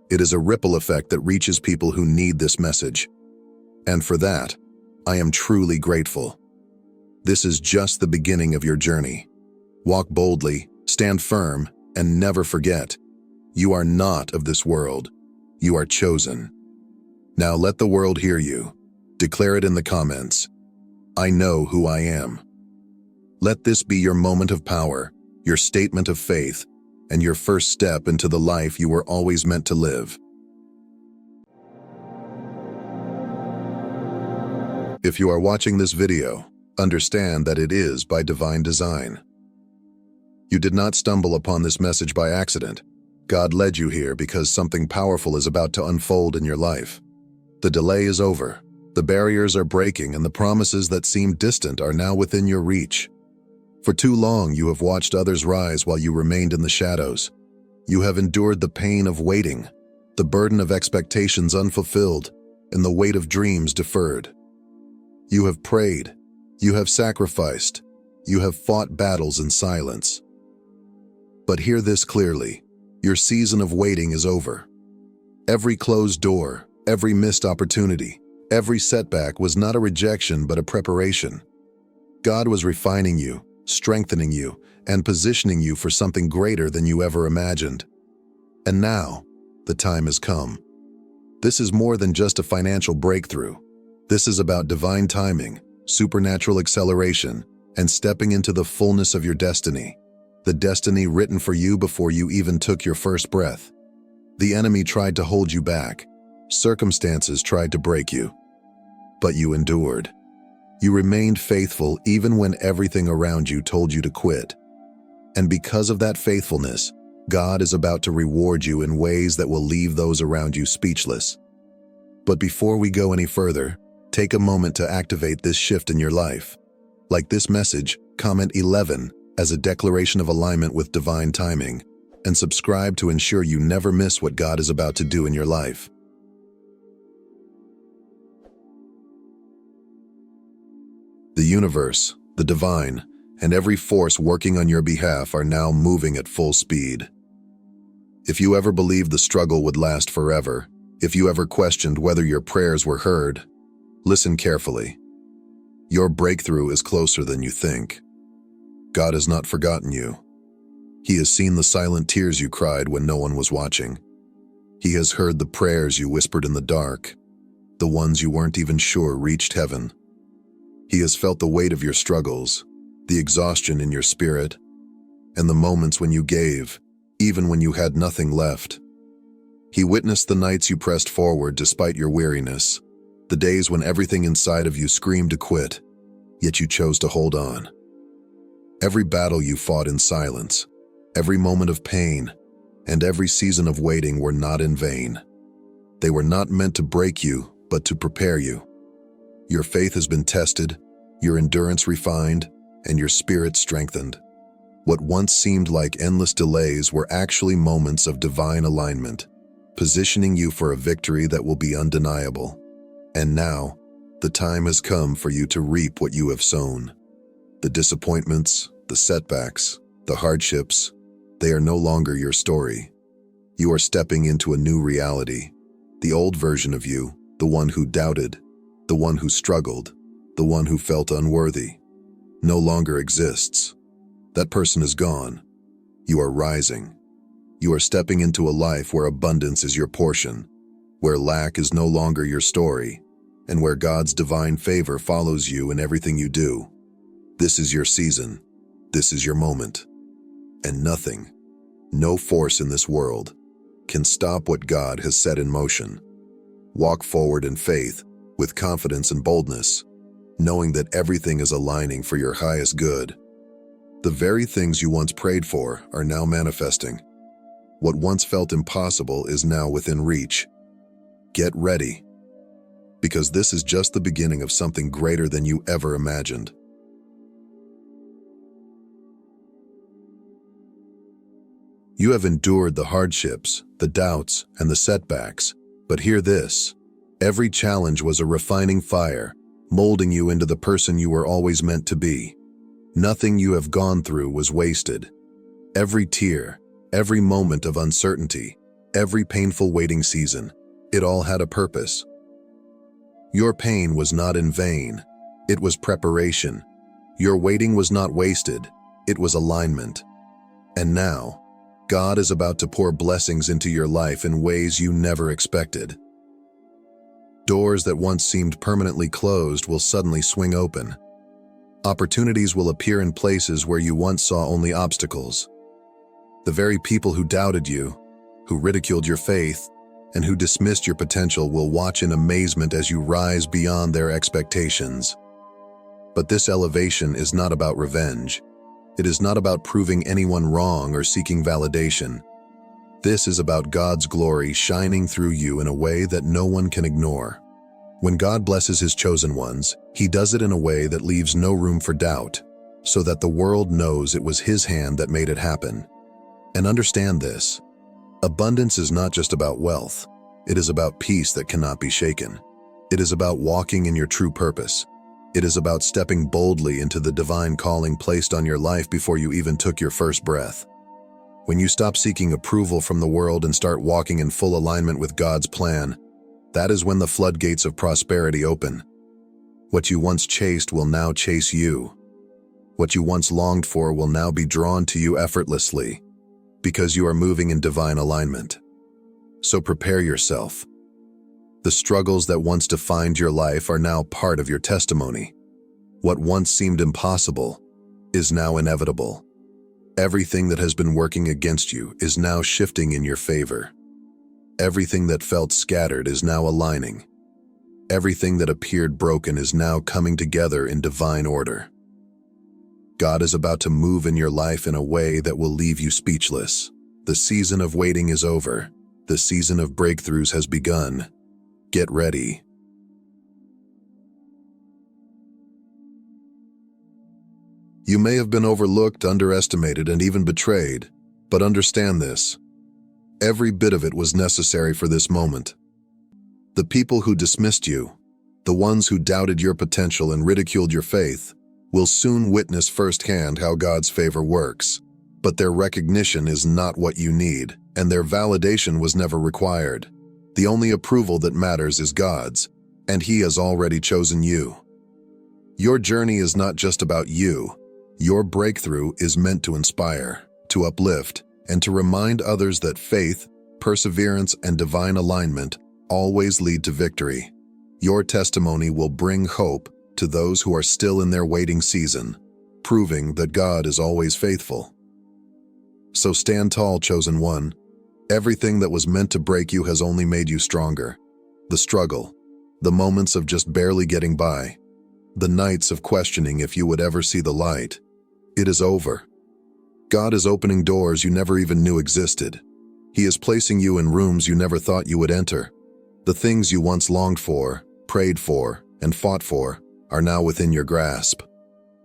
It is a ripple effect that reaches people who need this message. And for that, I am truly grateful. This is just the beginning of your journey. Walk boldly, stand firm, and never forget, you are not of this world. You are chosen. Now let the world hear you. Declare it in the comments. I know who I am. Let this be your moment of power, your statement of faith, and your first step into the life you were always meant to live. If you are watching this video, understand that it is by divine design. You did not stumble upon this message by accident. God led you here because something powerful is about to unfold in your life. The delay is over, the barriers are breaking, and the promises that seemed distant are now within your reach. For too long, you have watched others rise while you remained in the shadows. You have endured the pain of waiting, the burden of expectations unfulfilled, and the weight of dreams deferred. You have prayed, you have sacrificed, you have fought battles in silence. But hear this clearly, your season of waiting is over. Every closed door, every missed opportunity, every setback was not a rejection but a preparation. God was refining you, strengthening you, and positioning you for something greater than you ever imagined. And now, the time has come. This is more than just a financial breakthrough. This is about divine timing, supernatural acceleration, and stepping into the fullness of your destiny, the destiny written for you before you even took your first breath. The enemy tried to hold you back. Circumstances tried to break you. But you endured. You remained faithful even when everything around you told you to quit. And because of that faithfulness, God is about to reward you in ways that will leave those around you speechless. But before we go any further, take a moment to activate this shift in your life. Like this message, comment 11 as a declaration of alignment with divine timing, and subscribe to ensure you never miss what God is about to do in your life. The universe, the divine, and every force working on your behalf are now moving at full speed. If you ever believed the struggle would last forever, if you ever questioned whether your prayers were heard, listen carefully. Your breakthrough is closer than you think. God has not forgotten you. He has seen the silent tears you cried when no one was watching. He has heard the prayers you whispered in the dark, the ones you weren't even sure reached heaven. He has felt the weight of your struggles, the exhaustion in your spirit, and the moments when you gave, even when you had nothing left. He witnessed the nights you pressed forward despite your weariness, the days when everything inside of you screamed to quit, yet you chose to hold on. Every battle you fought in silence, every moment of pain, and every season of waiting were not in vain. They were not meant to break you, but to prepare you. Your faith has been tested, your endurance refined, and your spirit strengthened. What once seemed like endless delays were actually moments of divine alignment, positioning you for a victory that will be undeniable. And now, the time has come for you to reap what you have sown. The disappointments, the setbacks, the hardships, they are no longer your story. You are stepping into a new reality. The old version of you, the one who doubted, the one who struggled, the one who felt unworthy, no longer exists. That person is gone. You are rising. You are stepping into a life where abundance is your portion, where lack is no longer your story, and where God's divine favor follows you in everything you do. This is your season. This is your moment. And nothing, no force in this world, can stop what God has set in motion. Walk forward in faith, with confidence and boldness, knowing that everything is aligning for your highest good. The very things you once prayed for are now manifesting. What once felt impossible is now within reach. Get ready, because this is just the beginning of something greater than you ever imagined. You have endured the hardships, the doubts, and the setbacks, but hear this: every challenge was a refining fire, molding you into the person you were always meant to be. Nothing you have gone through was wasted. Every tear, every moment of uncertainty, every painful waiting season, it all had a purpose. Your pain was not in vain. It was preparation. Your waiting was not wasted. It was alignment. And now, God is about to pour blessings into your life in ways you never expected. Doors that once seemed permanently closed will suddenly swing open. Opportunities will appear in places where you once saw only obstacles. The very people who doubted you, who ridiculed your faith, and who dismissed your potential will watch in amazement as you rise beyond their expectations. But this elevation is not about revenge. It is not about proving anyone wrong or seeking validation. This is about God's glory shining through you in a way that no one can ignore. When God blesses His chosen ones, He does it in a way that leaves no room for doubt, so that the world knows it was His hand that made it happen. And understand this: abundance is not just about wealth. It is about peace that cannot be shaken. It is about walking in your true purpose. It is about stepping boldly into the divine calling placed on your life before you even took your first breath. When you stop seeking approval from the world and start walking in full alignment with God's plan, that is when the floodgates of prosperity open. What you once chased will now chase you. What you once longed for will now be drawn to you effortlessly, because you are moving in divine alignment. So prepare yourself. The struggles that once defined your life are now part of your testimony. What once seemed impossible is now inevitable. Everything that has been working against you is now shifting in your favor. Everything that felt scattered is now aligning. Everything that appeared broken is now coming together in divine order. God is about to move in your life in a way that will leave you speechless. The season of waiting is over. The season of breakthroughs has begun. Get ready. You may have been overlooked, underestimated, and even betrayed, but understand this: every bit of it was necessary for this moment. The people who dismissed you, the ones who doubted your potential and ridiculed your faith, will soon witness firsthand how God's favor works. But their recognition is not what you need, and their validation was never required. The only approval that matters is God's, and He has already chosen you. Your journey is not just about you. Your breakthrough is meant to inspire, to uplift, and to remind others that faith, perseverance, and divine alignment always lead to victory. Your testimony will bring hope to those who are still in their waiting season, proving that God is always faithful. So stand tall, chosen one. Everything that was meant to break you has only made you stronger. The struggle, the moments of just barely getting by, the nights of questioning if you would ever see the light, it is over. God is opening doors you never even knew existed. He is placing you in rooms you never thought you would enter. The things you once longed for, prayed for, and fought for are now within your grasp.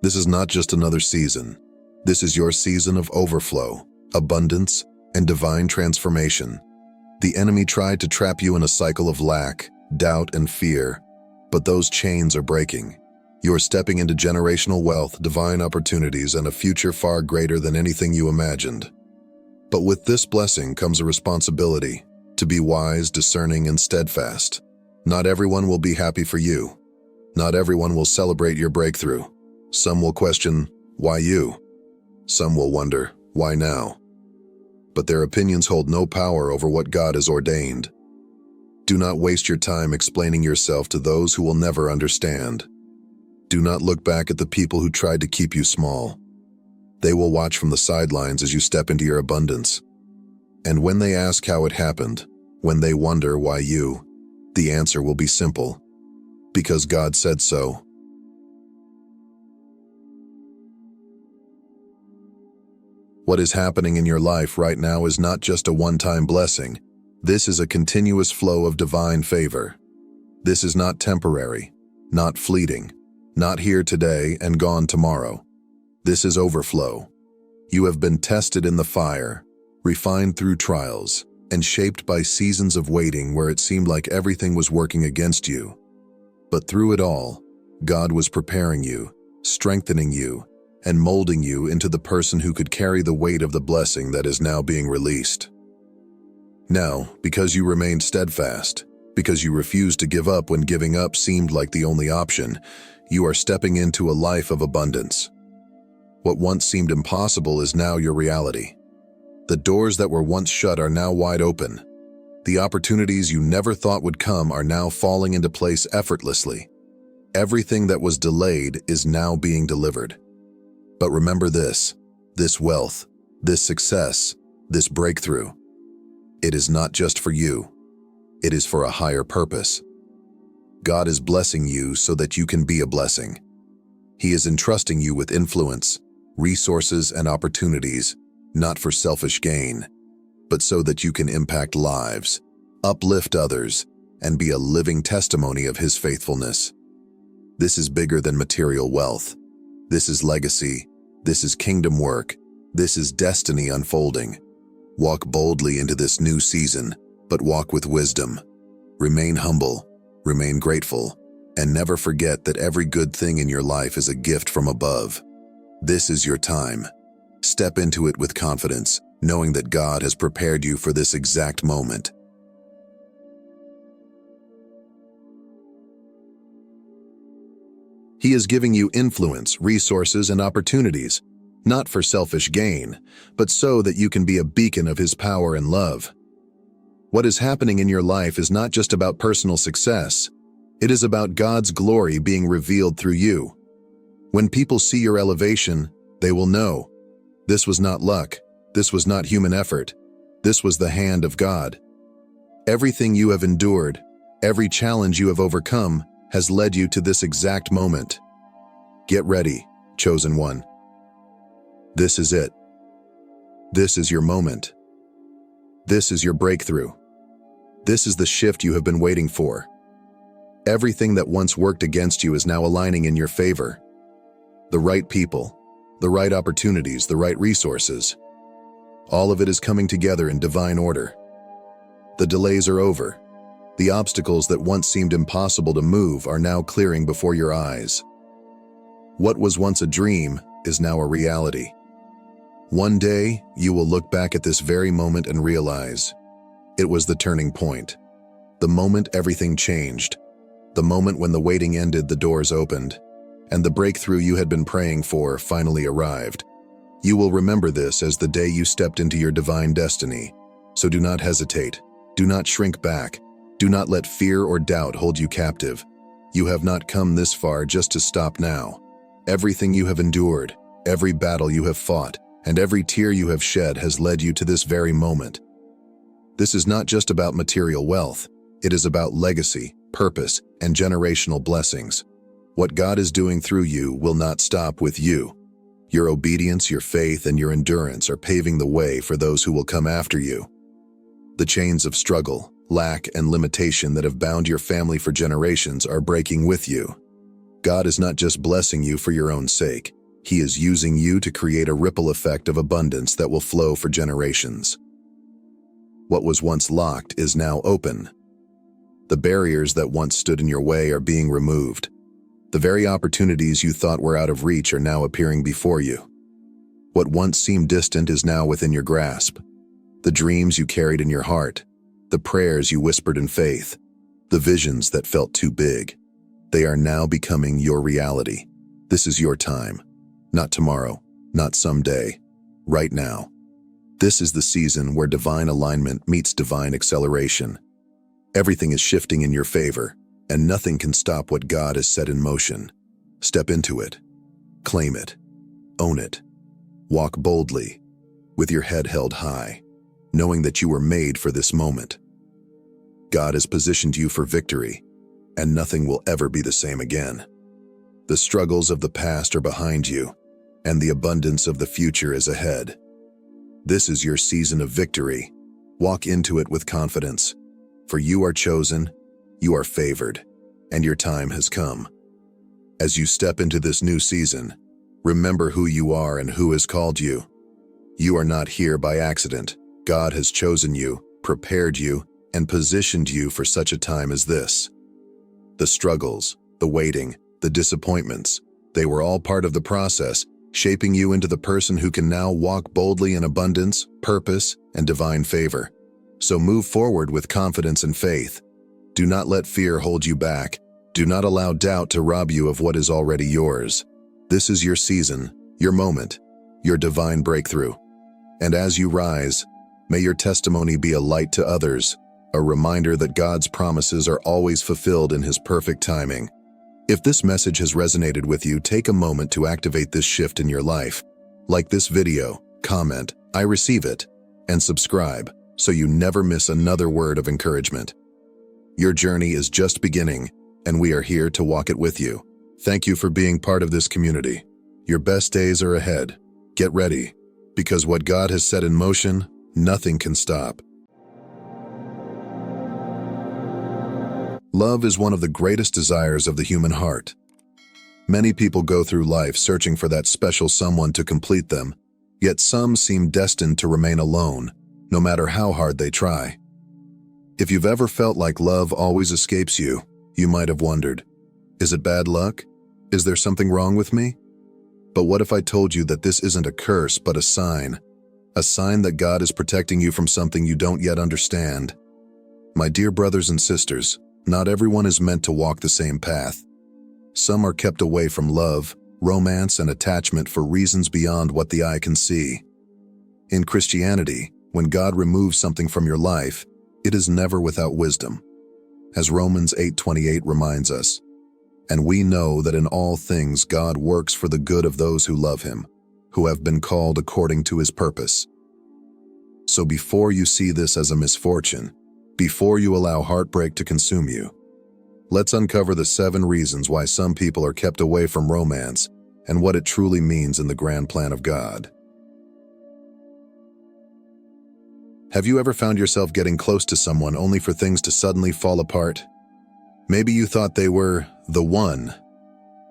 This is not just another season. This is your season of overflow, abundance, and divine transformation. The enemy tried to trap you in a cycle of lack, doubt, and fear, but those chains are breaking. You are stepping into generational wealth, divine opportunities, and a future far greater than anything you imagined. But with this blessing comes a responsibility to be wise, discerning, and steadfast. Not everyone will be happy for you. Not everyone will celebrate your breakthrough. Some will question, why you? Some will wonder, why now? But their opinions hold no power over what God has ordained. Do not waste your time explaining yourself to those who will never understand. Do not look back at the people who tried to keep you small. They will watch from the sidelines as you step into your abundance. And when they ask how it happened, when they wonder why you, the answer will be simple. Because God said so. What is happening in your life right now is not just a one-time blessing. This is a continuous flow of divine favor. This is not temporary, not fleeting, not here today and gone tomorrow. This is overflow. You have been tested in the fire, refined through trials, and shaped by seasons of waiting where it seemed like everything was working against you. But through it all, God was preparing you, strengthening you, and molding you into the person who could carry the weight of the blessing that is now being released. Now, because you remained steadfast, because you refused to give up when giving up seemed like the only option, you are stepping into a life of abundance. What once seemed impossible is now your reality. The doors that were once shut are now wide open. The opportunities you never thought would come are now falling into place effortlessly. Everything that was delayed is now being delivered. But remember this wealth, this success, this breakthrough. It is not just for you. It is for a higher purpose. God is blessing you so that you can be a blessing. He is entrusting you with influence, resources, and opportunities, not for selfish gain, but so that you can impact lives, uplift others, and be a living testimony of His faithfulness. This is bigger than material wealth. This is legacy. This is kingdom work. This is destiny unfolding. Walk boldly into this new season, but walk with wisdom. Remain humble, remain grateful, and never forget that every good thing in your life is a gift from above. This is your time. Step into it with confidence, knowing that God has prepared you for this exact moment. He is giving you influence, resources, and opportunities, not for selfish gain, but so that you can be a beacon of His power and love. What is happening in your life is not just about personal success. It is about God's glory being revealed through you. When people see your elevation, they will know, this was not luck, this was not human effort, this was the hand of God. Everything you have endured, every challenge you have overcome, has led you to this exact moment. Get ready, chosen one. This is it. This is your moment. This is your breakthrough. This is the shift you have been waiting for. Everything that once worked against you is now aligning in your favor. The right people, the right opportunities, the right resources. All of it is coming together in divine order. The delays are over. The obstacles that once seemed impossible to move are now clearing before your eyes. What was once a dream is now a reality. One day, you will look back at this very moment and realize it was the turning point. The moment everything changed. The moment when the waiting ended, the doors opened, and the breakthrough you had been praying for finally arrived. You will remember this as the day you stepped into your divine destiny. So do not hesitate. Do not shrink back. Do not let fear or doubt hold you captive. You have not come this far just to stop now. Everything you have endured, every battle you have fought, and every tear you have shed has led you to this very moment. This is not just about material wealth. It is about legacy, purpose, and generational blessings. What God is doing through you will not stop with you. Your obedience, your faith, and your endurance are paving the way for those who will come after you. The chains of struggle, lack, and limitation that have bound your family for generations are breaking with you. God is not just blessing you for your own sake. He is using you to create a ripple effect of abundance that will flow for generations. What was once locked is now open. The barriers that once stood in your way are being removed. The very opportunities you thought were out of reach are now appearing before you. What once seemed distant is now within your grasp. The dreams you carried in your heart, the prayers you whispered in faith, the visions that felt too big, they are now becoming your reality. This is your time. Not tomorrow, not someday, right now. This is the season where divine alignment meets divine acceleration. Everything is shifting in your favor, and nothing can stop what God has set in motion. Step into it. Claim it. Own it. Walk boldly, with your head held high, knowing that you were made for this moment. God has positioned you for victory, and nothing will ever be the same again. The struggles of the past are behind you, and the abundance of the future is ahead. This is your season of victory. Walk into it with confidence, for you are chosen, you are favored, and your time has come. As you step into this new season, remember who you are and who has called you. You are not here by accident. God has chosen you, prepared you, and positioned you for such a time as this. The struggles, the waiting, the disappointments, they were all part of the process, shaping you into the person who can now walk boldly in abundance, purpose, and divine favor. So move forward with confidence and faith. Do not let fear hold you back. Do not allow doubt to rob you of what is already yours. This is your season, your moment, your divine breakthrough. And as you rise, may your testimony be a light to others, a reminder that God's promises are always fulfilled in His perfect timing. If this message has resonated with you, take a moment to activate this shift in your life. Like this video, comment, "I receive it," and subscribe so you never miss another word of encouragement. Your journey is just beginning, and we are here to walk it with you. Thank you for being part of this community. Your best days are ahead. Get ready, because what God has set in motion, nothing can stop. Love is one of the greatest desires of the human heart. Many people go through life searching for that special someone to complete them, yet some seem destined to remain alone, no matter how hard they try. If you've ever felt like love always escapes you, you might have wondered, is it bad luck? Is there something wrong with me? But what if I told you that this isn't a curse but a sign that God is protecting you from something you don't yet understand? My dear brothers and sisters, not everyone is meant to walk the same path. Some are kept away from love, romance, and attachment for reasons beyond what the eye can see. In Christianity, when God removes something from your life, it is never without wisdom. As Romans 8:28 reminds us, "And we know that in all things God works for the good of those who love Him, who have been called according to His purpose." So before you see this as a misfortune, before you allow heartbreak to consume you, let's uncover the 7 reasons why some people are kept away from romance and what it truly means in the grand plan of God. Have you ever found yourself getting close to someone only for things to suddenly fall apart? Maybe you thought they were the one,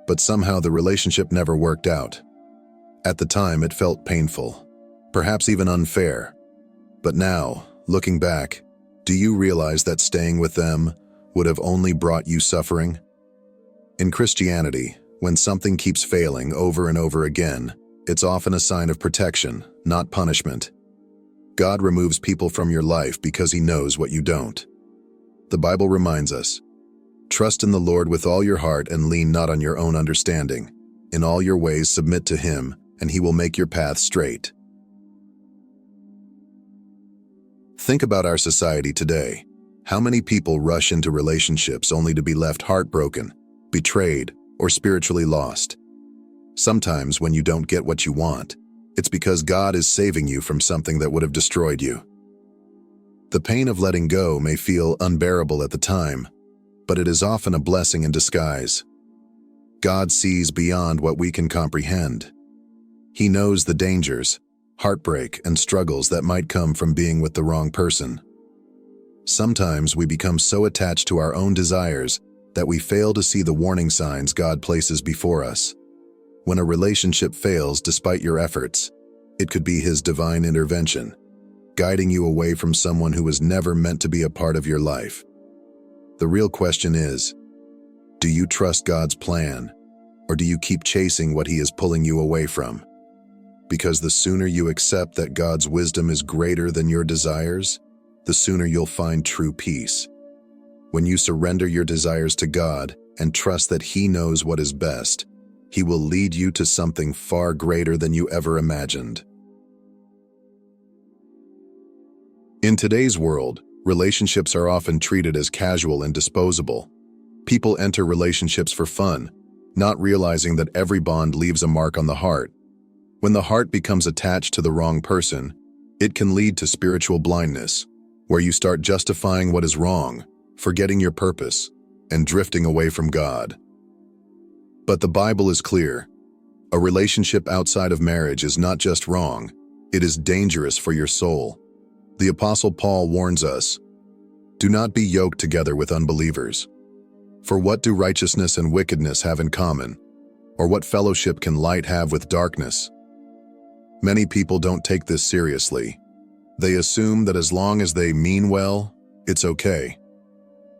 but somehow the relationship never worked out. At the time, it felt painful, perhaps even unfair. But now, looking back, do you realize that staying with them would have only brought you suffering? In Christianity, when something keeps failing over and over again, it's often a sign of protection, not punishment. God removes people from your life because He knows what you don't. The Bible reminds us, "Trust in the Lord with all your heart and lean not on your own understanding. In all your ways submit to Him, and He will make your path straight." Think about our society today. How many people rush into relationships only to be left heartbroken, betrayed, or spiritually lost? Sometimes when you don't get what you want, it's because God is saving you from something that would have destroyed you. The pain of letting go may feel unbearable at the time, but it is often a blessing in disguise. God sees beyond what we can comprehend. He knows the dangers, heartbreak, and struggles that might come from being with the wrong person. Sometimes we become so attached to our own desires that we fail to see the warning signs God places before us. When a relationship fails despite your efforts, it could be His divine intervention, guiding you away from someone who was never meant to be a part of your life. The real question is, do you trust God's plan, or do you keep chasing what He is pulling you away from? Because the sooner you accept that God's wisdom is greater than your desires, the sooner you'll find true peace. When you surrender your desires to God and trust that He knows what is best, He will lead you to something far greater than you ever imagined. In today's world, relationships are often treated as casual and disposable. People enter relationships for fun, not realizing that every bond leaves a mark on the heart. When the heart becomes attached to the wrong person, it can lead to spiritual blindness, where you start justifying what is wrong, forgetting your purpose, and drifting away from God. But the Bible is clear. A relationship outside of marriage is not just wrong, it is dangerous for your soul. The Apostle Paul warns us, "Do not be yoked together with unbelievers. For what do righteousness and wickedness have in common? Or what fellowship can light have with darkness?" Many people don't take this seriously. They assume that as long as they mean well, it's okay.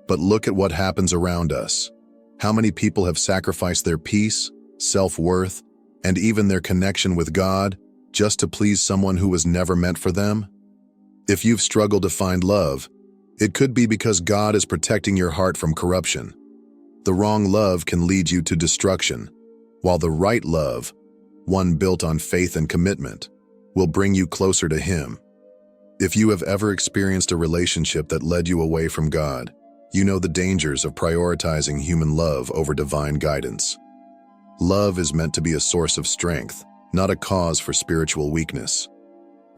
But look at what happens around us. How many people have sacrificed their peace, self-worth, and even their connection with God just to please someone who was never meant for them? If you've struggled to find love, it could be because God is protecting your heart from corruption. The wrong love can lead you to destruction, while the right love, one built on faith and commitment, will bring you closer to Him. If you have ever experienced a relationship that led you away from God, you know the dangers of prioritizing human love over divine guidance. Love is meant to be a source of strength, not a cause for spiritual weakness.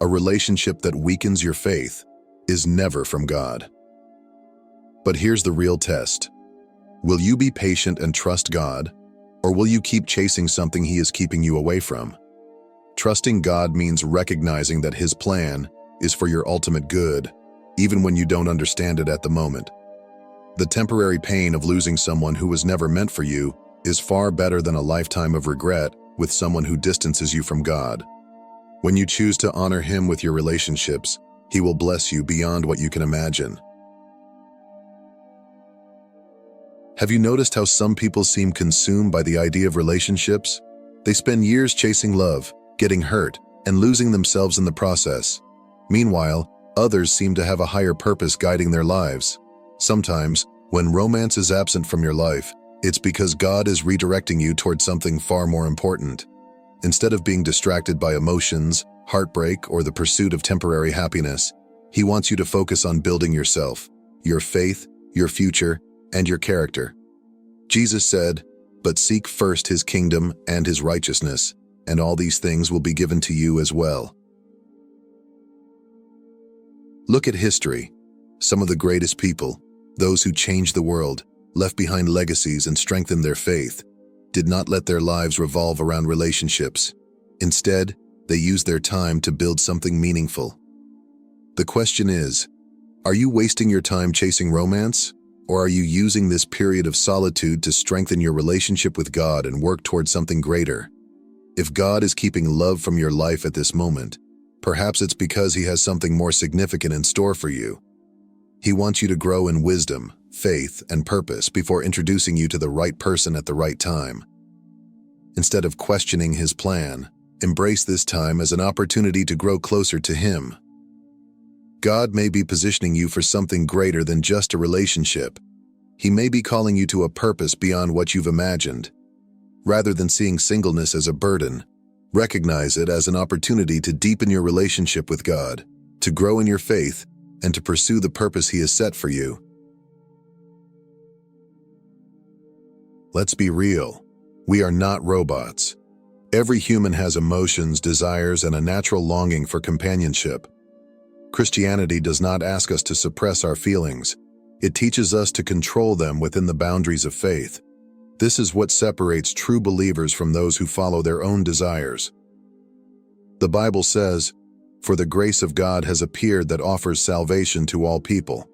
A relationship that weakens your faith is never from God. But here's the real test. Will you be patient and trust God, or will you keep chasing something He is keeping you away from? Trusting God means recognizing that His plan is for your ultimate good, even when you don't understand it at the moment. The temporary pain of losing someone who was never meant for you is far better than a lifetime of regret with someone who distances you from God. When you choose to honor Him with your relationships, He will bless you beyond what you can imagine. Have you noticed how some people seem consumed by the idea of relationships? They spend years chasing love, getting hurt, and losing themselves in the process. Meanwhile, others seem to have a higher purpose guiding their lives. Sometimes, when romance is absent from your life, it's because God is redirecting you towards something far more important. Instead of being distracted by emotions, heartbreak, or the pursuit of temporary happiness, He wants you to focus on building yourself, your faith, your future, and your character. Jesus said, "But seek first His kingdom and His righteousness, and all these things will be given to you as well." Look at history. Some of the greatest people, those who changed the world, left behind legacies and strengthened their faith, did not let their lives revolve around relationships. Instead, they used their time to build something meaningful. The question is, are you wasting your time chasing romance? Or are you using this period of solitude to strengthen your relationship with God and work towards something greater? If God is keeping love from your life at this moment, perhaps it's because He has something more significant in store for you. He wants you to grow in wisdom, faith, and purpose before introducing you to the right person at the right time. Instead of questioning His plan, embrace this time as an opportunity to grow closer to Him. God may be positioning you for something greater than just a relationship. He may be calling you to a purpose beyond what you've imagined. Rather than seeing singleness as a burden, recognize it as an opportunity to deepen your relationship with God, to grow in your faith, and to pursue the purpose He has set for you. Let's be real. We are not robots. Every human has emotions, desires, and a natural longing for companionship. Christianity does not ask us to suppress our feelings. It teaches us to control them within the boundaries of faith. This is what separates true believers from those who follow their own desires. The Bible says, "For the grace of God has appeared that offers salvation to all people."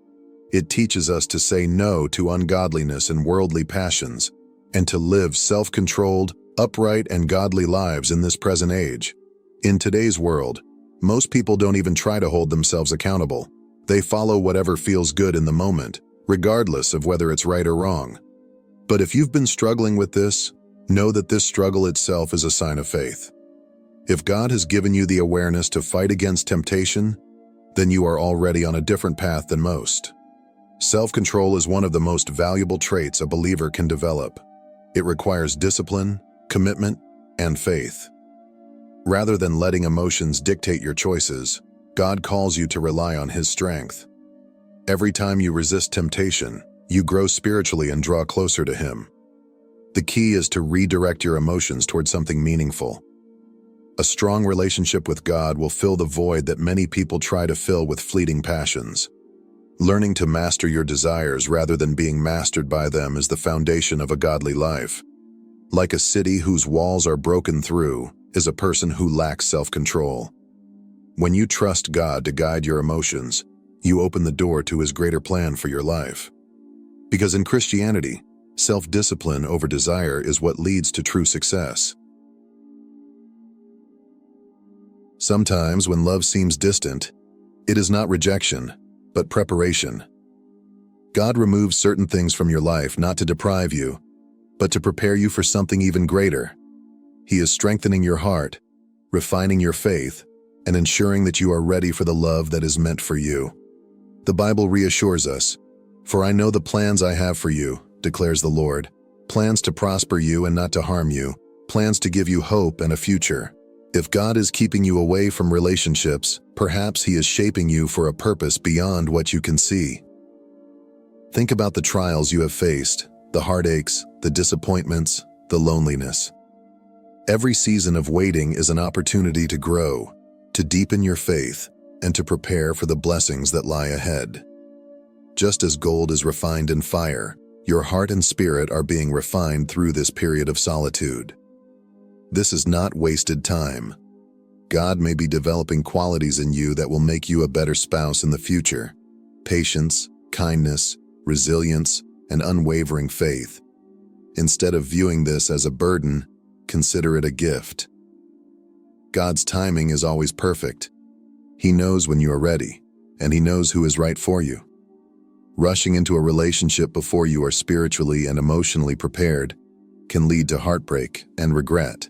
It teaches us to say no to ungodliness and worldly passions, and to live self-controlled, upright and godly lives in this present age. In today's world, most people don't even try to hold themselves accountable. They follow whatever feels good in the moment, regardless of whether it's right or wrong. But if you've been struggling with this, know that this struggle itself is a sign of faith. If God has given you the awareness to fight against temptation, then you are already on a different path than most. Self-control is one of the most valuable traits a believer can develop. It requires discipline, commitment, and faith. Rather than letting emotions dictate your choices, God calls you to rely on His strength. Every time you resist temptation, you grow spiritually and draw closer to Him. The key is to redirect your emotions toward something meaningful. A strong relationship with God will fill the void that many people try to fill with fleeting passions. Learning to master your desires rather than being mastered by them is the foundation of a godly life. Like a city whose walls are broken through is a person who lacks self-control. When you trust God to guide your emotions, you open the door to His greater plan for your life. Because in Christianity, self-discipline over desire is what leads to true success. Sometimes when love seems distant, it is not rejection, but preparation. God removes certain things from your life not to deprive you, but to prepare you for something even greater. He is strengthening your heart, refining your faith, and ensuring that you are ready for the love that is meant for you. The Bible reassures us, "For I know the plans I have for you, declares the Lord, plans to prosper you and not to harm you, plans to give you hope and a future." If God is keeping you away from relationships, perhaps He is shaping you for a purpose beyond what you can see. Think about the trials you have faced, the heartaches, the disappointments, the loneliness. Every season of waiting is an opportunity to grow, to deepen your faith, and to prepare for the blessings that lie ahead. Just as gold is refined in fire, your heart and spirit are being refined through this period of solitude. This is not wasted time. God may be developing qualities in you that will make you a better spouse in the future. Patience, kindness, resilience, and unwavering faith. Instead of viewing this as a burden, consider it a gift. God's timing is always perfect. He knows when you are ready, and He knows who is right for you. Rushing into a relationship before you are spiritually and emotionally prepared can lead to heartbreak and regret.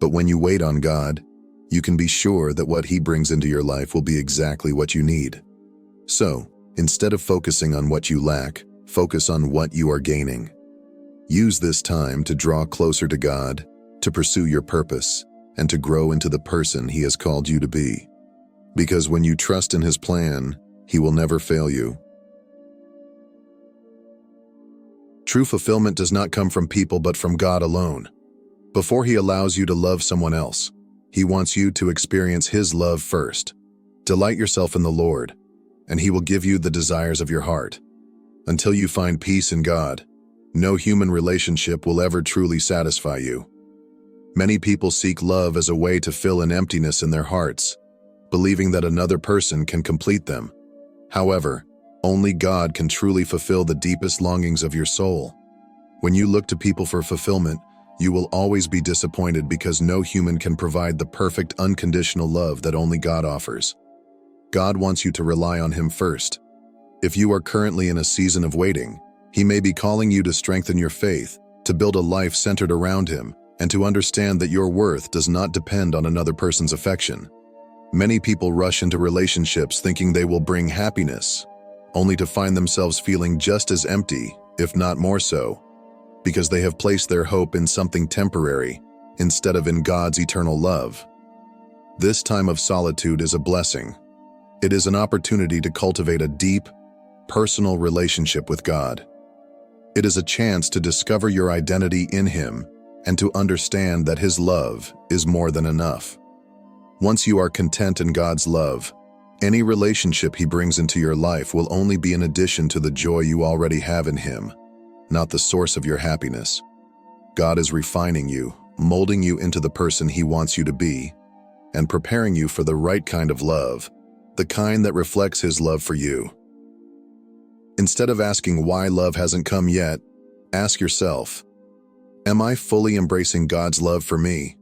But when you wait on God, you can be sure that what He brings into your life will be exactly what you need. So, instead of focusing on what you lack, focus on what you are gaining. Use this time to draw closer to God, to pursue your purpose, and to grow into the person He has called you to be. Because when you trust in His plan, He will never fail you. True fulfillment does not come from people but from God alone. Before He allows you to love someone else, He wants you to experience His love first. Delight yourself in the Lord, and He will give you the desires of your heart. Until you find peace in God, no human relationship will ever truly satisfy you. Many people seek love as a way to fill an emptiness in their hearts, believing that another person can complete them. However, only God can truly fulfill the deepest longings of your soul. When you look to people for fulfillment, you will always be disappointed because no human can provide the perfect unconditional love that only God offers. God wants you to rely on Him first. If you are currently in a season of waiting, He may be calling you to strengthen your faith, to build a life centered around Him, and to understand that your worth does not depend on another person's affection. Many people rush into relationships thinking they will bring happiness, only to find themselves feeling just as empty, if not more so, because they have placed their hope in something temporary instead of in God's eternal love. This time of solitude is a blessing. It is an opportunity to cultivate a deep, personal relationship with God. It is a chance to discover your identity in Him and to understand that His love is more than enough. Once you are content in God's love, any relationship He brings into your life will only be an addition to the joy you already have in Him, not the source of your happiness. God is refining you, molding you into the person He wants you to be, and preparing you for the right kind of love, the kind that reflects His love for you. Instead of asking why love hasn't come yet, ask yourself, Am I fully embracing God's love for me?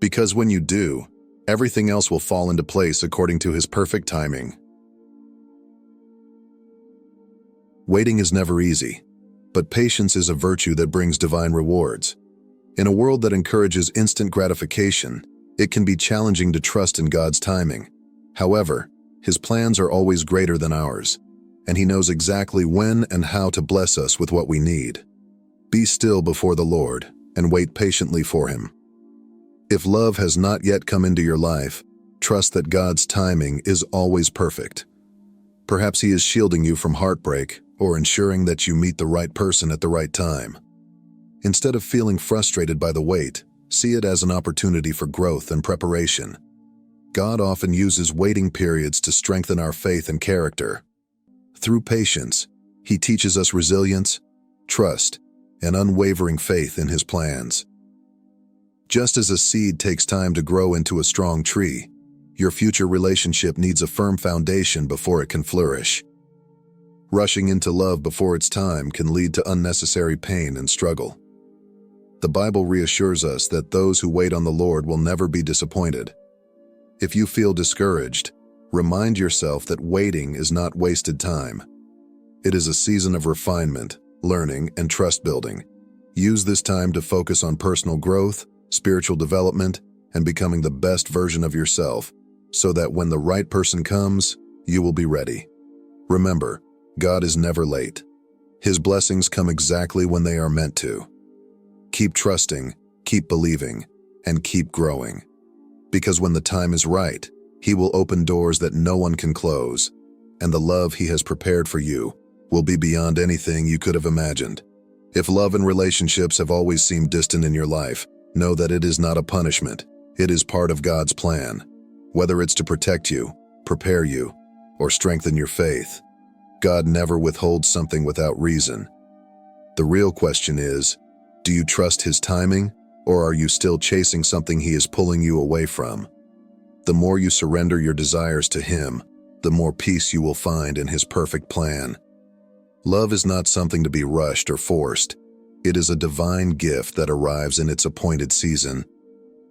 Because when you do, everything else will fall into place according to His perfect timing. Waiting is never easy, but patience is a virtue that brings divine rewards. In a world that encourages instant gratification, it can be challenging to trust in God's timing. However, His plans are always greater than ours, and He knows exactly when and how to bless us with what we need. Be still before the Lord and wait patiently for Him. If love has not yet come into your life, trust that God's timing is always perfect. Perhaps He is shielding you from heartbreak or ensuring that you meet the right person at the right time. Instead of feeling frustrated by the wait, see it as an opportunity for growth and preparation. God often uses waiting periods to strengthen our faith and character. Through patience, He teaches us resilience, trust, and unwavering faith in His plans. Just as a seed takes time to grow into a strong tree, your future relationship needs a firm foundation before it can flourish. Rushing into love before its time can lead to unnecessary pain and struggle. The Bible reassures us that those who wait on the Lord will never be disappointed. If you feel discouraged, remind yourself that waiting is not wasted time. It is a season of refinement, learning, and trust building. Use this time to focus on personal growth, spiritual development, and becoming the best version of yourself, so that when the right person comes, you will be ready. Remember, God is never late. His blessings come exactly when they are meant to. Keep trusting, keep believing, and keep growing. Because when the time is right, He will open doors that no one can close, and the love He has prepared for you will be beyond anything you could have imagined. If love and relationships have always seemed distant in your life, know that it is not a punishment. It is part of God's plan. Whether it's to protect you, prepare you, or strengthen your faith, God never withholds something without reason. The real question is, do you trust His timing, or are you still chasing something He is pulling you away from? The more you surrender your desires to Him, the more peace you will find in His perfect plan. Love is not something to be rushed or forced. It is a divine gift that arrives in its appointed season.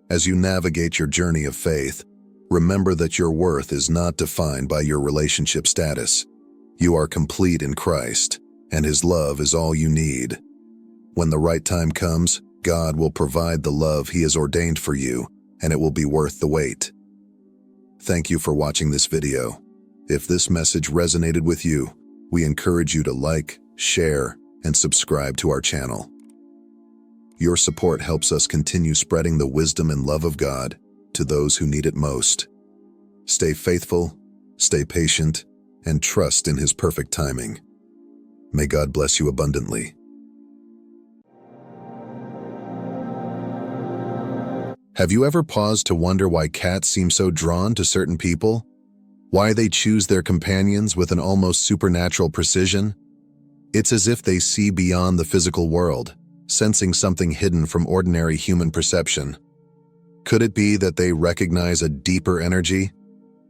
As you navigate your journey of faith, remember that your worth is not defined by your relationship status. You are complete in Christ, and His love is all you need. When the right time comes, God will provide the love He has ordained for you, and it will be worth the wait. Thank you for watching this video. If this message resonated with you, we encourage you to like, share, and subscribe to our channel. Your support helps us continue spreading the wisdom and love of God to those who need it most. Stay faithful, stay patient, and trust in His perfect timing. May God bless you abundantly. Have you ever paused to wonder why cats seem so drawn to certain people? Why they choose their companions with an almost supernatural precision? It's as if they see beyond the physical world, sensing something hidden from ordinary human perception. Could it be that they recognize a deeper energy,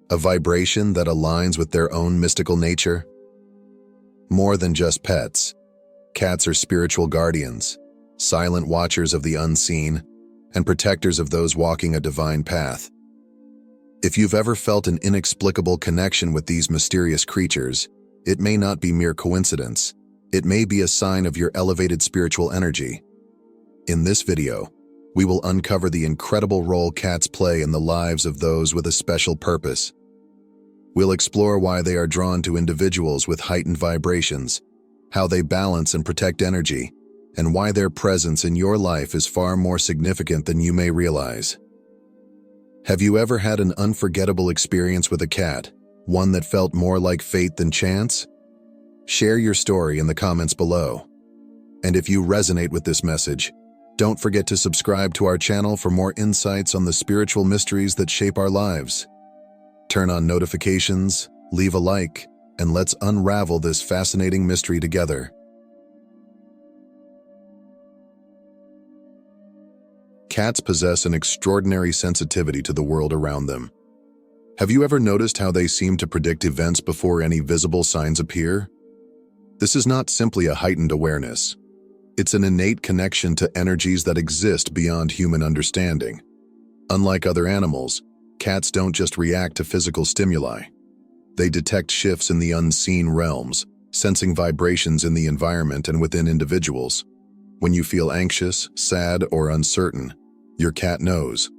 a vibration that aligns with their own mystical nature? More than just pets, cats are spiritual guardians, silent watchers of the unseen, and protectors of those walking a divine path. If you've ever felt an inexplicable connection with these mysterious creatures, it may not be mere coincidence. It may be a sign of your elevated spiritual energy. In this video, we will uncover the incredible role cats play in the lives of those with a special purpose. We'll explore why they are drawn to individuals with heightened vibrations, how they balance and protect energy, and why their presence in your life is far more significant than you may realize. Have you ever had an unforgettable experience with a cat, one that felt more like fate than chance? Share your story in the comments below. And if you resonate with this message, don't forget to subscribe to our channel for more insights on the spiritual mysteries that shape our lives. Turn on notifications, leave a like, and let's unravel this fascinating mystery together. Cats possess an extraordinary sensitivity to the world around them. Have you ever noticed how they seem to predict events before any visible signs appear? This is not simply a heightened awareness. It's an innate connection to energies that exist beyond human understanding. Unlike other animals, cats don't just react to physical stimuli. They detect shifts in the unseen realms, sensing vibrations in the environment and within individuals. When you feel anxious, sad, or uncertain, your cat knows.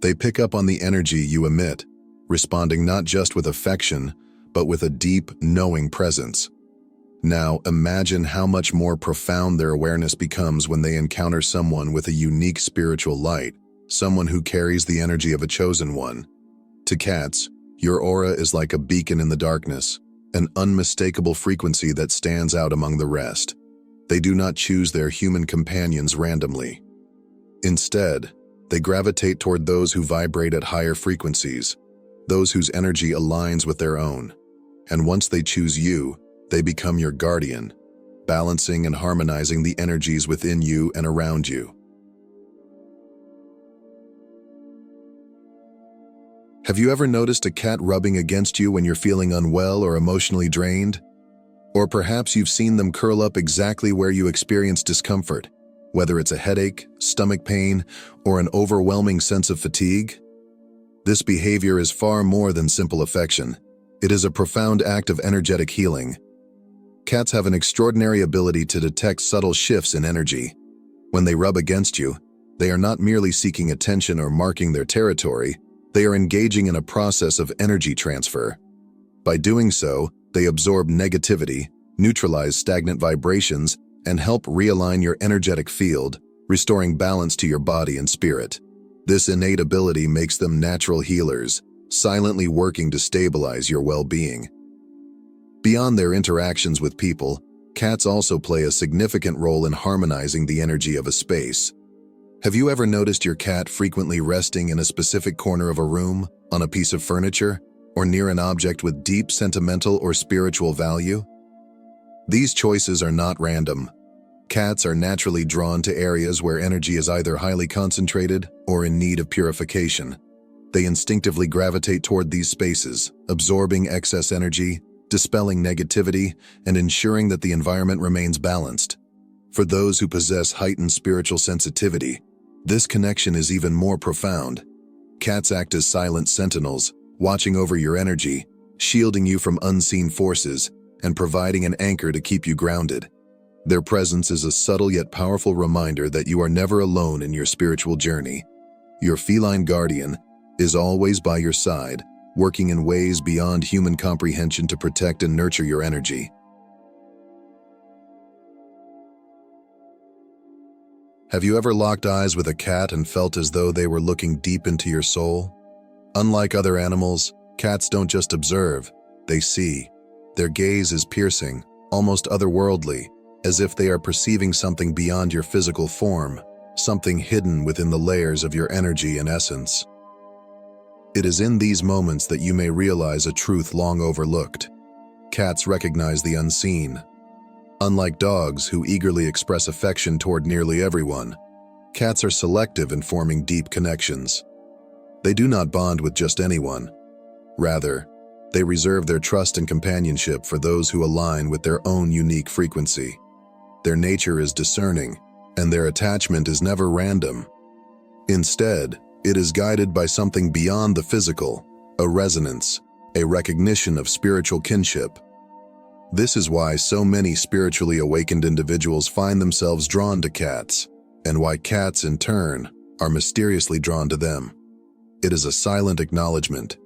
They pick up on the energy you emit, responding not just with affection, but with a deep, knowing presence. Now, imagine how much more profound their awareness becomes when they encounter someone with a unique spiritual light, someone who carries the energy of a chosen one. To cats, your aura is like a beacon in the darkness, an unmistakable frequency that stands out among the rest. They do not choose their human companions randomly. Instead, they gravitate toward those who vibrate at higher frequencies, those whose energy aligns with their own. And once they choose you, they become your guardian, balancing and harmonizing the energies within you and around you. Have you ever noticed a cat rubbing against you when you're feeling unwell or emotionally drained? Or perhaps you've seen them curl up exactly where you experience discomfort, whether it's a headache, stomach pain, or an overwhelming sense of fatigue? This behavior is far more than simple affection. It is a profound act of energetic healing. Cats have an extraordinary ability to detect subtle shifts in energy. When they rub against you, they are not merely seeking attention or marking their territory, they are engaging in a process of energy transfer. By doing so, they absorb negativity, neutralize stagnant vibrations, and help realign your energetic field, restoring balance to your body and spirit. This innate ability makes them natural healers, silently working to stabilize your well-being. Beyond their interactions with people, cats also play a significant role in harmonizing the energy of a space. Have you ever noticed your cat frequently resting in a specific corner of a room, on a piece of furniture, or near an object with deep sentimental or spiritual value? These choices are not random. Cats are naturally drawn to areas where energy is either highly concentrated or in need of purification. They instinctively gravitate toward these spaces, absorbing excess energy, dispelling negativity, and ensuring that the environment remains balanced. For those who possess heightened spiritual sensitivity, this connection is even more profound. Cats act as silent sentinels, watching over your energy, shielding you from unseen forces, and providing an anchor to keep you grounded. Their presence is a subtle yet powerful reminder that you are never alone in your spiritual journey. Your feline guardian is always by your side, working in ways beyond human comprehension to protect and nurture your energy. Have you ever locked eyes with a cat and felt as though they were looking deep into your soul? Unlike other animals, cats don't just observe, they see. Their gaze is piercing, almost otherworldly, as if they are perceiving something beyond your physical form, something hidden within the layers of your energy and essence. It is in these moments that you may realize a truth long overlooked. Cats recognize the unseen. Unlike dogs who eagerly express affection toward nearly everyone, cats are selective in forming deep connections. They do not bond with just anyone. Rather, they reserve their trust and companionship for those who align with their own unique frequency. Their nature is discerning, and their attachment is never random. Instead, it is guided by something beyond the physical, a resonance, a recognition of spiritual kinship. This is why so many spiritually awakened individuals find themselves drawn to cats, and why cats, in turn, are mysteriously drawn to them. It is a silent acknowledgement,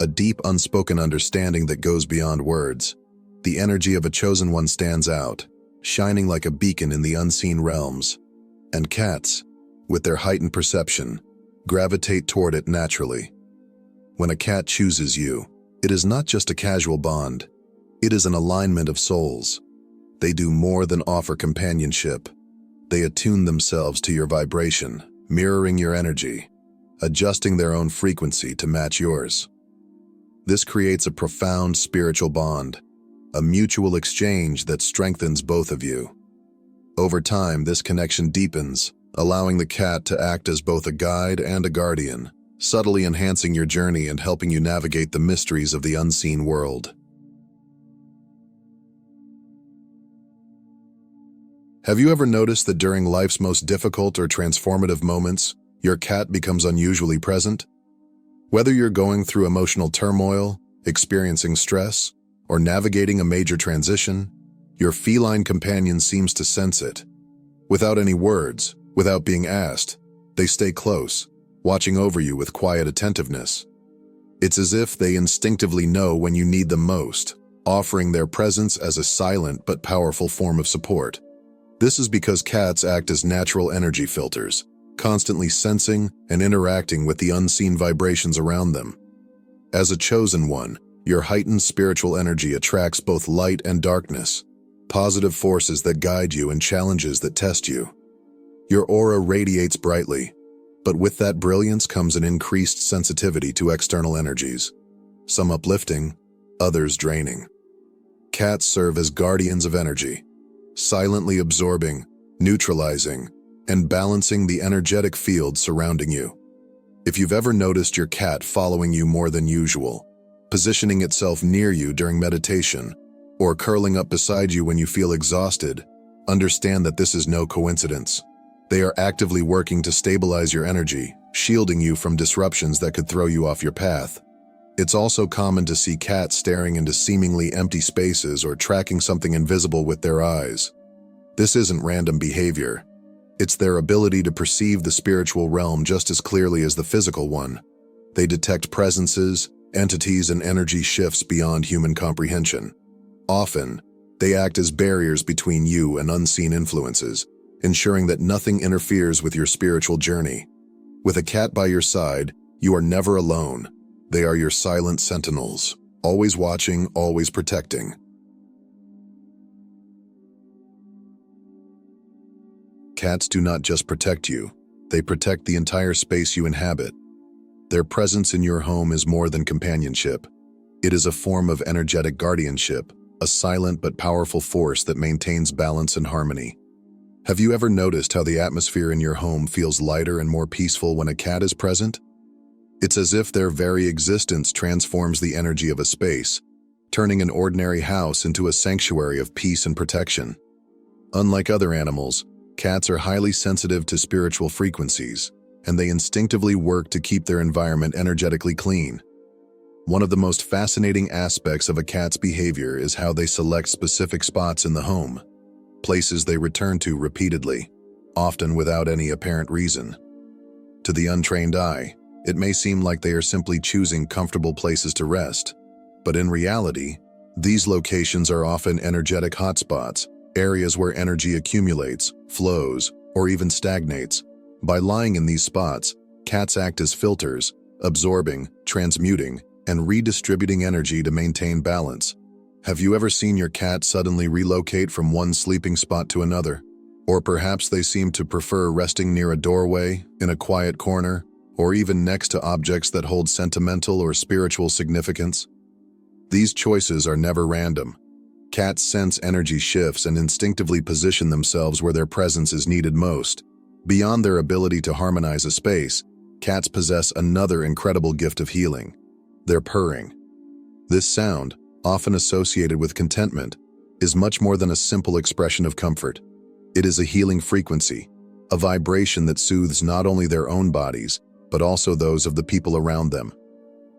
a deep unspoken understanding that goes beyond words. The energy of a chosen one stands out, shining like a beacon in the unseen realms. And cats, with their heightened perception, gravitate toward it naturally. When a cat chooses you, it is not just a casual bond. It is an alignment of souls. They do more than offer companionship. They attune themselves to your vibration, mirroring your energy, adjusting their own frequency to match yours. This creates a profound spiritual bond, a mutual exchange that strengthens both of you. Over time, this connection deepens, allowing the cat to act as both a guide and a guardian, subtly enhancing your journey and helping you navigate the mysteries of the unseen world. Have you ever noticed that during life's most difficult or transformative moments, your cat becomes unusually present? Whether you're going through emotional turmoil, experiencing stress, or navigating a major transition, your feline companion seems to sense it. Without any words, without being asked, they stay close, watching over you with quiet attentiveness. It's as if they instinctively know when you need them most, offering their presence as a silent but powerful form of support. This is because cats act as natural energy filters, constantly sensing and interacting with the unseen vibrations around them. As a chosen one, your heightened spiritual energy attracts both light and darkness, positive forces that guide you and challenges that test you. Your aura radiates brightly, but with that brilliance comes an increased sensitivity to external energies, some uplifting, others draining. Cats serve as guardians of energy, silently absorbing, neutralizing, and balancing the energetic field surrounding you. If you've ever noticed your cat following you more than usual, positioning itself near you during meditation, or curling up beside you when you feel exhausted, understand that this is no coincidence. They are actively working to stabilize your energy, shielding you from disruptions that could throw you off your path. It's also common to see cats staring into seemingly empty spaces or tracking something invisible with their eyes. This isn't random behavior. It's their ability to perceive the spiritual realm just as clearly as the physical one. They detect presences, entities, and energy shifts beyond human comprehension. Often, they act as barriers between you and unseen influences, ensuring that nothing interferes with your spiritual journey. With a cat by your side, you are never alone. They are your silent sentinels, always watching, always protecting. Cats do not just protect you, they protect the entire space you inhabit. Their presence in your home is more than companionship. It is a form of energetic guardianship, a silent but powerful force that maintains balance and harmony. Have you ever noticed how the atmosphere in your home feels lighter and more peaceful when a cat is present? It's as if their very existence transforms the energy of a space, turning an ordinary house into a sanctuary of peace and protection. Unlike other animals, cats are highly sensitive to spiritual frequencies, and they instinctively work to keep their environment energetically clean. One of the most fascinating aspects of a cat's behavior is how they select specific spots in the home, places they return to repeatedly, often without any apparent reason. To the untrained eye, it may seem like they are simply choosing comfortable places to rest, but in reality, these locations are often energetic hotspots, areas where energy accumulates, flows, or even stagnates. By lying in these spots, cats act as filters, absorbing, transmuting, and redistributing energy to maintain balance. Have you ever seen your cat suddenly relocate from one sleeping spot to another? Or perhaps they seem to prefer resting near a doorway, in a quiet corner, or even next to objects that hold sentimental or spiritual significance? These choices are never random. Cats sense energy shifts and instinctively position themselves where their presence is needed most. Beyond their ability to harmonize a space, cats possess another incredible gift of healing: their purring. This sound, often associated with contentment, is much more than a simple expression of comfort. It is a healing frequency, a vibration that soothes not only their own bodies, but also those of the people around them.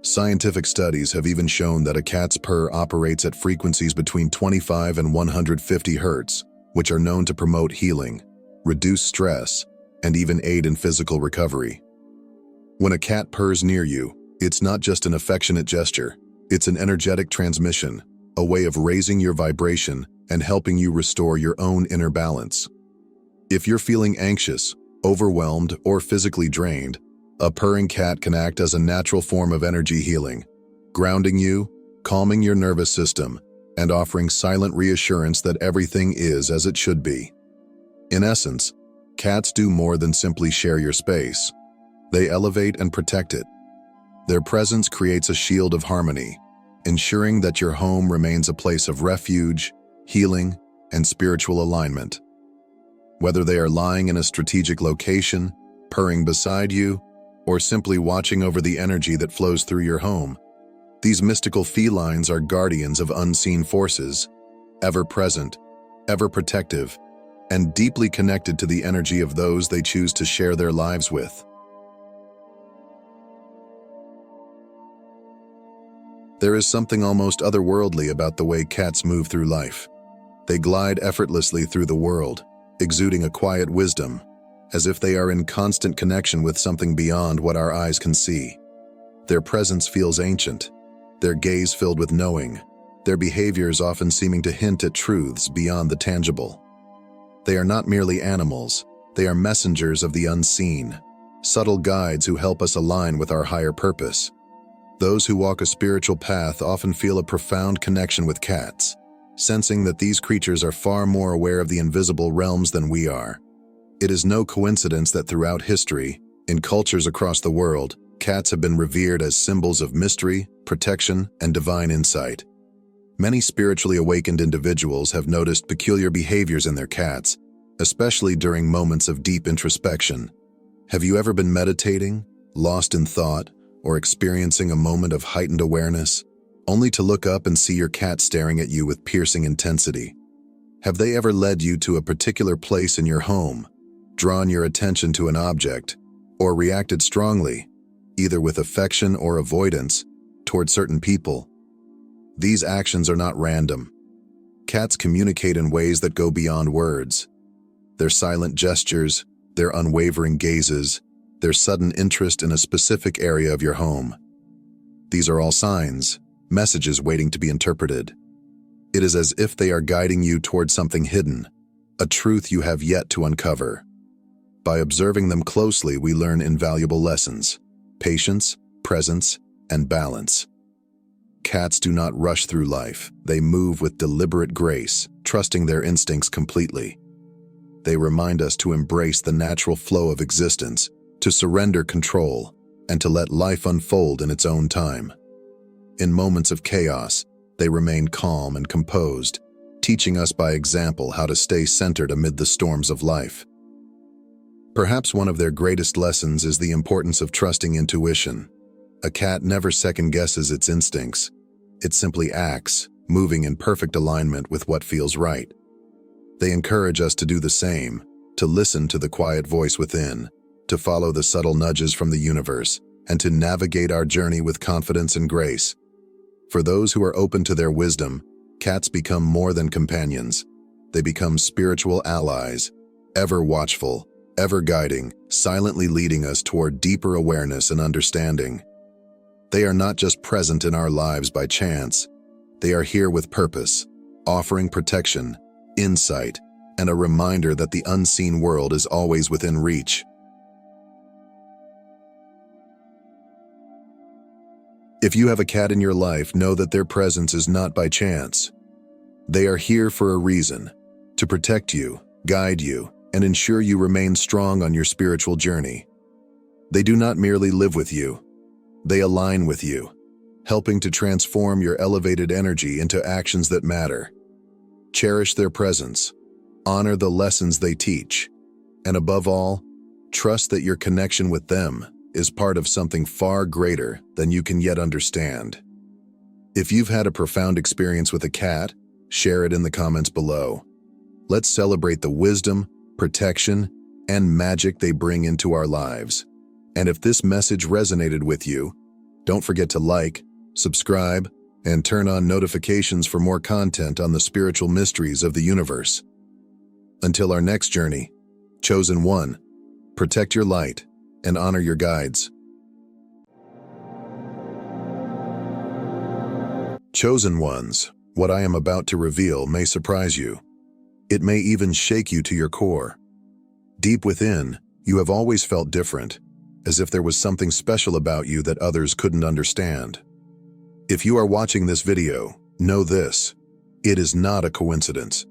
Scientific studies have even shown that a cat's purr operates at frequencies between 25 and 150 Hz, which are known to promote healing, reduce stress, and even aid in physical recovery. When a cat purrs near you, it's not just an affectionate gesture, it's an energetic transmission, a way of raising your vibration and helping you restore your own inner balance. If you're feeling anxious, overwhelmed, or physically drained, a purring cat can act as a natural form of energy healing, grounding you, calming your nervous system, and offering silent reassurance that everything is as it should be. In essence, cats do more than simply share your space. They elevate and protect it. Their presence creates a shield of harmony, ensuring that your home remains a place of refuge, healing, and spiritual alignment. Whether they are lying in a strategic location, purring beside you, or simply watching over the energy that flows through your home, these mystical felines are guardians of unseen forces, ever present, ever protective, and deeply connected to the energy of those they choose to share their lives with. There is something almost otherworldly about the way cats move through life. They glide effortlessly through the world, exuding a quiet wisdom, as if they are in constant connection with something beyond what our eyes can see. Their presence feels ancient, their gaze filled with knowing, their behaviors often seeming to hint at truths beyond the tangible. They are not merely animals, they are messengers of the unseen, subtle guides who help us align with our higher purpose. Those who walk a spiritual path often feel a profound connection with cats, sensing that these creatures are far more aware of the invisible realms than we are. It is no coincidence that throughout history, in cultures across the world, cats have been revered as symbols of mystery, protection, and divine insight. Many spiritually awakened individuals have noticed peculiar behaviors in their cats, especially during moments of deep introspection. Have you ever been meditating, lost in thought, or experiencing a moment of heightened awareness, only to look up and see your cat staring at you with piercing intensity? Have they ever led you to a particular place in your home, drawn your attention to an object, or reacted strongly, either with affection or avoidance, toward certain people? These actions are not random. Cats communicate in ways that go beyond words. Their silent gestures, their unwavering gazes, their sudden interest in a specific area of your home. These are all signs, messages waiting to be interpreted. It is as if they are guiding you toward something hidden, a truth you have yet to uncover. By observing them closely, we learn invaluable lessons: patience, presence, and balance. Cats do not rush through life. They move with deliberate grace, trusting their instincts completely. They remind us to embrace the natural flow of existence, to surrender control, and to let life unfold in its own time. In moments of chaos, they remain calm and composed, teaching us by example how to stay centered amid the storms of life. Perhaps one of their greatest lessons is the importance of trusting intuition. A cat never second-guesses its instincts. It simply acts, moving in perfect alignment with what feels right. They encourage us to do the same, to listen to the quiet voice within, to follow the subtle nudges from the universe, and to navigate our journey with confidence and grace. For those who are open to their wisdom, cats become more than companions. They become spiritual allies, ever watchful, ever guiding, silently leading us toward deeper awareness and understanding. They are not just present in our lives by chance. They are here with purpose, offering protection, insight, and a reminder that the unseen world is always within reach. If you have a cat in your life, know that their presence is not by chance. They are here for a reason, to protect you, guide you, and ensure you remain strong on your spiritual journey. They do not merely live with you. They align with you, helping to transform your elevated energy into actions that matter. Cherish their presence, honor the lessons they teach, and above all, trust that your connection with them is part of something far greater than you can yet understand. If you've had a profound experience with a cat, share it in the comments below. Let's celebrate the wisdom, protection, and magic they bring into our lives. And if this message resonated with you, don't forget to like, subscribe, and turn on notifications for more content on the spiritual mysteries of the universe. Until our next journey, Chosen One, protect your light and honor your guides. Chosen ones, what I am about to reveal may surprise you. It may even shake you to your core. Deep within, you have always felt different, as if there was something special about you that others couldn't understand. If you are watching this video, know this: it is not a coincidence.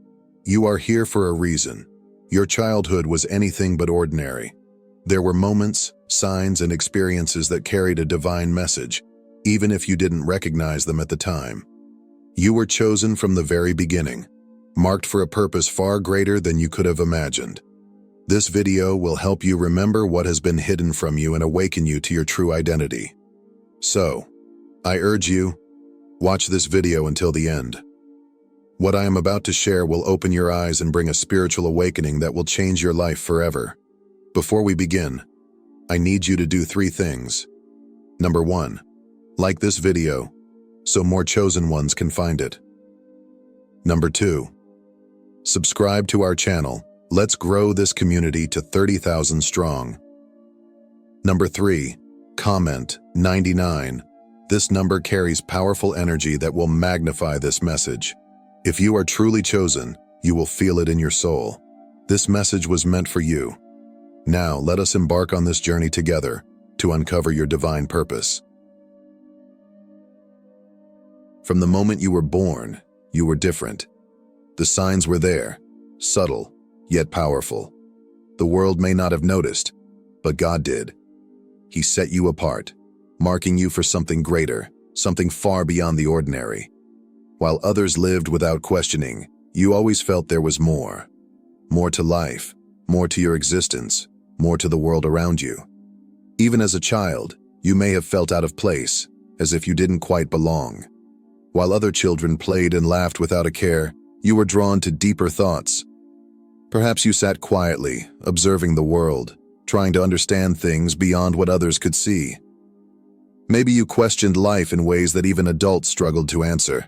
You are here for a reason. Your childhood was anything but ordinary. There were moments, signs, and experiences that carried a divine message, even if you didn't recognize them at the time. You were chosen from the very beginning, marked for a purpose far greater than you could have imagined. This video will help you remember what has been hidden from you and awaken you to your true identity. So, I urge you, watch this video until the end. What I am about to share will open your eyes and bring a spiritual awakening that will change your life forever. Before we begin, I need you to do 3 things. Number 1, like this video, so more chosen ones can find it. Number 2, subscribe to our channel. Let's grow this community to 30,000 strong. Number 3, comment 99. This number carries powerful energy that will magnify this message. If you are truly chosen, you will feel it in your soul. This message was meant for you. Now, let us embark on this journey together to uncover your divine purpose. From the moment you were born, you were different. The signs were there, subtle, yet powerful. The world may not have noticed, but God did. He set you apart, marking you for something greater, something far beyond the ordinary. While others lived without questioning, you always felt there was more. More to life, more to your existence, more to the world around you. Even as a child, you may have felt out of place, as if you didn't quite belong. While other children played and laughed without a care, you were drawn to deeper thoughts. Perhaps you sat quietly, observing the world, trying to understand things beyond what others could see. Maybe you questioned life in ways that even adults struggled to answer.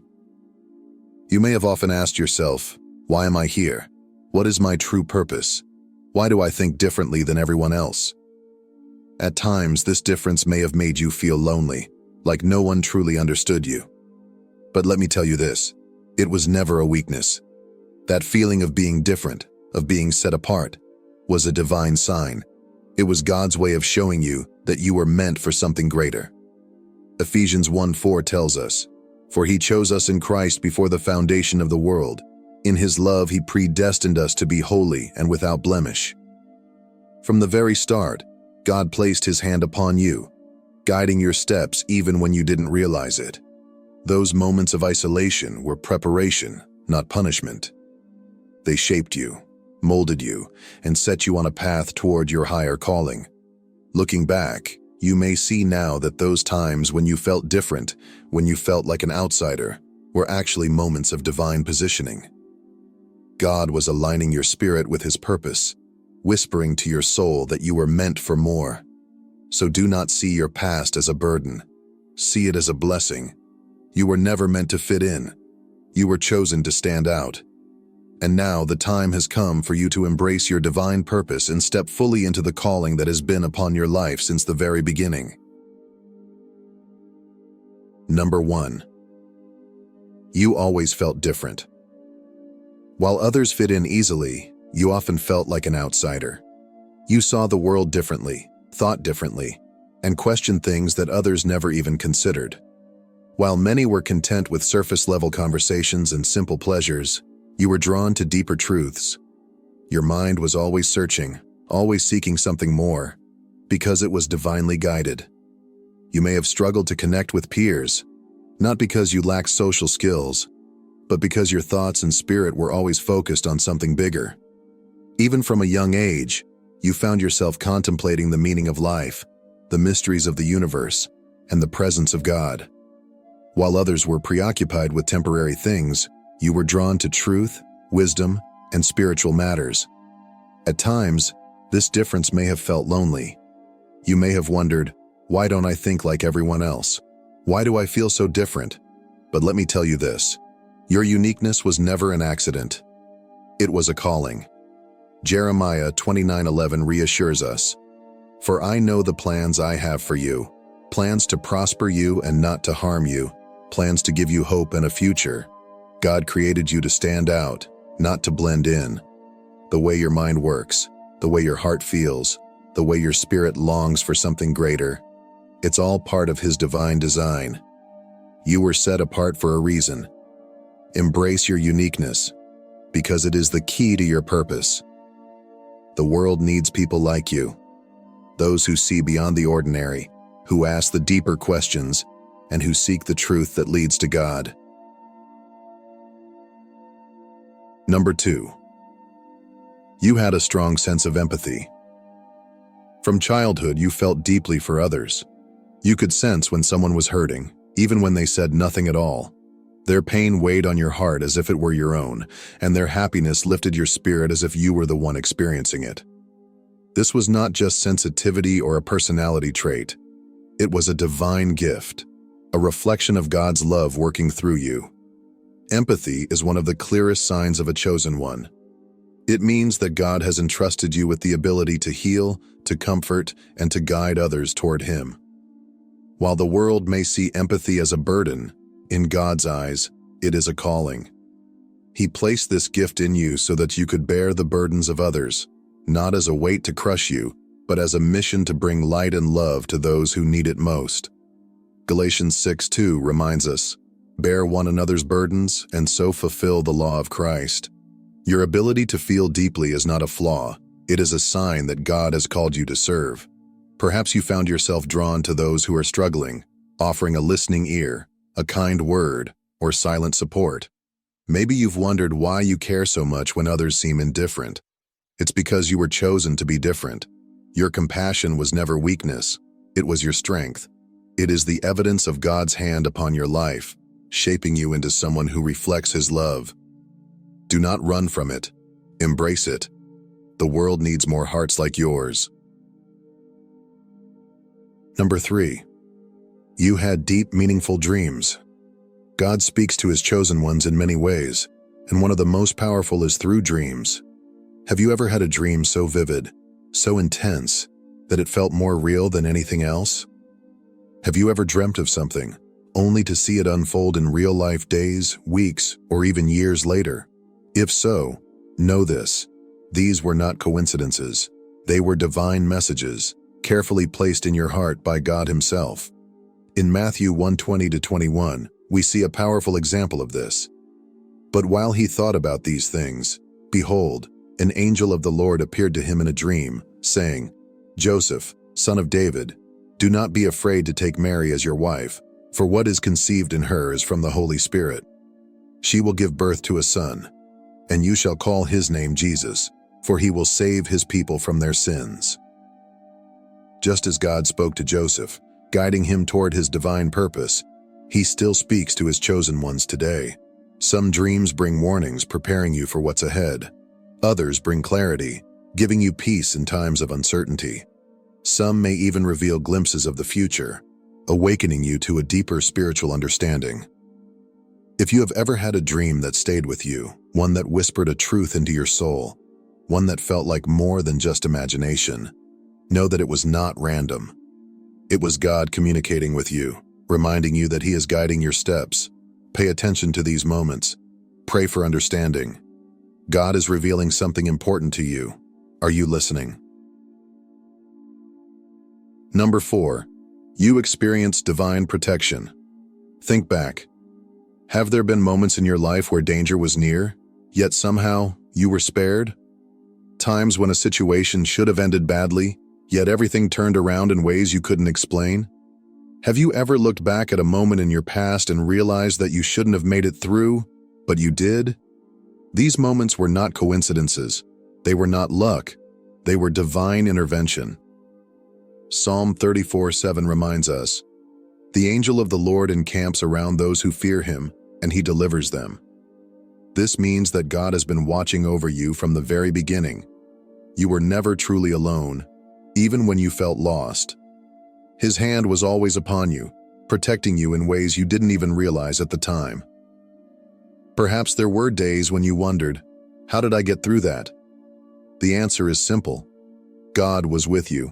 You may have often asked yourself, why am I here? What is my true purpose? Why do I think differently than everyone else? At times, this difference may have made you feel lonely, like no one truly understood you. But let me tell you this, it was never a weakness. That feeling of being different, of being set apart, was a divine sign. It was God's way of showing you that you were meant for something greater. Ephesians 1:4 tells us, "For he chose us in Christ before the foundation of the world. In his love he predestined us to be holy and without blemish." From the very start, God placed his hand upon you, guiding your steps even when you didn't realize it. Those moments of isolation were preparation, not punishment. They shaped you, molded you, and set you on a path toward your higher calling. Looking back, you may see now that those times when you felt different, when you felt like an outsider, were actually moments of divine positioning. God was aligning your spirit with his purpose, whispering to your soul that you were meant for more. So do not see your past as a burden. See it as a blessing. You were never meant to fit in. You were chosen to stand out. And now the time has come for you to embrace your divine purpose and step fully into the calling that has been upon your life since the very beginning. Number 1, you always felt different. While others fit in easily, you often felt like an outsider. You saw the world differently, thought differently, and questioned things that others never even considered. While many were content with surface-level conversations and simple pleasures, you were drawn to deeper truths. Your mind was always searching, always seeking something more, because it was divinely guided. You may have struggled to connect with peers, not because you lacked social skills, but because your thoughts and spirit were always focused on something bigger. Even from a young age, you found yourself contemplating the meaning of life, the mysteries of the universe, and the presence of God. While others were preoccupied with temporary things, you were drawn to truth, wisdom, and spiritual matters. At times, this difference may have felt lonely. You may have wondered, why don't I think like everyone else? Why do I feel so different? But let me tell you this, your uniqueness was never an accident. It was a calling. Jeremiah 29:11 reassures us, "For I know the plans I have for you, plans to prosper you and not to harm you, plans to give you hope and a future." God created you to stand out, not to blend in. The way your mind works, the way your heart feels, the way your spirit longs for something greater, it's all part of his divine design. You were set apart for a reason. Embrace your uniqueness, because it is the key to your purpose. The world needs people like you, those who see beyond the ordinary, who ask the deeper questions, and who seek the truth that leads to God. Number 2, you had a strong sense of empathy. From childhood, you felt deeply for others. You could sense when someone was hurting, even when they said nothing at all. Their pain weighed on your heart as if it were your own, and their happiness lifted your spirit as if you were the one experiencing it. This was not just sensitivity or a personality trait. It was a divine gift, a reflection of God's love working through you. Empathy is one of the clearest signs of a chosen one. It means that God has entrusted you with the ability to heal, to comfort, and to guide others toward Him. While the world may see empathy as a burden, in God's eyes, it is a calling. He placed this gift in you so that you could bear the burdens of others, not as a weight to crush you, but as a mission to bring light and love to those who need it most. Galatians 6:2 reminds us, "Bear one another's burdens and so fulfill the law of Christ." Your ability to feel deeply is not a flaw. It is a sign that God has called you to serve. Perhaps you found yourself drawn to those who are struggling, offering a listening ear, a kind word, or silent support. Maybe you've wondered why you care so much when others seem indifferent. It's because you were chosen to be different. Your compassion was never weakness. It was your strength. It is the evidence of God's hand upon your life, shaping you into someone who reflects His love. Do not run from it. Embrace it. The world needs more hearts like yours. Number 3. You had deep, meaningful dreams. God speaks to His chosen ones in many ways, and one of the most powerful is through dreams. Have you ever had a dream so vivid, so intense, that it felt more real than anything else? Have you ever dreamt of something, only to see it unfold in real life days, weeks, or even years later? If so, know this: these were not coincidences. They were divine messages, carefully placed in your heart by God Himself. In Matthew 1:20-21, we see a powerful example of this. But while he thought about these things, behold, an angel of the Lord appeared to him in a dream, saying, "Joseph, son of David, do not be afraid to take Mary as your wife, for what is conceived in her is from the Holy Spirit. She will give birth to a son, and you shall call his name Jesus, for he will save his people from their sins." Just as God spoke to Joseph, guiding him toward his divine purpose, He still speaks to His chosen ones today. Some dreams bring warnings, preparing you for what's ahead. Others bring clarity, giving you peace in times of uncertainty. Some may even reveal glimpses of the future, awakening you to a deeper spiritual understanding. If you have ever had a dream that stayed with you, one that whispered a truth into your soul, one that felt like more than just imagination, know that it was not random. It was God communicating with you, reminding you that He is guiding your steps. Pay attention to these moments. Pray for understanding. God is revealing something important to you. Are you listening? Number 4. You experienced divine protection. Think back. Have there been moments in your life where danger was near, yet somehow you were spared? Times when a situation should have ended badly, yet everything turned around in ways you couldn't explain? Have you ever looked back at a moment in your past and realized that you shouldn't have made it through, but you did? These moments were not coincidences. They were not luck. They were divine intervention. Psalm 34:7 reminds us, "The angel of the Lord encamps around those who fear Him, and He delivers them." This means that God has been watching over you from the very beginning. You were never truly alone, even when you felt lost. His hand was always upon you, protecting you in ways you didn't even realize at the time. Perhaps there were days when you wondered, "How did I get through that?" The answer is simple. God was with you.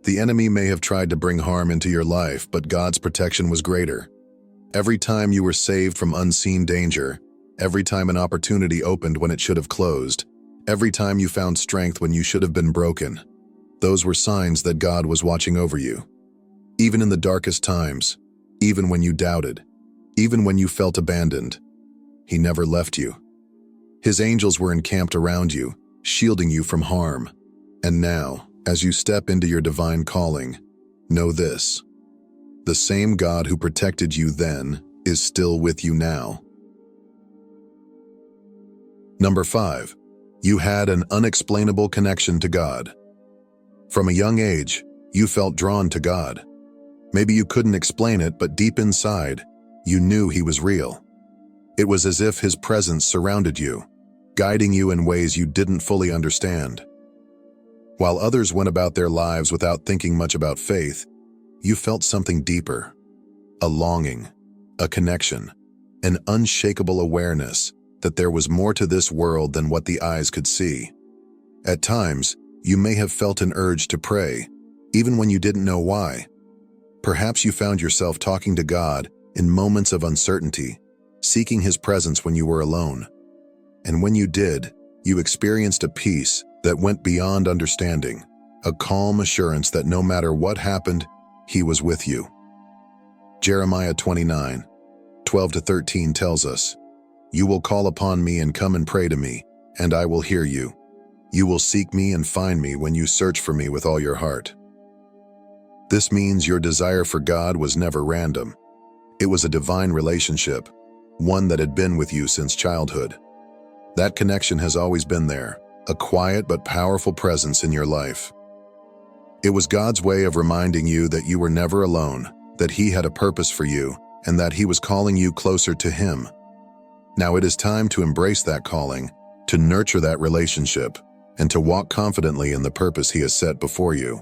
The enemy may have tried to bring harm into your life, but God's protection was greater. Every time you were saved from unseen danger, every time an opportunity opened when it should have closed, every time you found strength when you should have been broken, those were signs that God was watching over you. Even in the darkest times, even when you doubted, even when you felt abandoned, He never left you. His angels were encamped around you, shielding you from harm. And now, as you step into your divine calling, know this: the same God who protected you then is still with you now. Number 5. You had an unexplainable connection to God. From a young age, you felt drawn to God. Maybe you couldn't explain it, but deep inside, you knew He was real. It was as if his presence surrounded you, guiding you in ways you didn't fully understand. While others went about their lives without thinking much about faith, you felt something deeper, a longing, a connection, an unshakable awareness that there was more to this world than what the eyes could see. At times, you may have felt an urge to pray, even when you didn't know why. Perhaps you found yourself talking to God in moments of uncertainty, seeking His presence when you were alone. And when you did, you experienced a peace that went beyond understanding, a calm assurance that no matter what happened, He was with you. Jeremiah 29:12-13 tells us, "You will call upon me and come and pray to me, and I will hear you. You will seek me and find me when you search for me with all your heart." This means your desire for God was never random. It was a divine relationship, one that had been with you since childhood. That connection has always been there, a quiet but powerful presence in your life. It was God's way of reminding you that you were never alone, that He had a purpose for you, and that He was calling you closer to Him. Now it is time to embrace that calling, to nurture that relationship, and to walk confidently in the purpose He has set before you.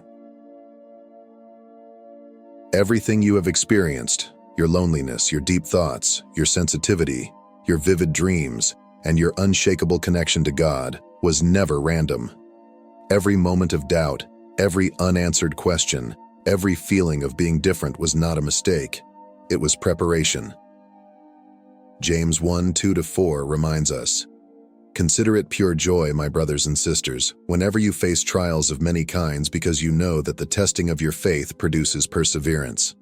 Everything you have experienced, your loneliness, your deep thoughts, your sensitivity, your vivid dreams, and your unshakable connection to God, was never random. Every moment of doubt, every unanswered question, every feeling of being different was not a mistake. It was preparation. James 1:2-4 reminds us, "Consider it pure joy, my brothers and sisters, whenever you face trials of many kinds, because you know that the testing of your faith produces perseverance.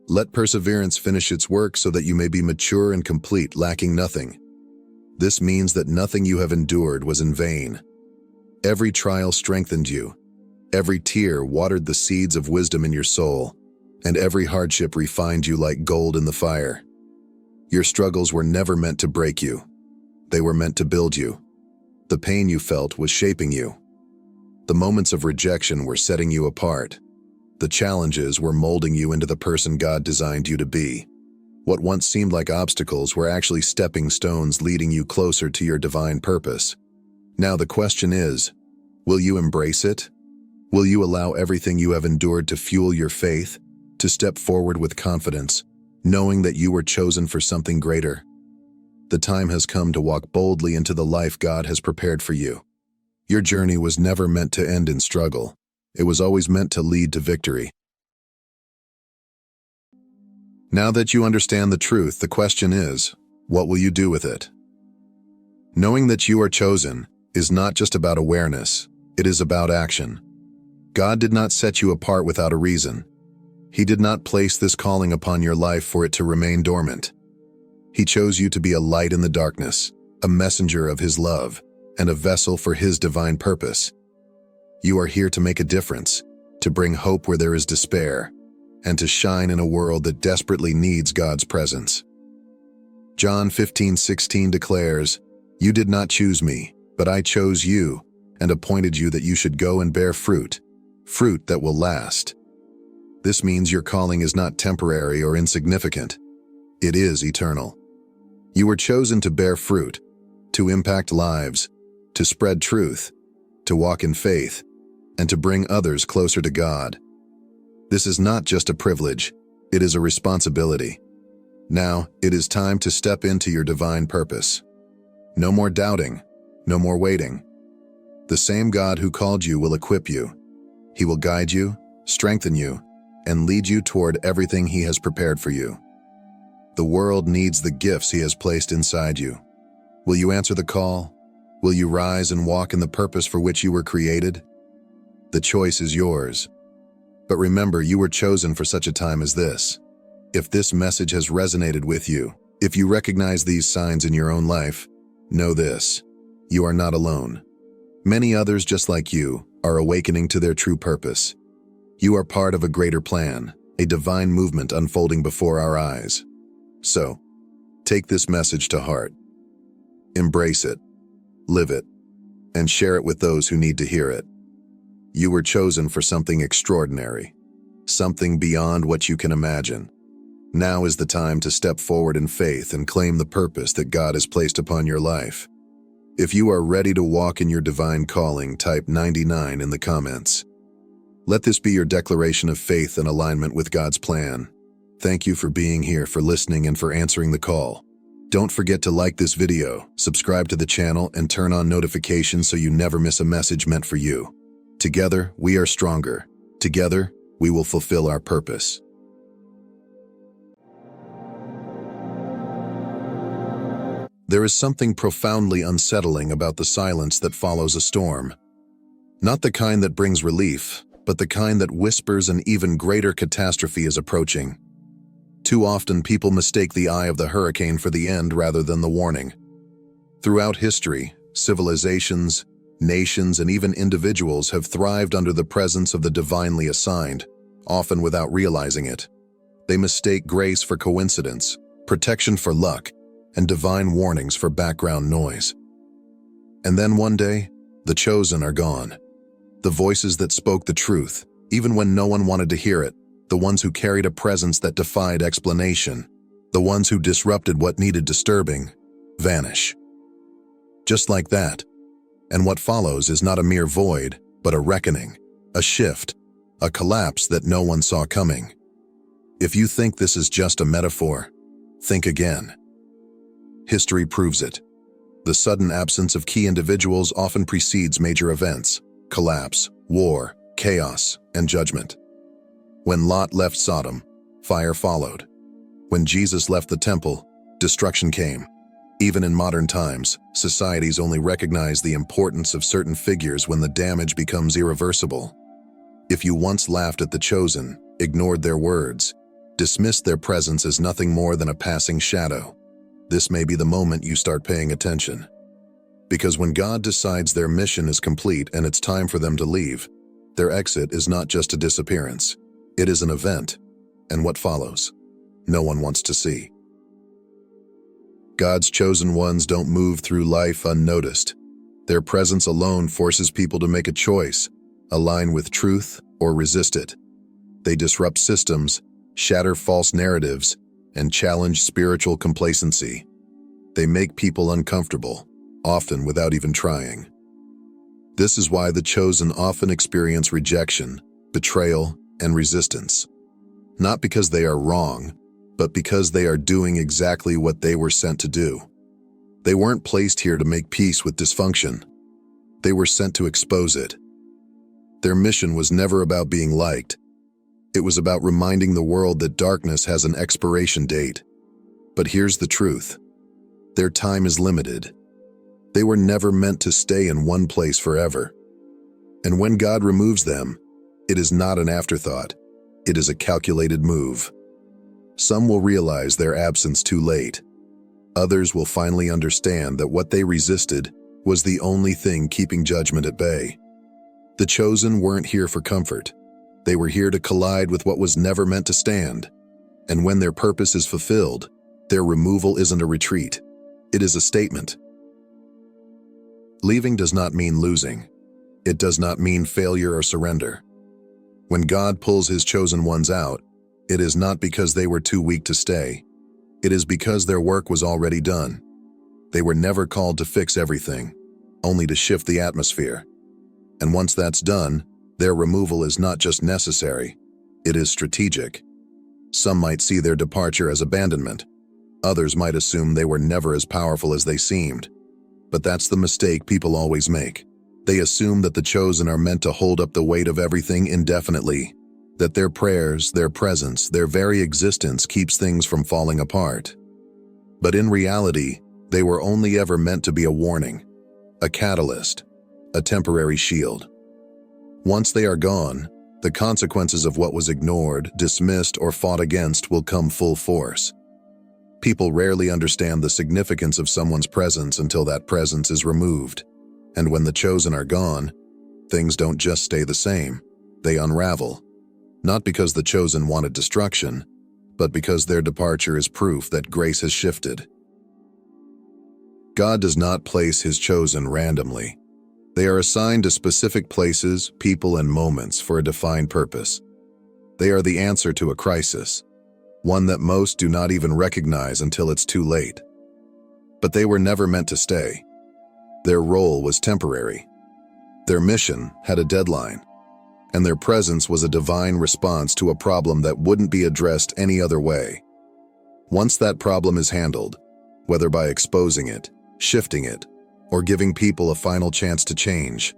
Let perseverance finish its work so that you may be mature and complete, lacking nothing." This means that nothing you have endured was in vain. Every trial strengthened you. Every tear watered the seeds of wisdom in your soul, and every hardship refined you like gold in the fire. Your struggles were never meant to break you. They were meant to build you. The pain you felt was shaping you. The moments of rejection were setting you apart. The challenges were molding you into the person God designed you to be. What once seemed like obstacles were actually stepping stones leading you closer to your divine purpose. Now the question is, will you embrace it? Will you allow everything you have endured to fuel your faith, to step forward with confidence, knowing that you were chosen for something greater? The time has come to walk boldly into the life God has prepared for you. Your journey was never meant to end in struggle. It was always meant to lead to victory. Now that you understand the truth, the question is, what will you do with it? Knowing that you are chosen is not just about awareness, it is about action. God did not set you apart without a reason. He did not place this calling upon your life for it to remain dormant. He chose you to be a light in the darkness, a messenger of His love, and a vessel for His divine purpose. You are here to make a difference, to bring hope where there is despair, and to shine in a world that desperately needs God's presence. John 15:16 declares, "You did not choose me, but I chose you, and appointed you that you should go and bear fruit, fruit that will last." This means your calling is not temporary or insignificant. It is eternal. You were chosen to bear fruit, to impact lives, to spread truth, to walk in faith, and to bring others closer to God. This is not just a privilege, it is a responsibility. Now, it is time to step into your divine purpose. No more doubting, no more waiting. The same God who called you will equip you. He will guide you, strengthen you, and lead you toward everything He has prepared for you. The world needs the gifts He has placed inside you. Will you answer the call? Will you rise and walk in the purpose for which you were created? The choice is yours. But remember, you were chosen for such a time as this. If this message has resonated with you, if you recognize these signs in your own life, know this: you are not alone. Many others just like you are awakening to their true purpose. You are part of a greater plan, a divine movement unfolding before our eyes. So, take this message to heart. Embrace it, live it, and share it with those who need to hear it. You were chosen for something extraordinary, something beyond what you can imagine. Now is the time to step forward in faith and claim the purpose that God has placed upon your life. If you are ready to walk in your divine calling, type 99 in the comments. Let this be your declaration of faith and alignment with God's plan. Thank you for being here, for listening, and for answering the call. Don't forget to like this video, subscribe to the channel, and turn on notifications so you never miss a message meant for you. Together, we are stronger. Together, we will fulfill our purpose. There is something profoundly unsettling about the silence that follows a storm. Not the kind that brings relief, but the kind that whispers an even greater catastrophe is approaching. Too often, people mistake the eye of the hurricane for the end rather than the warning. Throughout history, civilizations, nations, and even individuals have thrived under the presence of the divinely assigned, often without realizing it. They mistake grace for coincidence, protection for luck, and divine warnings for background noise. And then one day, the chosen are gone. The voices that spoke the truth, even when no one wanted to hear it, the ones who carried a presence that defied explanation, the ones who disrupted what needed disturbing, vanish. Just like that. And what follows is not a mere void, but a reckoning, a shift, a collapse that no one saw coming. If you think this is just a metaphor, think again. History proves it. The sudden absence of key individuals often precedes major events: collapse, war, chaos, and judgment. When Lot left Sodom, fire followed. When Jesus left the temple, destruction came. Even in modern times, societies only recognize the importance of certain figures when the damage becomes irreversible. If you once laughed at the chosen, ignored their words, dismissed their presence as nothing more than a passing shadow, this may be the moment you start paying attention. Because when God decides their mission is complete and it's time for them to leave, their exit is not just a disappearance. It is an event, and what follows, no one wants to see. God's chosen ones don't move through life unnoticed. Their presence alone forces people to make a choice, align with truth or resist it. They disrupt systems, shatter false narratives, and challenge spiritual complacency. They make people uncomfortable, often without even trying. This is why the chosen often experience rejection, betrayal, and resistance. Not because they are wrong, but because they are doing exactly what they were sent to do. They weren't placed here to make peace with dysfunction. They were sent to expose it. Their mission was never about being liked. It was about reminding the world that darkness has an expiration date. But here's the truth. Their time is limited. They were never meant to stay in one place forever. And when God removes them, it is not an afterthought. It is a calculated move. Some will realize their absence too late. Others will finally understand that what they resisted was the only thing keeping judgment at bay. The chosen weren't here for comfort. They were here to collide with what was never meant to stand. And when their purpose is fulfilled, their removal isn't a retreat. It is a statement. Leaving does not mean losing. It does not mean failure or surrender. When God pulls His chosen ones out, it is not because they were too weak to stay. It is because their work was already done. They were never called to fix everything, only to shift the atmosphere. And once that's done, their removal is not just necessary, it is strategic. Some might see their departure as abandonment. Others might assume they were never as powerful as they seemed. But that's the mistake people always make. They assume that the chosen are meant to hold up the weight of everything indefinitely, that their prayers, their presence, their very existence keeps things from falling apart. But in reality, they were only ever meant to be a warning, a catalyst, a temporary shield. Once they are gone, the consequences of what was ignored, dismissed, or fought against will come full force. People rarely understand the significance of someone's presence until that presence is removed. And when the chosen are gone, things don't just stay the same, they unravel. Not because the chosen wanted destruction, but because their departure is proof that grace has shifted. God does not place His chosen randomly. They are assigned to specific places, people, and moments for a defined purpose. They are the answer to a crisis. one that most do not even recognize until it's too late. But they were never meant to stay. Their role was temporary. Their mission had a deadline, and their presence was a divine response to a problem that wouldn't be addressed any other way. Once that problem is handled, whether by exposing it, shifting it, or giving people a final chance to change,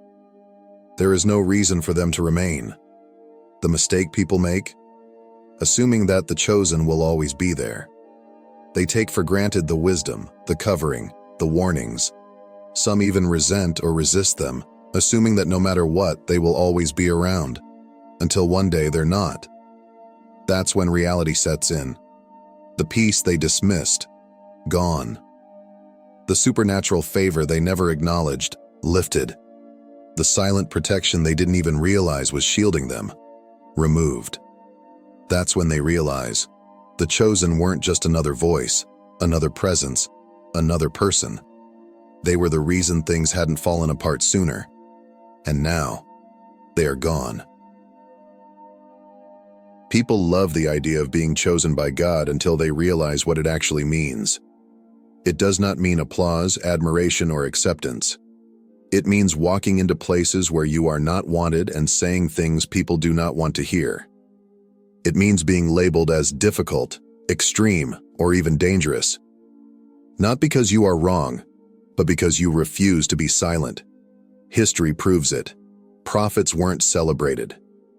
there is no reason for them to remain. The mistake people make? Assuming that the chosen will always be there. They take for granted the wisdom, the covering, the warnings. Some even resent or resist them, assuming that no matter what, they will always be around, until one day they're not. That's when reality sets in. The peace they dismissed, gone. The supernatural favor they never acknowledged, lifted. The silent protection they didn't even realize was shielding them, removed. That's when they realize the chosen weren't just another voice, another presence, another person. They were the reason things hadn't fallen apart sooner. And now, they are gone. People love the idea of being chosen by God until they realize what it actually means. It does not mean applause, admiration, or acceptance. It means walking into places where you are not wanted and saying things people do not want to hear. It means being labeled as difficult, extreme, or even dangerous. Not because you are wrong, but because you refuse to be silent. History proves it. Prophets weren't celebrated.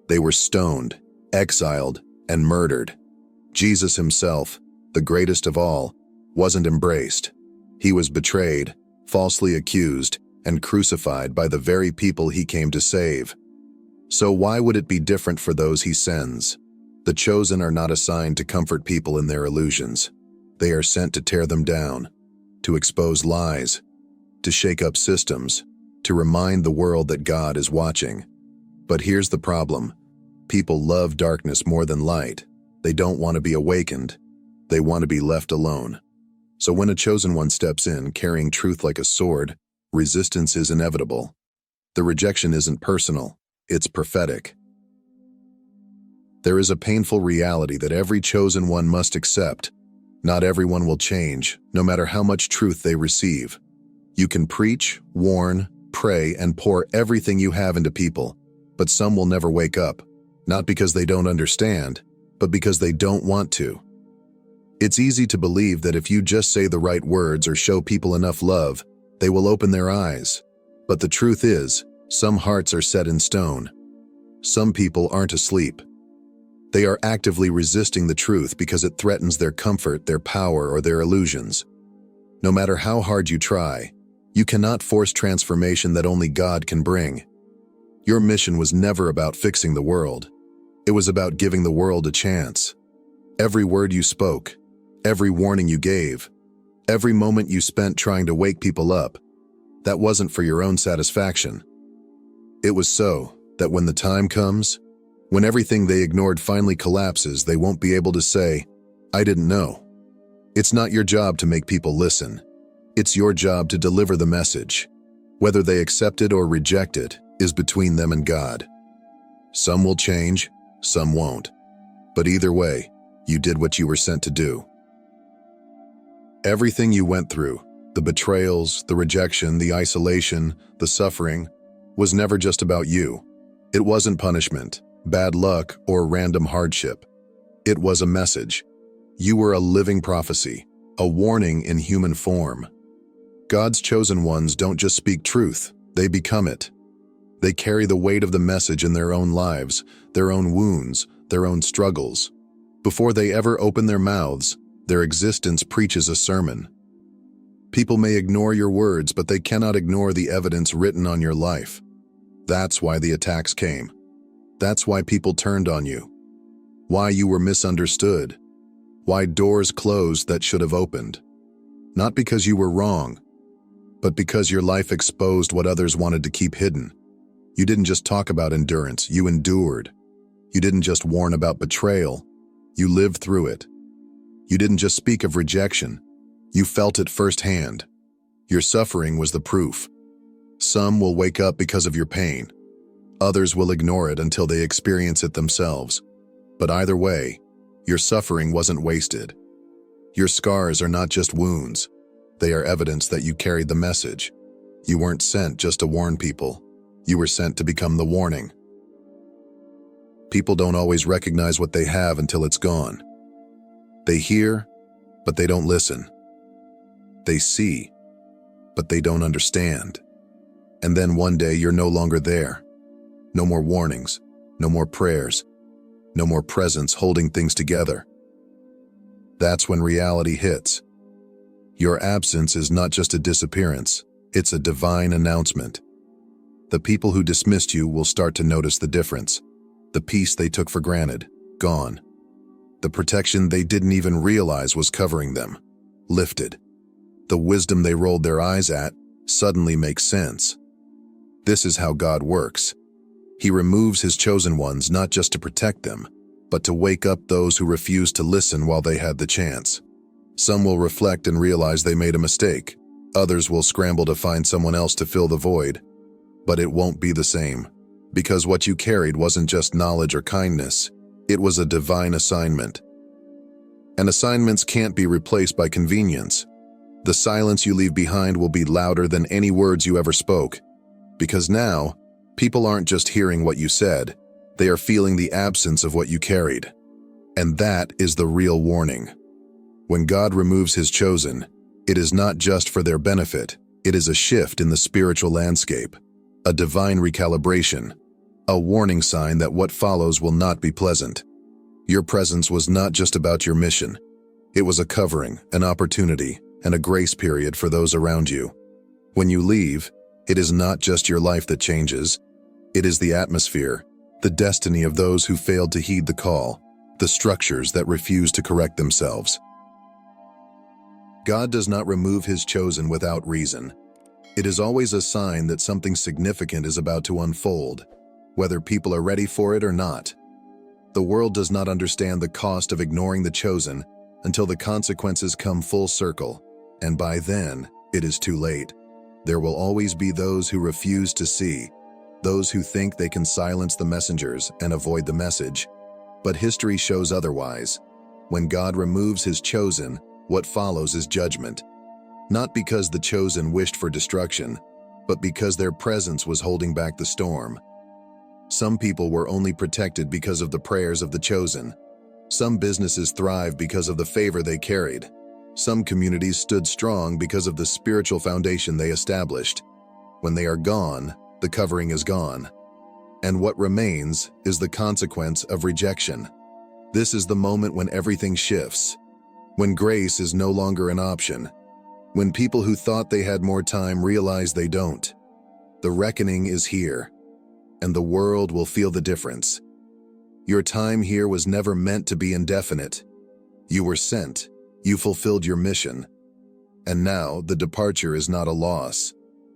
They were stoned, exiled, and murdered. Jesus himself, the greatest of all, wasn't embraced. He was betrayed, falsely accused, and crucified by the very people he came to save. So why would it be different for those he sends? The chosen are not assigned to comfort people in their illusions. They are sent to tear them down, to expose lies, to shake up systems, to remind the world that God is watching. But here's the problem. People love darkness more than light. They don't want to be awakened. They want to be left alone. So when a chosen one steps in, carrying truth like a sword, resistance is inevitable. The rejection isn't personal, it's prophetic. There is a painful reality that every chosen one must accept. Not everyone will change, no matter how much truth they receive. You can preach, warn, pray, and pour everything you have into people, but some will never wake up, not because they don't understand, but because they don't want to. It's easy to believe that if you just say the right words or show people enough love, they will open their eyes. But the truth is, some hearts are set in stone. Some people aren't asleep. They are actively resisting the truth because it threatens their comfort, their power, or their illusions. No matter how hard you try, you cannot force transformation that only God can bring. Your mission was never about fixing the world. It was about giving the world a chance. Every word you spoke, every warning you gave, every moment you spent trying to wake people up, that wasn't for your own satisfaction. It was so that when the time comes, when everything they ignored finally collapses, they won't be able to say, "I didn't know." It's not your job to make people listen. It's your job to deliver the message. Whether they accept it or reject it is between them and God. Some will change, some won't. But either way, you did what you were sent to do. Everything you went through, the betrayals, the rejection, the isolation, the suffering, was never just about you. It wasn't punishment, bad luck, or random hardship. It was a message. You were a living prophecy, a warning in human form. God's chosen ones don't just speak truth, they become it. They carry the weight of the message in their own lives, their own wounds, their own struggles. Before they ever open their mouths, their existence preaches a sermon. People may ignore your words, but they cannot ignore the evidence written on your life. That's why the attacks came. That's why people turned on you. Why you were misunderstood. Why doors closed that should have opened. Not because you were wrong, but because your life exposed what others wanted to keep hidden. You didn't just talk about endurance, you endured. You didn't just warn about betrayal, you lived through it. You didn't just speak of rejection, you felt it firsthand. Your suffering was the proof. Some will wake up because of your pain. Others will ignore it until they experience it themselves. But either way, Your suffering wasn't wasted. Your scars are not just wounds. They are evidence that you carried the message. You weren't sent just to warn people. You were sent to become the warning. People don't always recognize what they have until it's gone. They hear, but they don't listen. They see, but they don't understand. And then one day you're no longer there. No more warnings, no more prayers, no more presence holding things together. That's when reality hits. Your absence is not just a disappearance, it's a divine announcement. The people who dismissed you will start to notice the difference. The peace they took for granted, gone. The protection they didn't even realize was covering them, lifted. The wisdom they rolled their eyes at suddenly makes sense. This is how God works. He removes his chosen ones not just to protect them, but to wake up those who refuse to listen while they had the chance. Some will reflect and realize they made a mistake. Others will scramble to find someone else to fill the void. But it won't be the same, because what you carried wasn't just knowledge or kindness, it was a divine assignment. And assignments can't be replaced by convenience. The silence you leave behind will be louder than any words you ever spoke, because now, people aren't just hearing what you said, they are feeling the absence of what you carried. And that is the real warning. When God removes his chosen, it is not just for their benefit, it is a shift in the spiritual landscape, a divine recalibration, a warning sign that what follows will not be pleasant. Your presence was not just about your mission. It was a covering, an opportunity, and a grace period for those around you. When you leave, it is not just your life that changes. It is the atmosphere, the destiny of those who failed to heed the call, the structures that refuse to correct themselves. God does not remove his chosen without reason. It is always a sign that something significant is about to unfold, whether people are ready for it or not. The world does not understand the cost of ignoring the chosen until the consequences come full circle, and by then, it is too late. There will always be those who refuse to see, those who think they can silence the messengers and avoid the message. But history shows otherwise. When God removes his chosen, what follows is judgment. Not because the chosen wished for destruction, but because their presence was holding back the storm. Some people were only protected because of the prayers of the chosen. Some businesses thrived because of the favor they carried. Some communities stood strong because of the spiritual foundation they established. When they are gone, the covering is gone. And what remains is the consequence of rejection. This is the moment when everything shifts. When grace is no longer an option. When people who thought they had more time realize they don't. The reckoning is here, and the world will feel the difference. Your time here was never meant to be indefinite. You were sent, you fulfilled your mission. And now the departure is not a loss.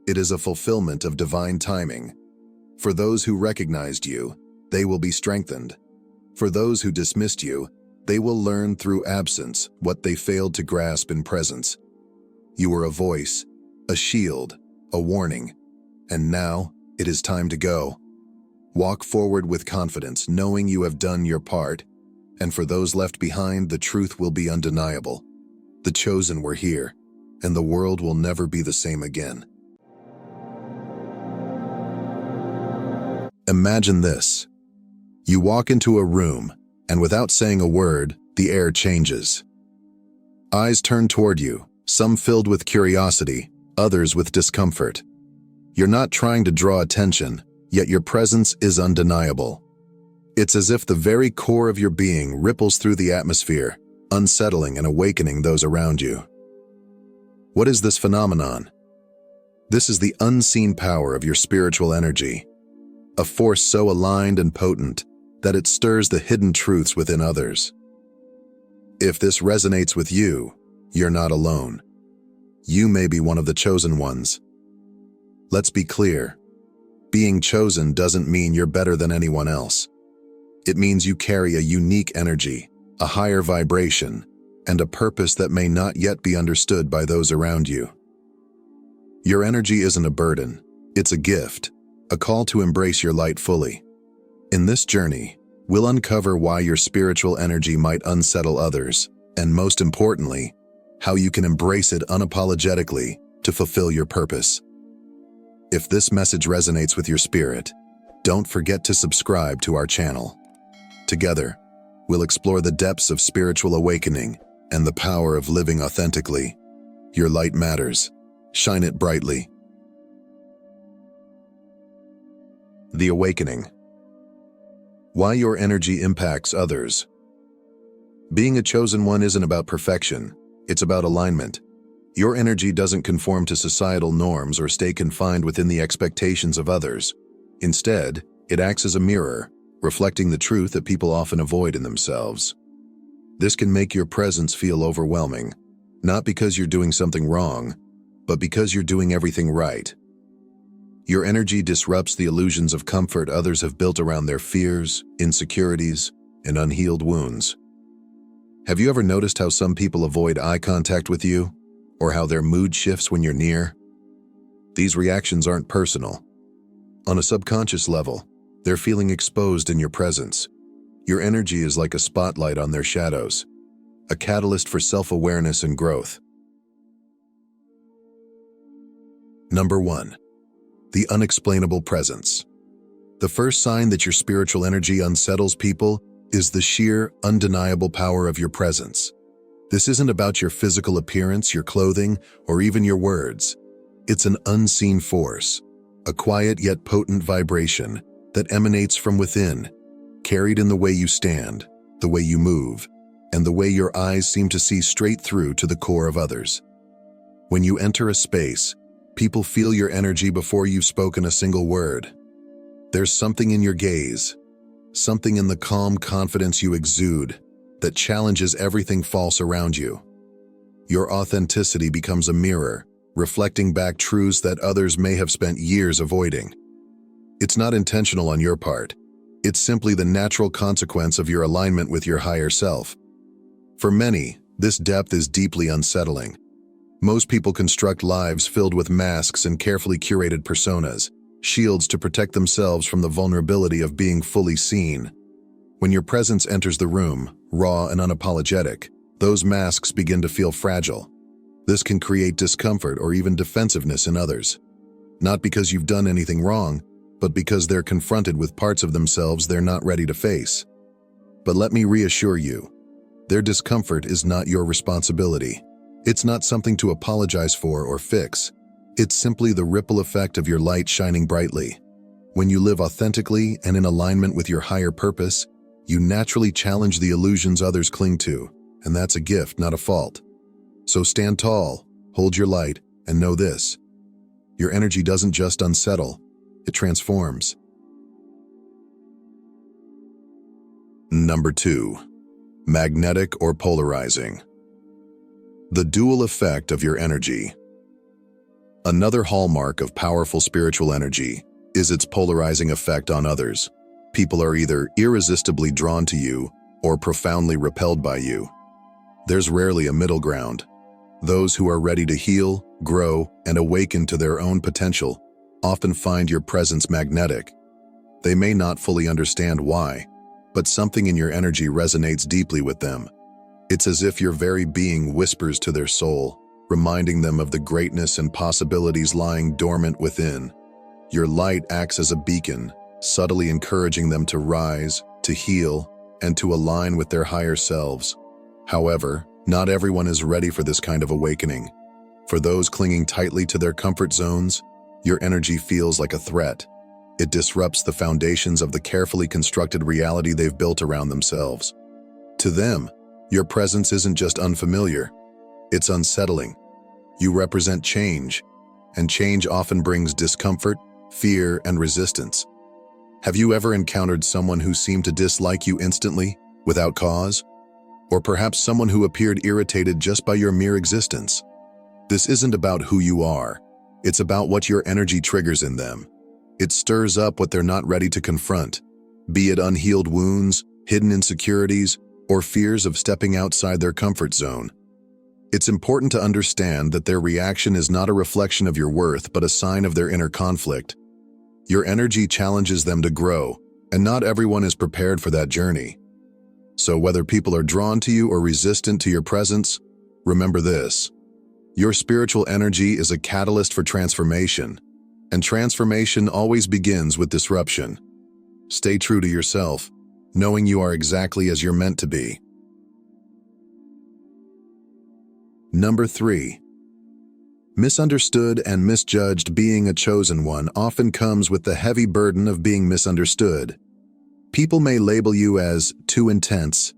It is a fulfillment of divine timing. For those who recognized you, they will be strengthened. For those who dismissed you, they will learn through absence what they failed to grasp in presence. You were a voice, a shield, a warning, and now it is time to go. Walk forward with confidence, knowing you have done your part, and for those left behind, the truth will be undeniable. The chosen were here, and the world will never be the same again. Imagine this. You walk into a room, and without saying a word, the air changes. Eyes turn toward you, some filled with curiosity, others with discomfort. You're not trying to draw attention, yet your presence is undeniable. It's as if the very core of your being ripples through the atmosphere, unsettling and awakening those around you. What is this phenomenon? This is the unseen power of your spiritual energy, a force so aligned and potent that it stirs the hidden truths within others. If this resonates with you, you're not alone. You may be one of the chosen ones. Let's be clear. Being chosen doesn't mean you're better than anyone else. It means you carry a unique energy, a higher vibration, and a purpose that may not yet be understood by those around you. Your energy isn't a burden, it's a gift, a call to embrace your light fully. In this journey, We'll uncover why your spiritual energy might unsettle others, and most importantly, how you can embrace it unapologetically to fulfill your purpose. If this message resonates with your spirit, don't forget to subscribe to our channel. Together, we'll explore the depths of spiritual awakening and the power of living authentically. Your light matters. Shine it brightly. The Awakening. Why your energy impacts others. Being a chosen one isn't about perfection, it's about alignment. Your energy doesn't conform to societal norms or stay confined within the expectations of others. Instead, it acts as a mirror, reflecting the truth that people often avoid in themselves. This can make your presence feel overwhelming, not because you're doing something wrong, but because you're doing everything right. Your energy disrupts the illusions of comfort others have built around their fears, insecurities, and unhealed wounds. Have you ever noticed how some people avoid eye contact with you, or how their mood shifts when you're near? These reactions aren't personal. On a subconscious level, they're feeling exposed in your presence. Your energy is like a spotlight on their shadows, a catalyst for self-awareness and growth. Number 1. The unexplainable presence. The first sign that your spiritual energy unsettles people is the sheer, undeniable power of your presence. This isn't about your physical appearance, your clothing, or even your words. It's an unseen force, a quiet yet potent vibration that emanates from within, carried in the way you stand, the way you move, and the way your eyes seem to see straight through to the core of others. When you enter a space, people feel your energy before you've spoken a single word. There's something in your gaze, something in the calm confidence you exude that challenges everything false around you. Your authenticity becomes a mirror, reflecting back truths that others may have spent years avoiding. It's not intentional on your part. It's simply the natural consequence of your alignment with your higher self. For many, this depth is deeply unsettling. Most people construct lives filled with masks and carefully curated personas, shields to protect themselves from the vulnerability of being fully seen. When your presence enters the room, raw and unapologetic, those masks begin to feel fragile. This can create discomfort or even defensiveness in others. Not because you've done anything wrong, but because they're confronted with parts of themselves they're not ready to face. But let me reassure you, their discomfort is not your responsibility. It's not something to apologize for or fix. It's simply the ripple effect of your light shining brightly. When you live authentically and in alignment with your higher purpose, you naturally challenge the illusions others cling to, and that's a gift, not a fault. So stand tall, hold your light, and know this: your energy doesn't just unsettle, it transforms. Number 2. Magnetic or polarizing. The dual effect of your energy. Another hallmark of powerful spiritual energy is its polarizing effect on others. People are either irresistibly drawn to you or profoundly repelled by you. There's rarely a middle ground. Those who are ready to heal, grow, and awaken to their own potential often find your presence magnetic. They may not fully understand why, but something in your energy resonates deeply with them. It's as if your very being whispers to their soul, reminding them of the greatness and possibilities lying dormant within. Your light acts as a beacon, subtly encouraging them to rise, to heal, and to align with their higher selves. However, not everyone is ready for this kind of awakening. For those clinging tightly to their comfort zones, your energy feels like a threat. It disrupts the foundations of the carefully constructed reality they've built around themselves. To them, your presence isn't just unfamiliar, it's unsettling. You represent change, and change often brings discomfort, fear, and resistance. Have you ever encountered someone who seemed to dislike you instantly, without cause? Or perhaps someone who appeared irritated just by your mere existence? This isn't about who you are. It's about what your energy triggers in them. It stirs up what they're not ready to confront, be it unhealed wounds, hidden insecurities, or fears of stepping outside their comfort zone. It's important to understand that their reaction is not a reflection of your worth, but a sign of their inner conflict. Your energy challenges them to grow, And not everyone is prepared for that journey. So whether people are drawn to you or resistant to your presence, remember this. Your spiritual energy is a catalyst for transformation, and transformation always begins with disruption. Stay true to yourself, knowing you are exactly as you're meant to be. Number 3. Misunderstood and misjudged. Being a chosen one often comes with the heavy burden of being misunderstood. People may label you as too intense,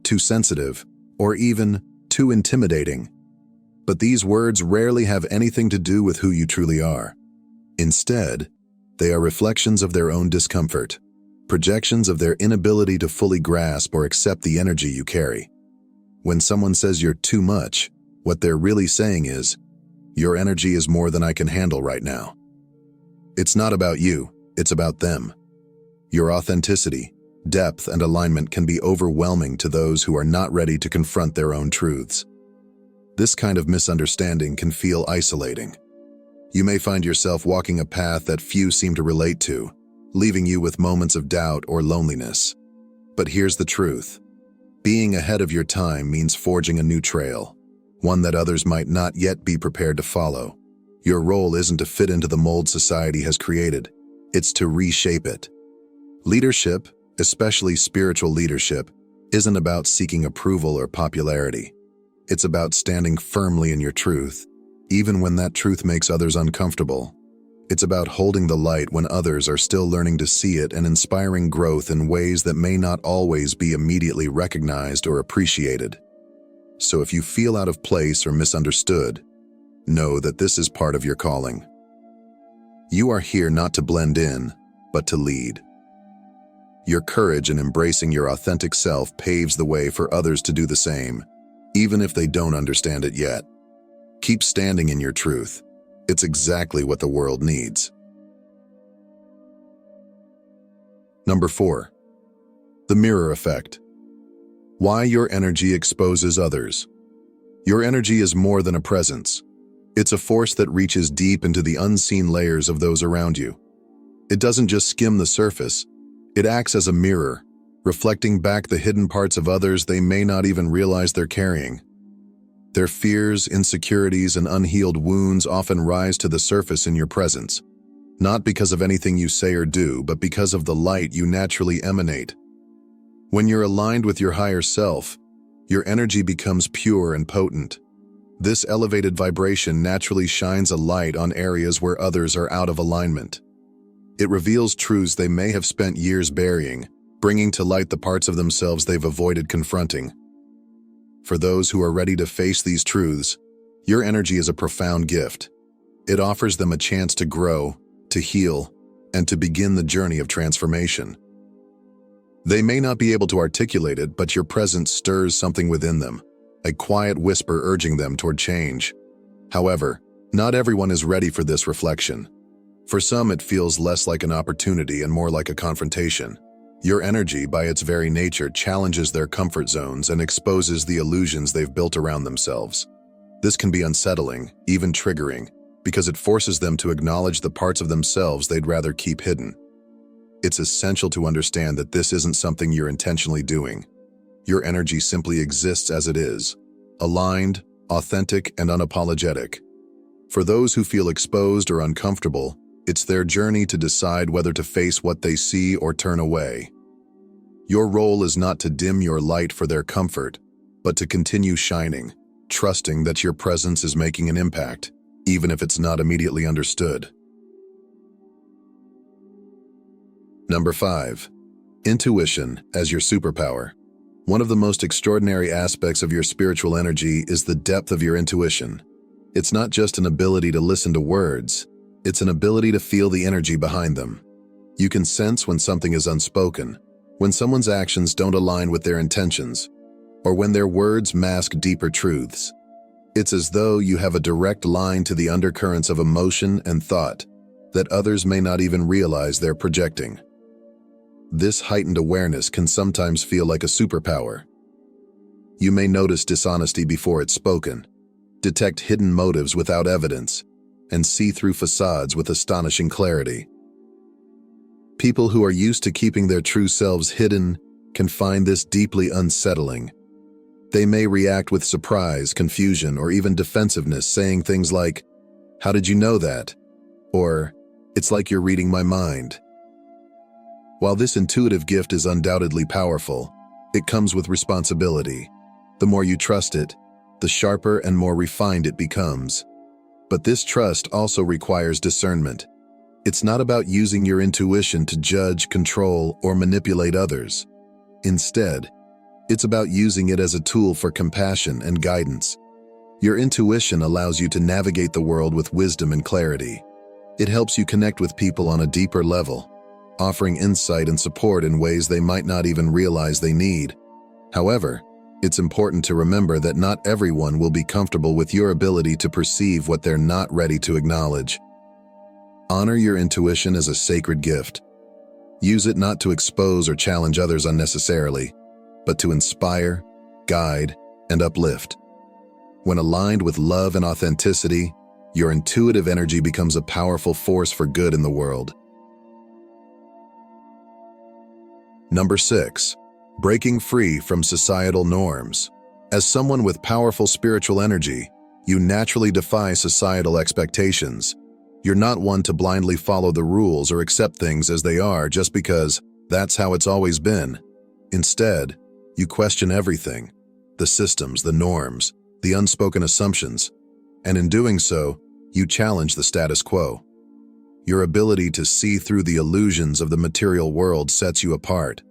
too sensitive, or even too intimidating. But these words rarely have anything to do with who you truly are. Instead, they are reflections of their own discomfort, projections of their inability to fully grasp or accept the energy you carry. When someone says you're too much, what they're really saying is, your energy is more than I can handle right now. It's not about you, it's about them. Your authenticity, depth, and alignment can be overwhelming to those who are not ready to confront their own truths. This kind of misunderstanding can feel isolating. You may find yourself walking a path that few seem to relate to, leaving you with moments of doubt or loneliness. But here's the truth. Being ahead of your time means forging a new trail, one that others might not yet be prepared to follow. Your role isn't to fit into the mold society has created, it's to reshape it. Leadership, especially spiritual leadership, isn't about seeking approval or popularity. It's about standing firmly in your truth, even when that truth makes others uncomfortable. It's about holding the light when others are still learning to see it and inspiring growth in ways that may not always be immediately recognized or appreciated. So if you feel out of place or misunderstood, know that this is part of your calling. You are here not to blend in, but to lead. Your courage in embracing your authentic self paves the way for others to do the same, even if they don't understand it yet. Keep standing in your truth. It's exactly what the world needs. Number 4. The mirror effect. Why your energy exposes others. Your energy is more than a presence. It's a force that reaches deep into the unseen layers of those around you. It doesn't just skim the surface. It acts as a mirror, reflecting back the hidden parts of others they may not even realize they're carrying. Their fears, insecurities, and unhealed wounds often rise to the surface in your presence, not because of anything you say or do, but because of the light you naturally emanate. When you're aligned with your higher self, your energy becomes pure and potent. This elevated vibration naturally shines a light on areas where others are out of alignment. It reveals truths they may have spent years burying, bringing to light the parts of themselves they've avoided confronting. For those who are ready to face these truths, your energy is a profound gift. It offers them a chance to grow, to heal, and to begin the journey of transformation. They may not be able to articulate it, but your presence stirs something within them, a quiet whisper urging them toward change. However, not everyone is ready for this reflection. For some, it feels less like an opportunity and more like a confrontation. Your energy, by its very nature, challenges their comfort zones and exposes the illusions they've built around themselves. This can be unsettling, even triggering, because it forces them to acknowledge the parts of themselves they'd rather keep hidden. It's essential to understand that this isn't something you're intentionally doing. Your energy simply exists as it is, aligned, authentic, and unapologetic. For those who feel exposed or uncomfortable, it's their journey to decide whether to face what they see or turn away. Your role is not to dim your light for their comfort, but to continue shining, trusting that your presence is making an impact, even if it's not immediately understood. Number 5. Intuition as your superpower. One of the most extraordinary aspects of your spiritual energy is the depth of your intuition. It's not just an ability to listen to words, it's an ability to feel the energy behind them. You can sense when something is unspoken, when someone's actions don't align with their intentions, or when their words mask deeper truths. It's as though you have a direct line to the undercurrents of emotion and thought that others may not even realize they're projecting. This heightened awareness can sometimes feel like a superpower. You may notice dishonesty before it's spoken, detect hidden motives without evidence, and see through facades with astonishing clarity. People who are used to keeping their true selves hidden can find this deeply unsettling. They may react with surprise, confusion, or even defensiveness, saying things like, "How did you know that?" Or, "It's like you're reading my mind." While this intuitive gift is undoubtedly powerful, it comes with responsibility. The more you trust it, the sharper and more refined it becomes. But this trust also requires discernment. It's not about using your intuition to judge, control, or manipulate others. Instead, it's about using it as a tool for compassion and guidance. Your intuition allows you to navigate the world with wisdom and clarity. It helps you connect with people on a deeper level, offering insight and support in ways they might not even realize they need. However, it's important to remember that not everyone will be comfortable with your ability to perceive what they're not ready to acknowledge. Honor your intuition as a sacred gift. Use it not to expose or challenge others unnecessarily, but to inspire, guide, and uplift. When aligned with love and authenticity, your intuitive energy becomes a powerful force for good in the world. Number 6. Breaking free from societal norms. As someone with powerful spiritual energy, you naturally defy societal expectations. You're not one to blindly follow the rules or accept things as they are just because that's how it's always been. Instead, you question everything: the systems, the norms, the unspoken assumptions, and in doing so, you challenge the status quo. Your ability to see through the illusions of the material world sets you apart.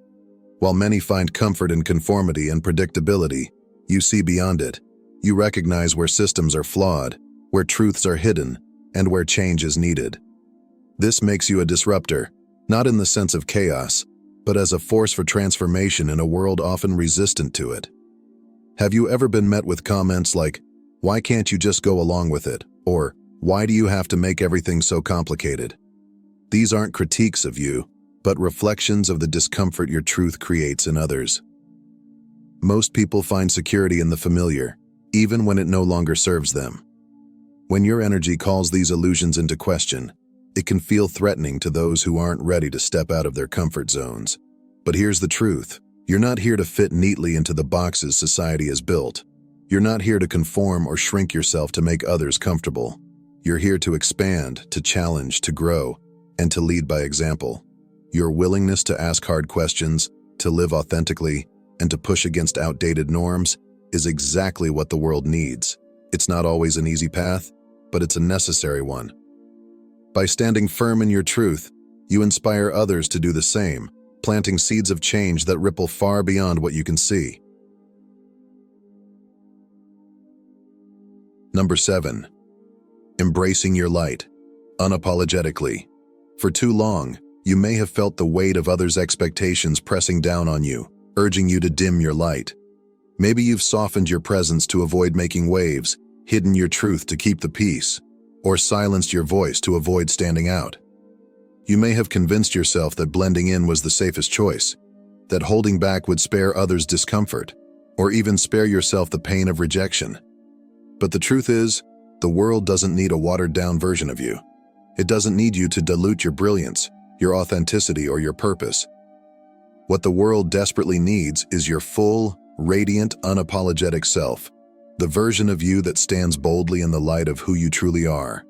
While many find comfort in conformity and predictability, you see beyond it. You recognize where systems are flawed, where truths are hidden, and where change is needed. This makes you a disruptor, not in the sense of chaos, but as a force for transformation in a world often resistant to it. Have you ever been met with comments like, "Why can't you just go along with it?" Or, "Why do you have to make everything so complicated?" These aren't critiques of you, but reflections of the discomfort your truth creates in others. Most people find security in the familiar, even when it no longer serves them. When your energy calls these illusions into question, it can feel threatening to those who aren't ready to step out of their comfort zones. But here's the truth. You're not here to fit neatly into the boxes society has built. You're not here to conform or shrink yourself to make others comfortable. You're here to expand, to challenge, to grow, and to lead by example. Your willingness to ask hard questions, to live authentically, and to push against outdated norms is exactly what the world needs. It's not always an easy path, but it's a necessary one. By standing firm in your truth, you inspire others to do the same, planting seeds of change that ripple far beyond what you can see. Number 7. Embracing your light, unapologetically. For too long, you may have felt the weight of others' expectations pressing down on you, urging you to dim your light. Maybe you've softened your presence to avoid making waves, hidden your truth to keep the peace, or silenced your voice to avoid standing out. You may have convinced yourself that blending in was the safest choice, that holding back would spare others discomfort, or even spare yourself the pain of rejection. But the truth is, the world doesn't need a watered-down version of you. It doesn't need you to dilute your brilliance, your authenticity, or your purpose. What the world desperately needs is your full, radiant, unapologetic self, the version of you that stands boldly in the light of who you truly are.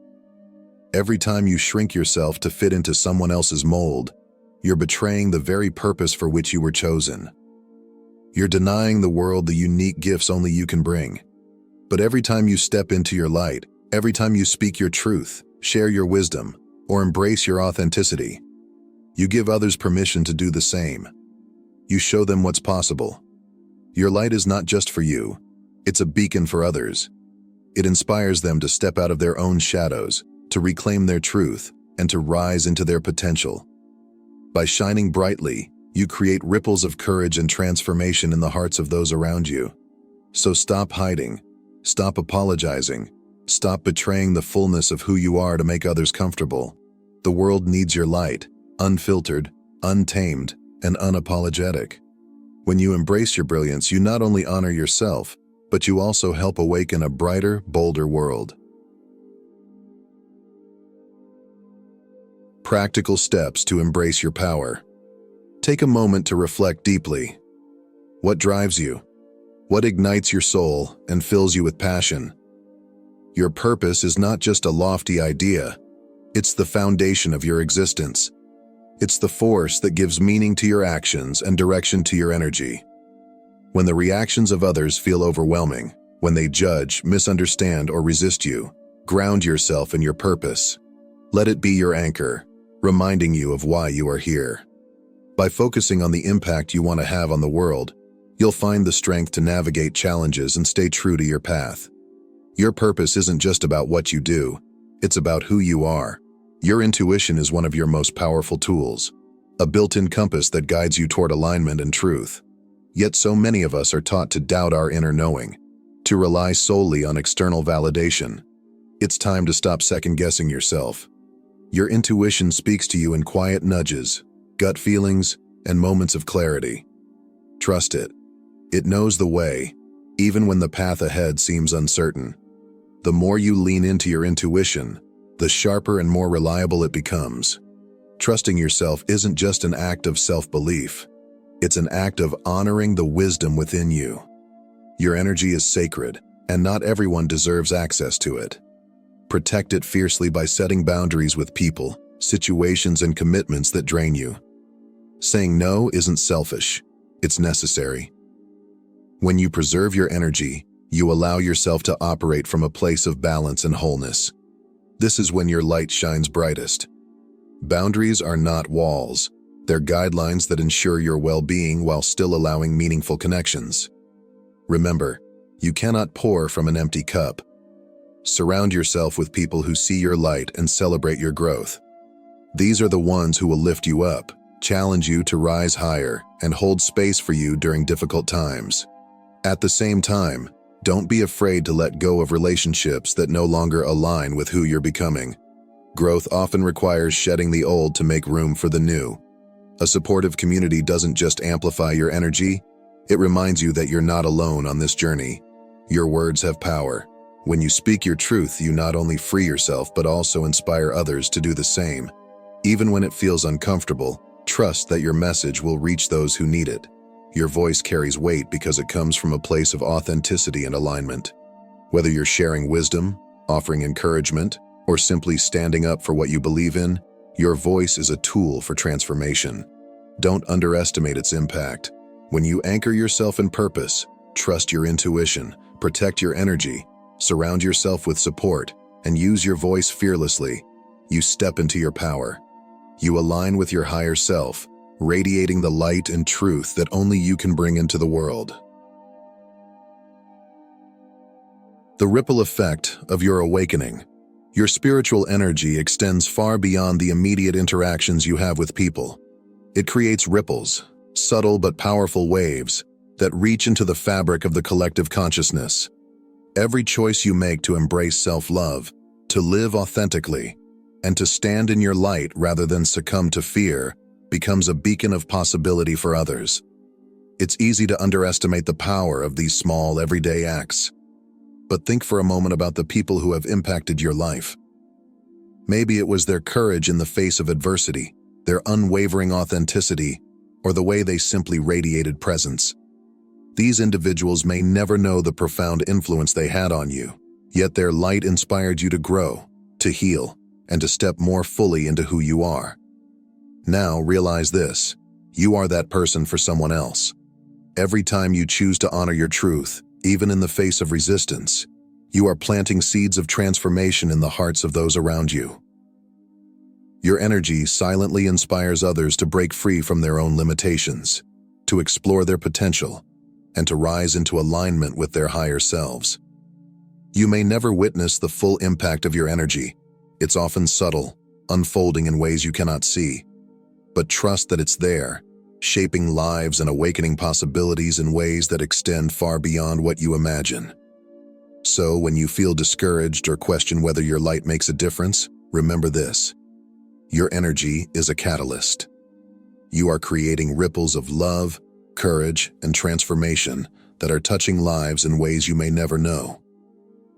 Every time you shrink yourself to fit into someone else's mold, you're betraying the very purpose for which you were chosen. You're denying the world the unique gifts only you can bring. But every time you step into your light, every time you speak your truth, share your wisdom, or embrace your authenticity, you give others permission to do the same. You show them what's possible. Your light is not just for you, it's a beacon for others. It inspires them to step out of their own shadows, to reclaim their truth, and to rise into their potential. By shining brightly, you create ripples of courage and transformation in the hearts of those around you. So stop hiding, stop apologizing, stop betraying the fullness of who you are to make others comfortable. The world needs your light, unfiltered, untamed, and unapologetic. When you embrace your brilliance, you not only honor yourself, but you also help awaken a brighter, bolder world. Practical steps to embrace your power. Take a moment to reflect deeply. What drives you? What ignites your soul and fills you with passion? Your purpose is not just a lofty idea. It's the foundation of your existence. It's the force that gives meaning to your actions and direction to your energy. When the reactions of others feel overwhelming, when they judge, misunderstand, or resist you, ground yourself in your purpose. Let it be your anchor, reminding you of why you are here. By focusing on the impact you want to have on the world, you'll find the strength to navigate challenges and stay true to your path. Your purpose isn't just about what you do, it's about who you are. Your intuition is one of your most powerful tools, a built-in compass that guides you toward alignment and truth. Yet so many of us are taught to doubt our inner knowing, to rely solely on external validation. It's time to stop second-guessing yourself. Your intuition speaks to you in quiet nudges, gut feelings, and moments of clarity. Trust it. It knows the way, even when the path ahead seems uncertain. The more you lean into your intuition, the sharper and more reliable it becomes. Trusting yourself isn't just an act of self-belief. It's an act of honoring the wisdom within you. Your energy is sacred, and not everyone deserves access to it. Protect it fiercely by setting boundaries with people, situations, and commitments that drain you. Saying no isn't selfish, it's necessary. When you preserve your energy, you allow yourself to operate from a place of balance and wholeness. This is when your light shines brightest. Boundaries are not walls. They're guidelines that ensure your well-being while still allowing meaningful connections. Remember, you cannot pour from an empty cup. Surround yourself with people who see your light and celebrate your growth. These are the ones who will lift you up, challenge you to rise higher, and hold space for you during difficult times. At the same time, don't be afraid to let go of relationships that no longer align with who you're becoming. Growth often requires shedding the old to make room for the new. A supportive community doesn't just amplify your energy, it reminds you that you're not alone on this journey. Your words have power. When you speak your truth, you not only free yourself but also inspire others to do the same. Even when it feels uncomfortable, trust that your message will reach those who need it. Your voice carries weight because it comes from a place of authenticity and alignment. Whether you're sharing wisdom, offering encouragement, or simply standing up for what you believe in, your voice is a tool for transformation. Don't underestimate its impact. When you anchor yourself in purpose, trust your intuition, protect your energy, surround yourself with support, and use your voice fearlessly, you step into your power. You align with your higher self, radiating the light and truth that only you can bring into the world. The ripple effect of your awakening. Your spiritual energy extends far beyond the immediate interactions you have with people. It creates ripples, subtle but powerful waves, that reach into the fabric of the collective consciousness. Every choice you make to embrace self-love, to live authentically, and to stand in your light rather than succumb to fear, becomes a beacon of possibility for others. It's easy to underestimate the power of these small, everyday acts. But think for a moment about the people who have impacted your life. Maybe it was their courage in the face of adversity, their unwavering authenticity, or the way they simply radiated presence. These individuals may never know the profound influence they had on you, yet their light inspired you to grow, to heal, and to step more fully into who you are. Now realize this: you are that person for someone else. Every time you choose to honor your truth, even in the face of resistance, you are planting seeds of transformation in the hearts of those around you. Your energy silently inspires others to break free from their own limitations, to explore their potential, and to rise into alignment with their higher selves. You may never witness the full impact of your energy. It's often subtle, unfolding in ways you cannot see. But trust that it's there, shaping lives and awakening possibilities in ways that extend far beyond what you imagine. So, when you feel discouraged or question whether your light makes a difference, remember this: your energy is a catalyst. You are creating ripples of love, courage, and transformation that are touching lives in ways you may never know.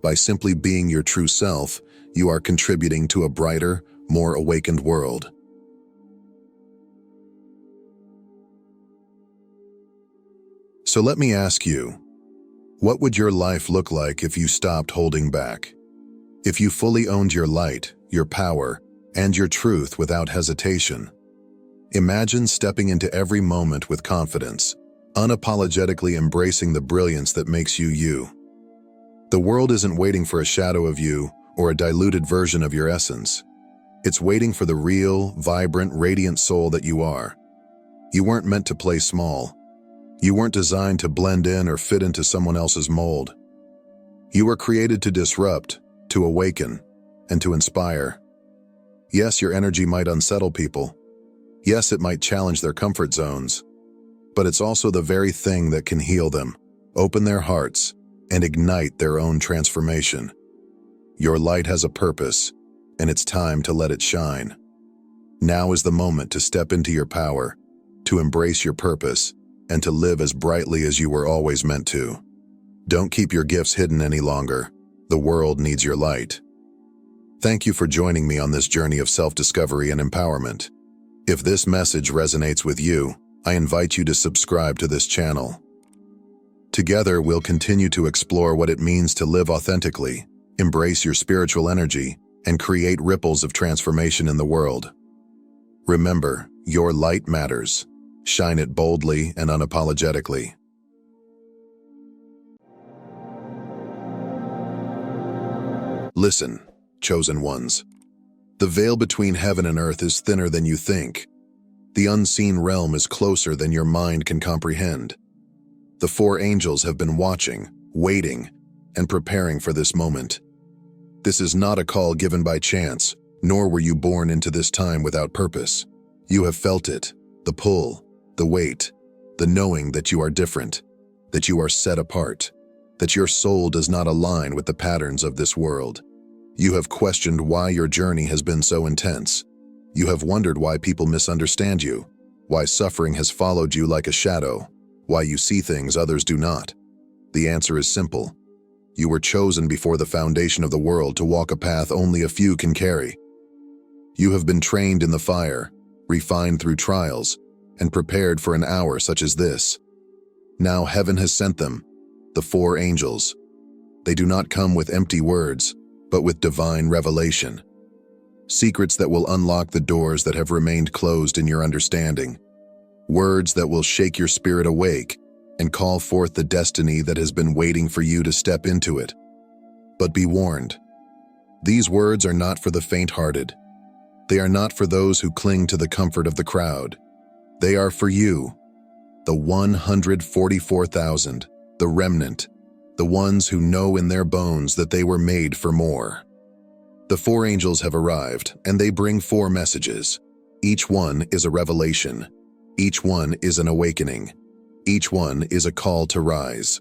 By simply being your true self, you are contributing to a brighter, more awakened world. So let me ask you, what would your life look like if you stopped holding back? If you fully owned your light, your power, and your truth without hesitation? Imagine stepping into every moment with confidence, unapologetically embracing the brilliance that makes you you. The world isn't waiting for a shadow of you or a diluted version of your essence. It's waiting for the real, vibrant, radiant soul that you are. You weren't meant to play small. You weren't designed to blend in or fit into someone else's mold. You were created to disrupt, to awaken, and to inspire. Yes, your energy might unsettle people. Yes, it might challenge their comfort zones. But it's also the very thing that can heal them, open their hearts, and ignite their own transformation. Your light has a purpose, and it's time to let it shine. Now is the moment to step into your power, to embrace your purpose, and to live as brightly as you were always meant to. Don't keep your gifts hidden any longer. The world needs your light. Thank you for joining me on this journey of self-discovery and empowerment. If this message resonates with you, I invite you to subscribe to this channel. Together, we'll continue to explore what it means to live authentically, embrace your spiritual energy, and create ripples of transformation in the world. Remember, your light matters. Shine it boldly and unapologetically. Listen, chosen ones. The veil between heaven and earth is thinner than you think. The unseen realm is closer than your mind can comprehend. The four angels have been watching, waiting, and preparing for this moment. This is not a call given by chance, nor were you born into this time without purpose. You have felt it, the pull, the weight, the knowing that you are different, that you are set apart, that your soul does not align with the patterns of this world. You have questioned why your journey has been so intense. You have wondered why people misunderstand you, why suffering has followed you like a shadow, why you see things others do not. The answer is simple. You were chosen before the foundation of the world to walk a path only a few can carry. You have been trained in the fire, refined through trials, and prepared for an hour such as this. Now heaven has sent them, the four angels. They do not come with empty words, but with divine revelation. Secrets that will unlock the doors that have remained closed in your understanding. Words that will shake your spirit awake and call forth the destiny that has been waiting for you to step into it. But be warned, these words are not for the faint-hearted. They are not for those who cling to the comfort of the crowd. They are for you, the 144,000, the remnant, the ones who know in their bones that they were made for more. The four angels have arrived, and they bring four messages. Each one is a revelation. Each one is an awakening. Each one is a call to rise.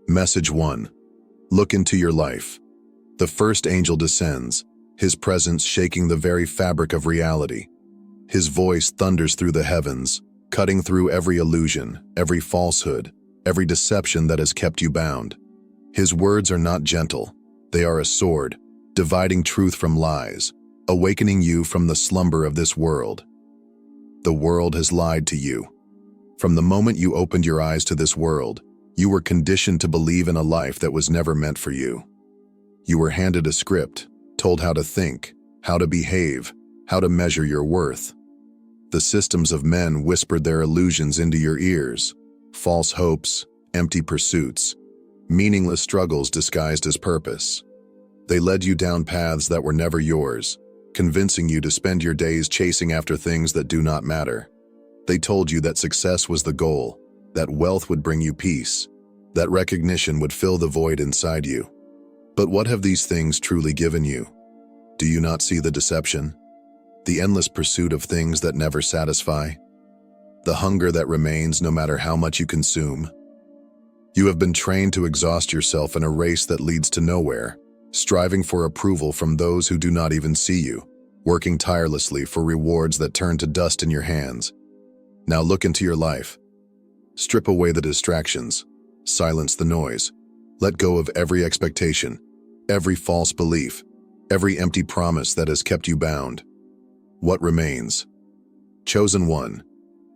Message 1. Look into your life. The first angel descends, his presence shaking the very fabric of reality. His voice thunders through the heavens, cutting through every illusion, every falsehood, every deception that has kept you bound. His words are not gentle. They are a sword, dividing truth from lies, awakening you from the slumber of this world. The world has lied to you. From the moment you opened your eyes to this world, you were conditioned to believe in a life that was never meant for you. You were handed a script, told how to think, how to behave, how to measure your worth. The systems of men whispered their illusions into your ears, false hopes, empty pursuits, meaningless struggles disguised as purpose. They led you down paths that were never yours, convincing you to spend your days chasing after things that do not matter. They told you that success was the goal, that wealth would bring you peace, that recognition would fill the void inside you. But what have these things truly given you? Do you not see the deception? The endless pursuit of things that never satisfy? The hunger that remains no matter how much you consume? You have been trained to exhaust yourself in a race that leads to nowhere, striving for approval from those who do not even see you, working tirelessly for rewards that turn to dust in your hands. Now look into your life. Strip away the distractions, silence the noise, let go of every expectation, every false belief, every empty promise that has kept you bound. What remains? Chosen one,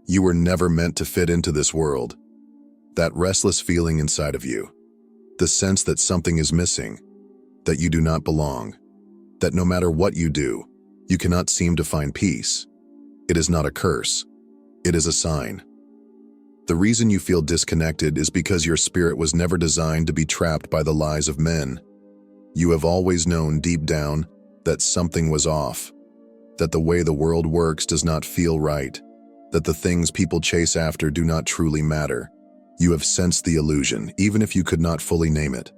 You were never meant to fit into this world. That restless feeling inside of you, the sense that something is missing, that you do not belong, that no matter what you do, you cannot seem to find peace. It is not a curse. It is a sign. The reason you feel disconnected is because your spirit was never designed to be trapped by the lies of men. You have always known deep down that something was off, that the way the world works does not feel right, that the things people chase after do not truly matter. You have sensed the illusion, even if you could not fully name it.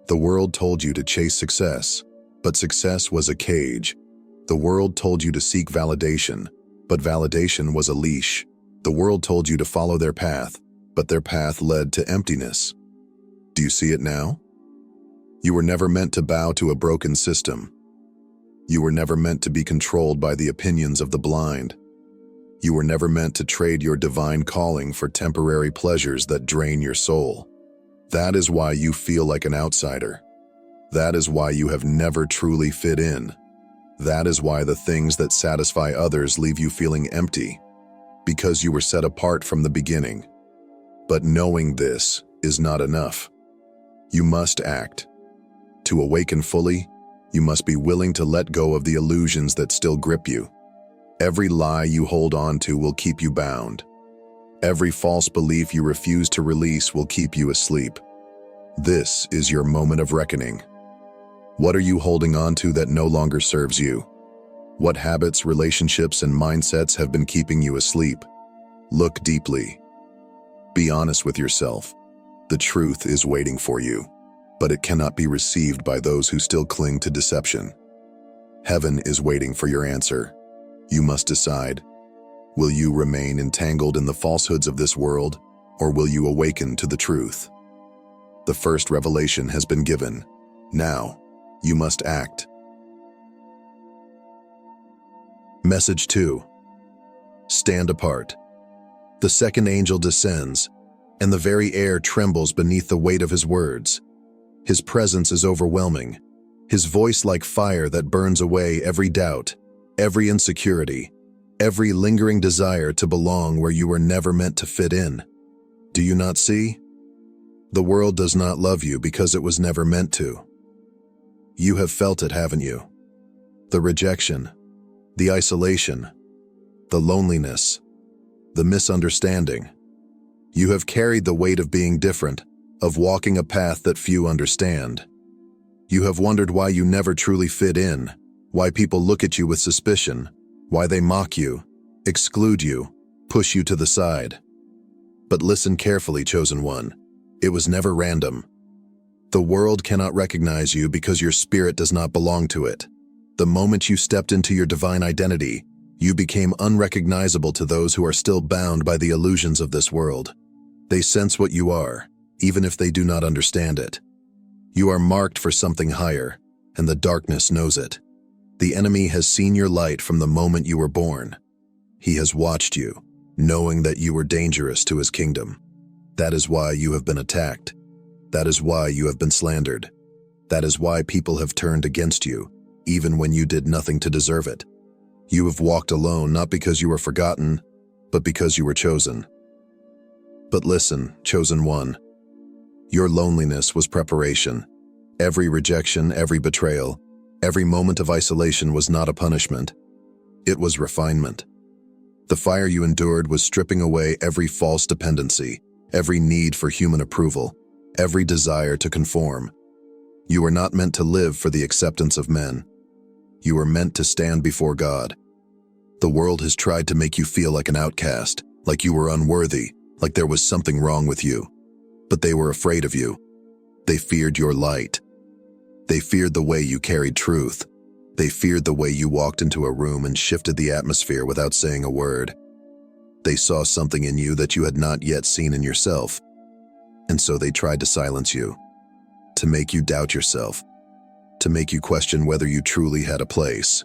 The world told you to chase success, but success was a cage. The world told you to seek validation, but validation was a leash. The world told you to follow their path, but their path led to emptiness. Do you see it now? You were never meant to bow to a broken system. You were never meant to be controlled by the opinions of the blind. You were never meant to trade your divine calling for temporary pleasures that drain your soul. That is why you feel like an outsider. That is why you have never truly fit in. That is why the things that satisfy others leave you feeling empty, because you were set apart from the beginning. But knowing this is not enough. You must act. To awaken fully, you must be willing to let go of the illusions that still grip you. Every lie you hold on to will keep you bound. Every false belief you refuse to release will keep you asleep. This is your moment of reckoning. What are you holding on to that no longer serves you? What habits, relationships, and mindsets have been keeping you asleep? Look deeply. Be honest with yourself. The truth is waiting for you, but it cannot be received by those who still cling to deception. Heaven is waiting for your answer. You must decide. Will you remain entangled in the falsehoods of this world, or will you awaken to the truth? The first revelation has been given. Now, you must act. Message 2. Stand apart. The second angel descends, and the very air trembles beneath the weight of his words. His presence is overwhelming, his voice like fire that burns away every doubt, every insecurity, every lingering desire to belong where you were never meant to fit in. Do you not see? The world does not love you because it was never meant to. You have felt it, haven't you? The rejection, the isolation, the loneliness, the misunderstanding. You have carried the weight of being different, of walking a path that few understand. You have wondered why you never truly fit in, why people look at you with suspicion, why they mock you, exclude you, push you to the side. But listen carefully, chosen one. It was never random. The world cannot recognize you because your spirit does not belong to it. The moment you stepped into your divine identity, you became unrecognizable to those who are still bound by the illusions of this world. They sense what you are, even if they do not understand it. You are marked for something higher, and the darkness knows it. The enemy has seen your light from the moment you were born. He has watched you, knowing that you were dangerous to his kingdom. That is why you have been attacked. That is why you have been slandered. That is why people have turned against you, even when you did nothing to deserve it. You have walked alone not because you were forgotten, but because you were chosen. But listen, chosen one. Your loneliness was preparation. Every rejection, every betrayal, every moment of isolation was not a punishment. It was refinement. The fire you endured was stripping away every false dependency, every need for human approval, every desire to conform. You were not meant to live for the acceptance of men. You were meant to stand before God. The world has tried to make you feel like an outcast, like you were unworthy, like there was something wrong with you. But they were afraid of you. They feared your light. They feared the way you carried truth. They feared the way you walked into a room and shifted the atmosphere without saying a word. They saw something in you that you had not yet seen in yourself. And so they tried to silence you, to make you doubt yourself, to make you question whether you truly had a place.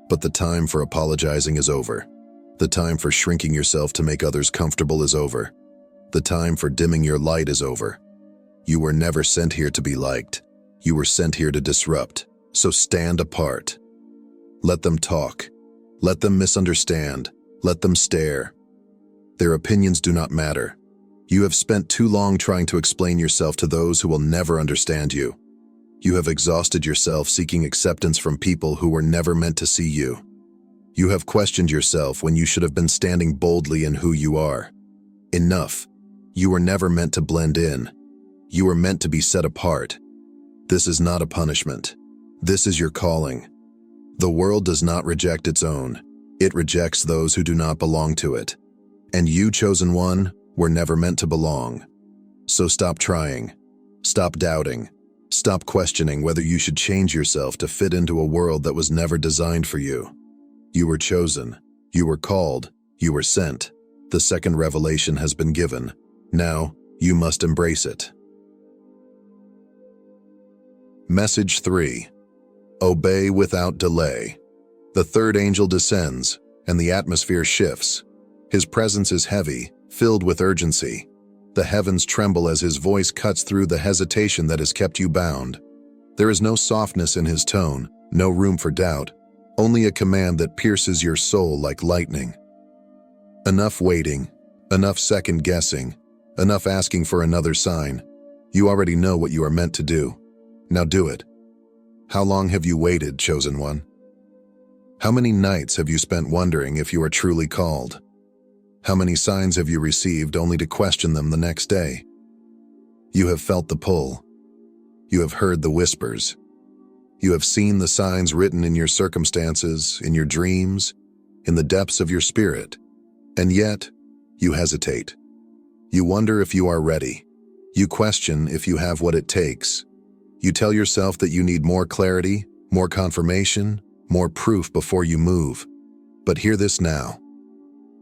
But the time for apologizing is over. The time for shrinking yourself to make others comfortable is over. The time for dimming your light is over. You were never sent here to be liked. You were sent here to disrupt. So stand apart. Let them talk. Let them misunderstand. Let them stare. Their opinions do not matter. You have spent too long trying to explain yourself to those who will never understand you. You have exhausted yourself seeking acceptance from people who were never meant to see you. You have questioned yourself when you should have been standing boldly in who you are. Enough. You were never meant to blend in. You were meant to be set apart. This is not a punishment. This is your calling. The world does not reject its own. It rejects those who do not belong to it. And you, chosen one, were never meant to belong. So stop trying. Stop doubting. Stop questioning whether you should change yourself to fit into a world that was never designed for you. You were chosen. You were called. You were sent. The second revelation has been given. Now, you must embrace it. Message 3. Obey without delay. The third angel descends, and the atmosphere shifts. His presence is heavy, filled with urgency. The heavens tremble as his voice cuts through the hesitation that has kept you bound. There is no softness in his tone, no room for doubt, only a command that pierces your soul like lightning. Enough waiting, enough second-guessing, enough asking for another sign. You already know what you are meant to do. Now do it. How long have you waited, chosen one? How many nights have you spent wondering if you are truly called? How many signs have you received only to question them the next day? You have felt the pull. You have heard the whispers. You have seen the signs written in your circumstances, in your dreams, in the depths of your spirit. And yet, you hesitate. You wonder if you are ready. You question if you have what it takes. You tell yourself that you need more clarity, more confirmation, more proof before you move. But hear this now.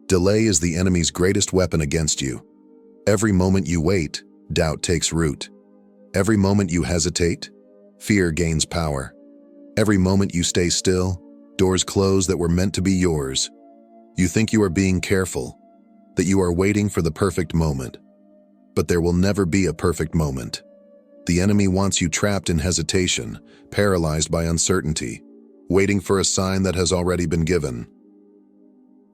Delay is the enemy's greatest weapon against you. Every moment you wait, doubt takes root. Every moment you hesitate, fear gains power. Every moment you stay still, doors close that were meant to be yours. You think you are being careful, that you are waiting for the perfect moment. But there will never be a perfect moment. The enemy wants you trapped in hesitation, paralyzed by uncertainty, waiting for a sign that has already been given.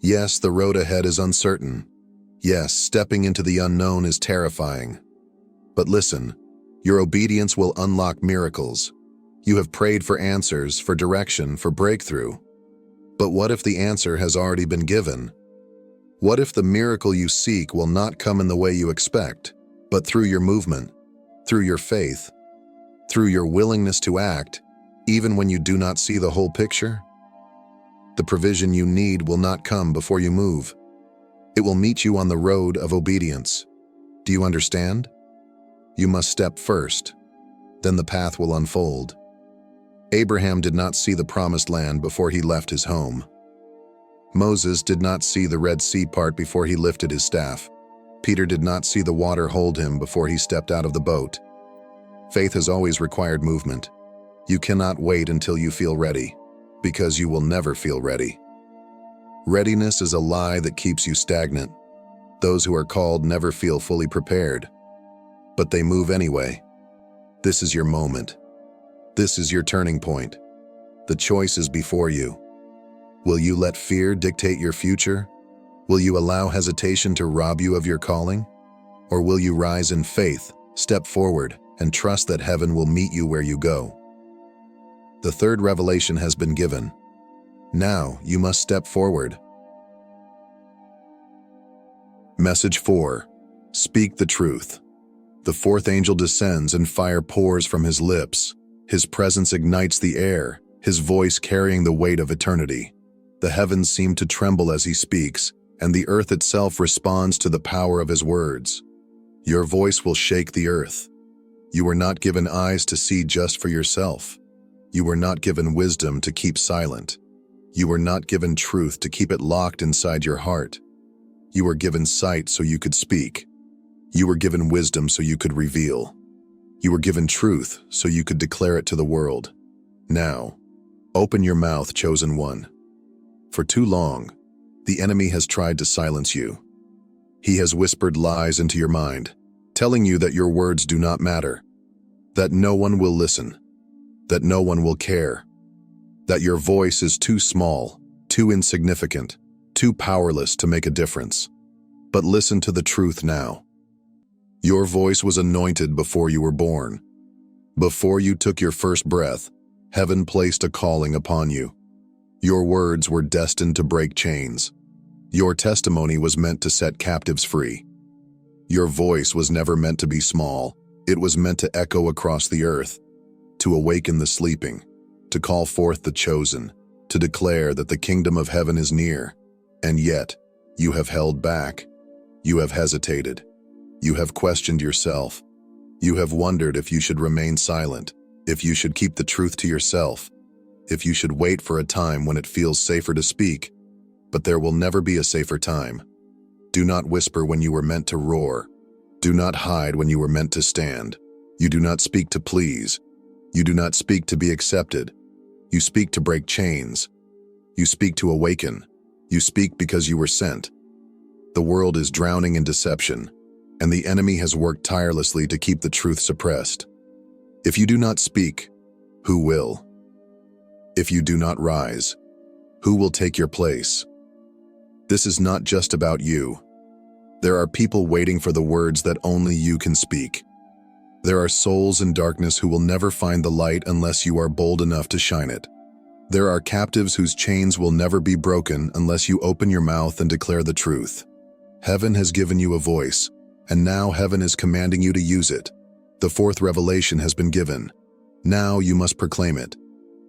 Yes, the road ahead is uncertain. Yes, stepping into the unknown is terrifying. But listen, your obedience will unlock miracles. You have prayed for answers, for direction, for breakthrough. But what if the answer has already been given? What if the miracle you seek will not come in the way you expect, but through your movement, through your faith, through your willingness to act, even when you do not see the whole picture? The provision you need will not come before you move. It will meet you on the road of obedience. Do you understand? You must step first. Then the path will unfold. Abraham did not see the promised land before he left his home. Moses did not see the Red Sea part before he lifted his staff. Peter did not see the water hold him before he stepped out of the boat. Faith has always required movement. You cannot wait until you feel ready, because you will never feel ready. Readiness is a lie that keeps you stagnant. Those who are called never feel fully prepared, but they move anyway. This is your moment. This is your turning point. The choice is before you. Will you let fear dictate your future? Will you allow hesitation to rob you of your calling? Or will you rise in faith, step forward, and trust that heaven will meet you where you go? The third revelation has been given. Now you must step forward. Message 4. Speak the truth. The fourth angel descends and fire pours from his lips. His presence ignites the air, his voice carrying the weight of eternity. The heavens seem to tremble as he speaks, and the earth itself responds to the power of his words. Your voice will shake the earth. You were not given eyes to see just for yourself. You were not given wisdom to keep silent. You were not given truth to keep it locked inside your heart. You were given sight so you could speak. You were given wisdom so you could reveal. You were given truth so you could declare it to the world. Now, open your mouth, chosen one. For too long, the enemy has tried to silence you. He has whispered lies into your mind, telling you that your words do not matter, that no one will listen, that no one will care, that your voice is too small, too insignificant, too powerless to make a difference. But listen to the truth now. Your voice was anointed before you were born. Before you took your first breath, heaven placed a calling upon you. Your words were destined to break chains. Your testimony was meant to set captives free. Your voice was never meant to be small. It was meant to echo across the earth, to awaken the sleeping, to call forth the chosen, to declare that the kingdom of heaven is near. And yet, you have held back. You have hesitated. You have questioned yourself. You have wondered if you should remain silent, if you should keep the truth to yourself, if you should wait for a time when it feels safer to speak. But there will never be a safer time. Do not whisper when you were meant to roar. Do not hide when you were meant to stand. You do not speak to please. You do not speak to be accepted. You speak to break chains. You speak to awaken. You speak because you were sent. The world is drowning in deception, and the enemy has worked tirelessly to keep the truth suppressed. If you do not speak, who will? If you do not rise, who will take your place? This is not just about you. There are people waiting for the words that only you can speak. There are souls in darkness who will never find the light unless you are bold enough to shine it. There are captives whose chains will never be broken unless you open your mouth and declare the truth. Heaven has given you a voice, and now heaven is commanding you to use it. The fourth revelation has been given. Now you must proclaim it.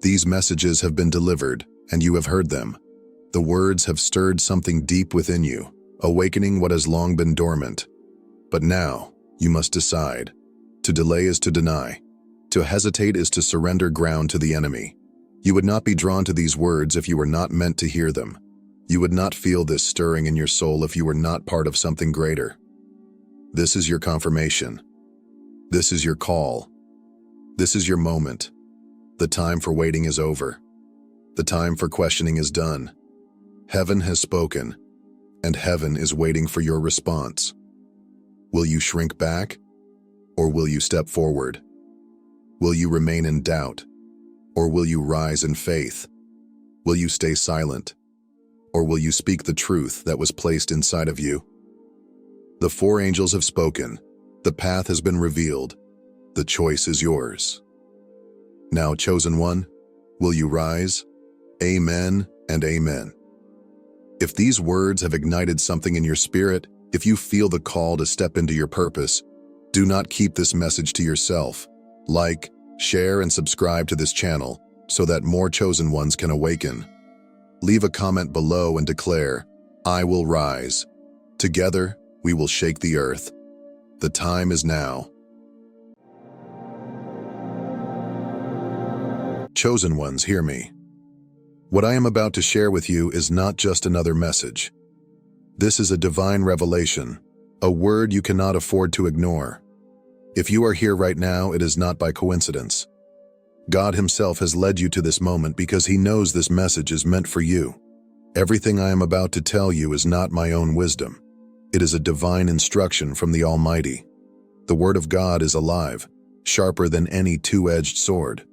These messages have been delivered, and you have heard them. The words have stirred something deep within you, awakening what has long been dormant. But now, you must decide. To delay is to deny. To hesitate is to surrender ground to the enemy. You would not be drawn to these words if you were not meant to hear them. You would not feel this stirring in your soul if you were not part of something greater. This is your confirmation. This is your call. This is your moment. The time for waiting is over. The time for questioning is done. Heaven has spoken, and heaven is waiting for your response. Will you shrink back, or will you step forward? Will you remain in doubt, or will you rise in faith? Will you stay silent, or will you speak the truth that was placed inside of you? The four angels have spoken. The path has been revealed. The choice is yours. Now, chosen one, will you rise? Amen and amen. If these words have ignited something in your spirit, if you feel the call to step into your purpose, do not keep this message to yourself. Like, share, and subscribe to this channel so that more chosen ones can awaken. Leave a comment below and declare, I will rise. Together, we will shake the earth. The time is now. Chosen ones, hear me. What I am about to share with you is not just another message. This is a divine revelation, a word you cannot afford to ignore. If you are here right now, it is not by coincidence. God Himself has led you to this moment because He knows this message is meant for you. Everything I am about to tell you is not my own wisdom. It is a divine instruction from the Almighty. The Word of God is alive, sharper than any two-edged sword.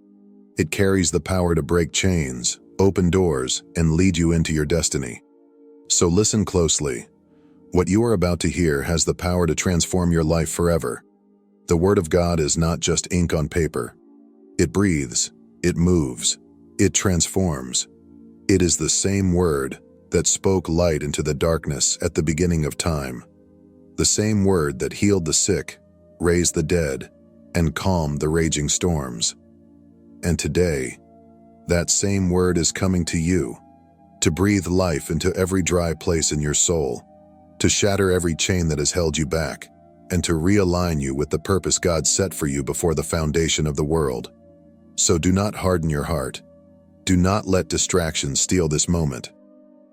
It carries the power to break chains, open doors, and lead you into your destiny. So listen closely. What you are about to hear has the power to transform your life forever. The Word of God is not just ink on paper. It breathes, it moves, it transforms. It is the same Word that spoke light into the darkness at the beginning of time. The same Word that healed the sick, raised the dead, and calmed the raging storms. And today, that same Word is coming to you, to breathe life into every dry place in your soul, to shatter every chain that has held you back, and to realign you with the purpose God set for you before the foundation of the world. So do not harden your heart. Do not let distractions steal this moment.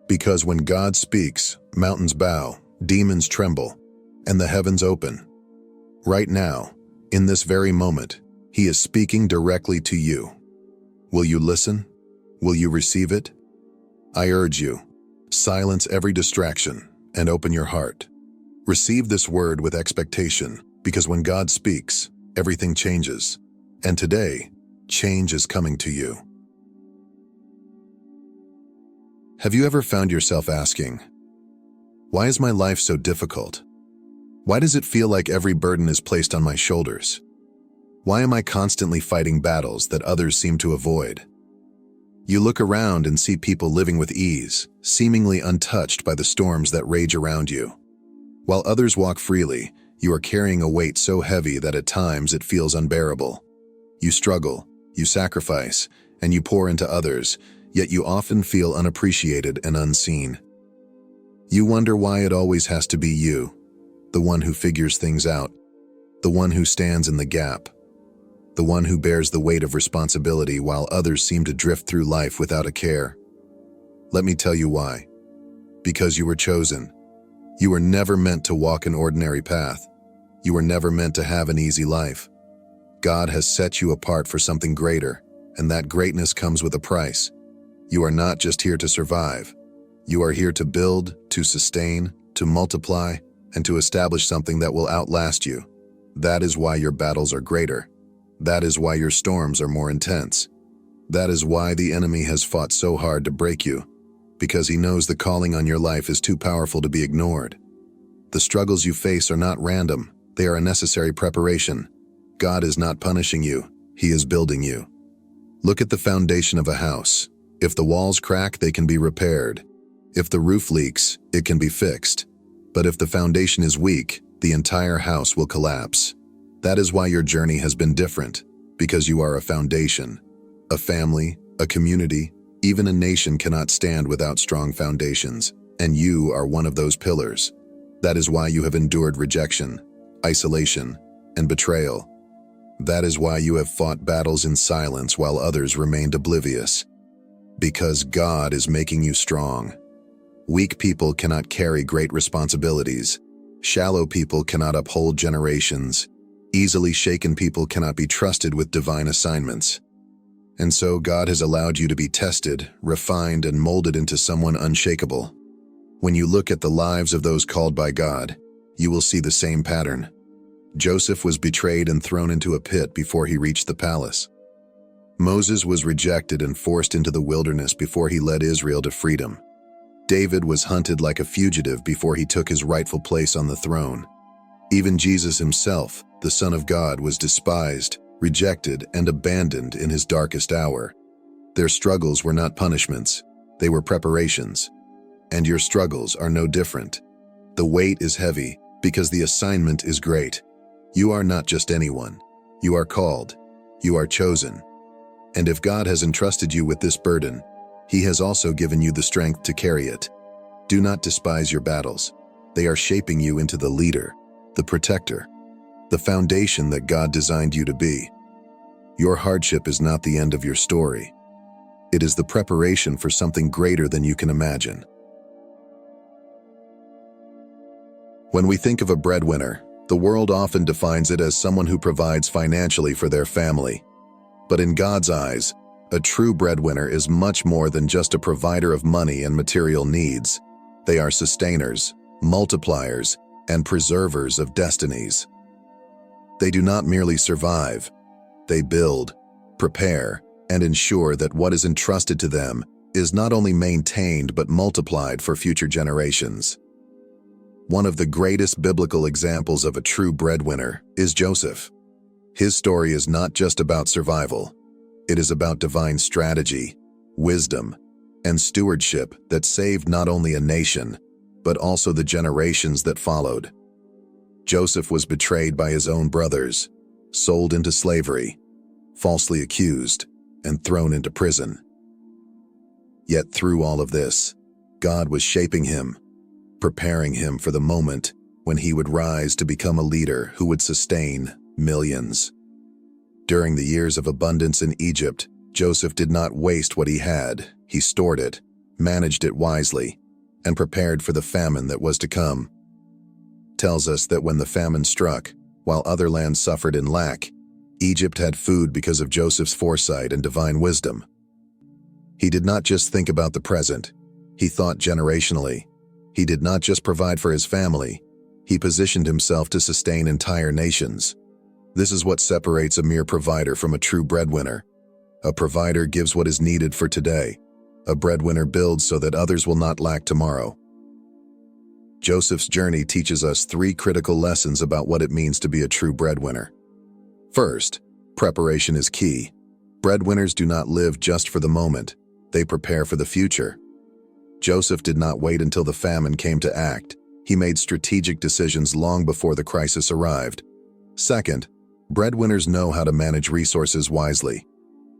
Because when God speaks, mountains bow, demons tremble, and the heavens open. Right now, in this very moment, He is speaking directly to you. Will you listen? Will you receive it? I urge you, silence every distraction and open your heart. Receive this word with expectation, because when God speaks, everything changes. And today, change is coming to you. Have you ever found yourself asking, Why is my life so difficult? Why does it feel like every burden is placed on my shoulders? Why am I constantly fighting battles that others seem to avoid? You look around and see people living with ease, seemingly untouched by the storms that rage around you. While others walk freely, you are carrying a weight so heavy that at times it feels unbearable. You struggle, you sacrifice, and you pour into others, yet you often feel unappreciated and unseen. You wonder why it always has to be you, the one who figures things out, the one who stands in the gap, the one who bears the weight of responsibility while others seem to drift through life without a care. Let me tell you why. Because you were chosen. You were never meant to walk an ordinary path. You were never meant to have an easy life. God has set you apart for something greater, and that greatness comes with a price. You are not just here to survive. You are here to build, to sustain, to multiply, and to establish something that will outlast you. That is why your battles are greater. That is why your storms are more intense. That is why the enemy has fought so hard to break you, because he knows the calling on your life is too powerful to be ignored. The struggles you face are not random. They are a necessary preparation. God is not punishing you. He is building you. Look at the foundation of a house. If the walls crack, they can be repaired. If the roof leaks, it can be fixed. But if the foundation is weak, the entire house will collapse. That is why your journey has been different, because you are a foundation. A family, a community, even a nation cannot stand without strong foundations, and you are one of those pillars. That is why you have endured rejection, isolation, and betrayal. That is why you have fought battles in silence while others remained oblivious. Because God is making you strong. Weak people cannot carry great responsibilities. Shallow people cannot uphold generations. Easily shaken people cannot be trusted with divine assignments. And so God has allowed you to be tested, refined, and molded into someone unshakable. When you look at the lives of those called by God, you will see the same pattern. Joseph was betrayed and thrown into a pit before he reached the palace. Moses was rejected and forced into the wilderness before he led Israel to freedom. David was hunted like a fugitive before he took his rightful place on the throne. Even Jesus himself, the Son of God, was despised, rejected, and abandoned in his darkest hour. Their struggles were not punishments, they were preparations. And your struggles are no different. The weight is heavy because the assignment is great. You are not just anyone. You are called. You are chosen. And if God has entrusted you with this burden, He has also given you the strength to carry it. Do not despise your battles. They are shaping you into the leader, the protector, the foundation that God designed you to be. Your hardship is not the end of your story. It is the preparation for something greater than you can imagine. When we think of a breadwinner, the world often defines it as someone who provides financially for their family. But in God's eyes, a true breadwinner is much more than just a provider of money and material needs. They are sustainers, multipliers, and preservers of destinies. They do not merely survive. They build, prepare, and ensure that what is entrusted to them is not only maintained but multiplied for future generations. One of the greatest biblical examples of a true breadwinner is Joseph. His story is not just about survival. It is about divine strategy, wisdom, and stewardship that saved not only a nation, but also the generations that followed. Joseph was betrayed by his own brothers, sold into slavery, falsely accused, and thrown into prison. Yet through all of this, God was shaping him, preparing him for the moment when he would rise to become a leader who would sustain millions. During the years of abundance in Egypt, Joseph did not waste what he had. He stored it, managed it wisely, and prepared for the famine that was to come. Tells us that when the famine struck, while other lands suffered in lack, Egypt had food because of Joseph's foresight and divine wisdom. He did not just think about the present, he thought generationally. He did not just provide for his family, he positioned himself to sustain entire nations. This is what separates a mere provider from a true breadwinner. A provider gives what is needed for today. A breadwinner builds so that others will not lack tomorrow. Joseph's journey teaches us three critical lessons about what it means to be a true breadwinner. First, preparation is key. Breadwinners do not live just for the moment, they prepare for the future. Joseph did not wait until the famine came to act. He made strategic decisions long before the crisis arrived. Second, breadwinners know how to manage resources wisely.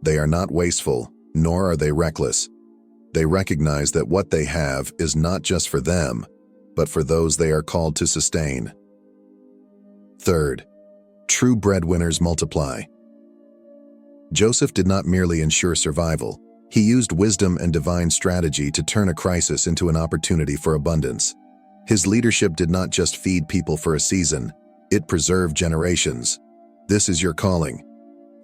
They are not wasteful, nor are they reckless. They recognize that what they have is not just for them, but for those they are called to sustain. Third, true breadwinners multiply. Joseph did not merely ensure survival. He used wisdom and divine strategy to turn a crisis into an opportunity for abundance. His leadership did not just feed people for a season, it preserved generations. This is your calling.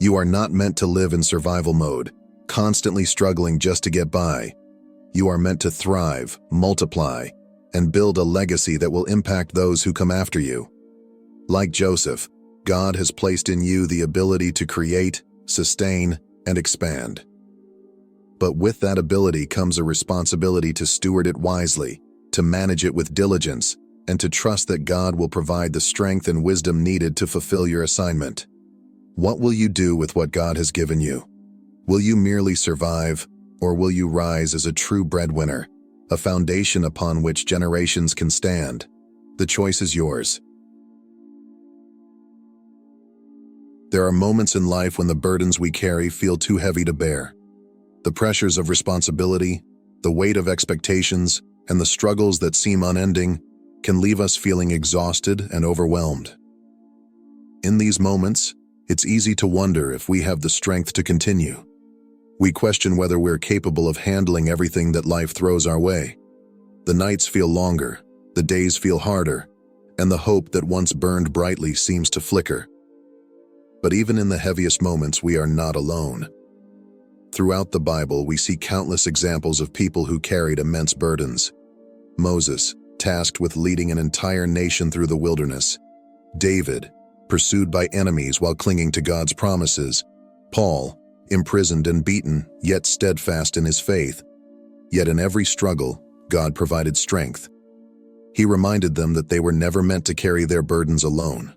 You are not meant to live in survival mode, constantly struggling just to get by. You are meant to thrive, multiply, and build a legacy that will impact those who come after you. Like Joseph, God has placed in you the ability to create, sustain, and expand. But with that ability comes a responsibility to steward it wisely, to manage it with diligence, and to trust that God will provide the strength and wisdom needed to fulfill your assignment. What will you do with what God has given you? Will you merely survive, or will you rise as a true breadwinner, a foundation upon which generations can stand? The choice is yours. There are moments in life when the burdens we carry feel too heavy to bear. The pressures of responsibility, the weight of expectations, and the struggles that seem unending can leave us feeling exhausted and overwhelmed. In these moments, it's easy to wonder if we have the strength to continue. We question whether we're capable of handling everything that life throws our way. The nights feel longer, the days feel harder, and the hope that once burned brightly seems to flicker. But even in the heaviest moments, we are not alone. Throughout the Bible, we see countless examples of people who carried immense burdens. Moses, tasked with leading an entire nation through the wilderness. David, pursued by enemies while clinging to God's promises. Paul, imprisoned and beaten, yet steadfast in his faith. Yet in every struggle, God provided strength. He reminded them that they were never meant to carry their burdens alone.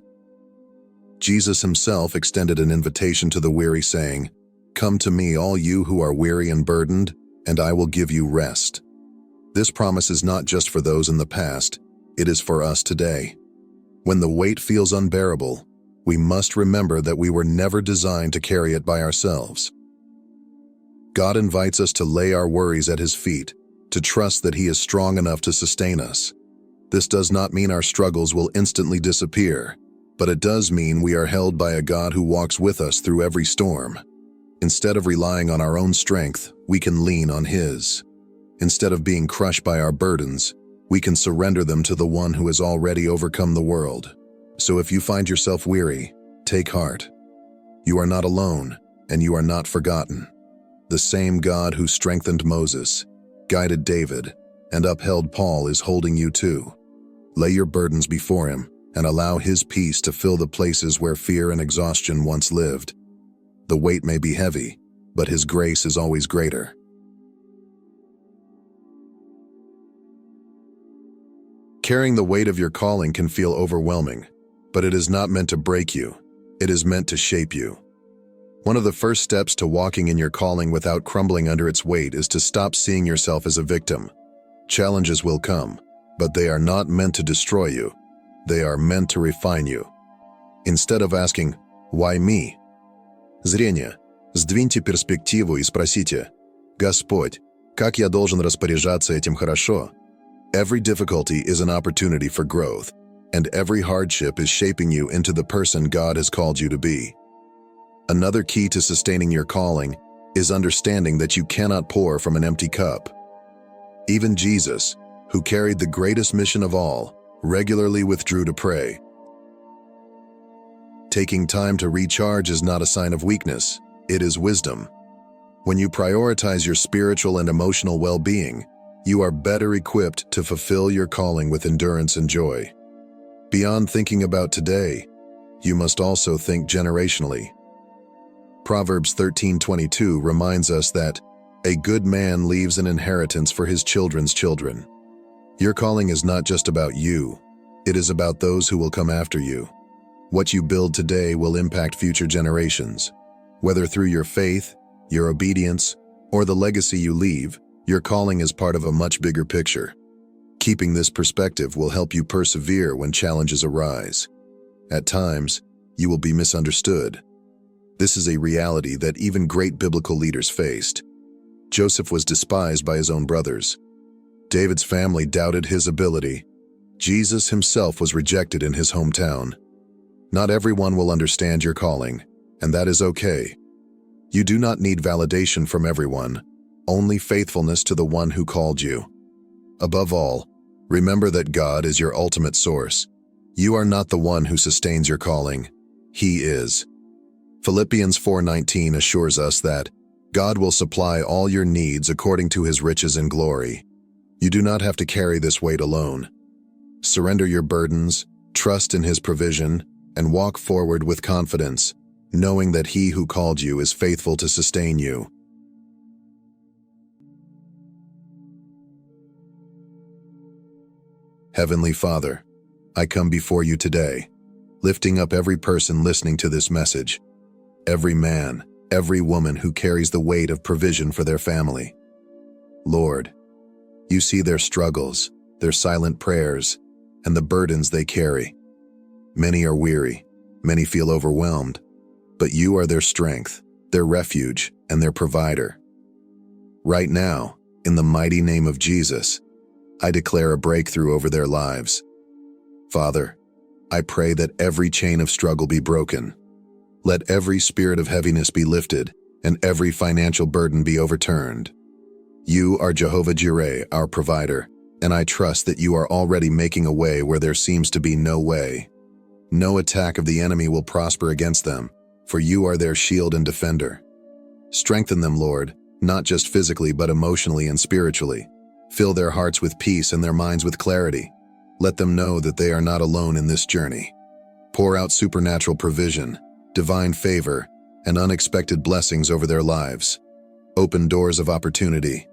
Jesus himself extended an invitation to the weary, saying, "Come to me, all you who are weary and burdened, and I will give you rest." This promise is not just for those in the past, it is for us today. When the weight feels unbearable, we must remember that we were never designed to carry it by ourselves. God invites us to lay our worries at his feet, to trust that he is strong enough to sustain us. This does not mean our struggles will instantly disappear, but it does mean we are held by a God who walks with us through every storm. Instead of relying on our own strength, we can lean on his. Instead of being crushed by our burdens, we can surrender them to the one who has already overcome the world. So if you find yourself weary, take heart. You are not alone, and you are not forgotten. The same God who strengthened Moses, guided David, and upheld Paul is holding you too. Lay your burdens before him and allow his peace to fill the places where fear and exhaustion once lived. The weight may be heavy, but his grace is always greater. Carrying the weight of your calling can feel overwhelming, but it is not meant to break you. It is meant to shape you. One of the first steps to walking in your calling without crumbling under its weight is to stop seeing yourself as a victim. Challenges will come, but they are not meant to destroy you. They are meant to refine you. Instead of asking, "Why me?" Зрение. Сдвиньте перспективу и спросите, «Господь, как я должен распоряжаться этим хорошо?» Every difficulty is an opportunity for growth, and every hardship is shaping you into the person God has called you to be. Another key to sustaining your calling is understanding that you cannot pour from an empty cup. Even Jesus, who carried the greatest mission of all, regularly withdrew to pray. Taking time to recharge is not a sign of weakness, it is wisdom. When you prioritize your spiritual and emotional well-being, you are better equipped to fulfill your calling with endurance and joy. Beyond thinking about today, you must also think generationally. Proverbs 13:22 reminds us that a good man leaves an inheritance for his children's children. Your calling is not just about you. It is about those who will come after you. What you build today will impact future generations. Whether through your faith, your obedience, or the legacy you leave, your calling is part of a much bigger picture. Keeping this perspective will help you persevere when challenges arise. At times, you will be misunderstood. This is a reality that even great biblical leaders faced. Joseph was despised by his own brothers. David's family doubted his ability. Jesus himself was rejected in his hometown. Not everyone will understand your calling, and that is okay. You do not need validation from everyone, only faithfulness to the one who called you. Above all, remember that God is your ultimate source. You are not the one who sustains your calling. He is. Philippians 4:19 assures us that God will supply all your needs according to his riches and glory. You do not have to carry this weight alone. Surrender your burdens, trust in his provision, and walk forward with confidence, knowing that he who called you is faithful to sustain you. Heavenly Father, I come before you today, lifting up every person listening to this message, every man, every woman who carries the weight of provision for their family. Lord, you see their struggles, their silent prayers, and the burdens they carry. Many are weary, many feel overwhelmed, but you are their strength, their refuge, and their provider. Right now, in the mighty name of Jesus, I declare a breakthrough over their lives. Father, I pray that every chain of struggle be broken. Let every spirit of heaviness be lifted, and every financial burden be overturned. You are Jehovah Jireh, our provider, and I trust that you are already making a way where there seems to be no way. No attack of the enemy will prosper against them, for you are their shield and defender. Strengthen them, Lord, not just physically but emotionally and spiritually. Fill their hearts with peace and their minds with clarity. Let them know that they are not alone in this journey. Pour out supernatural provision, divine favor, and unexpected blessings over their lives. Open doors of opportunity,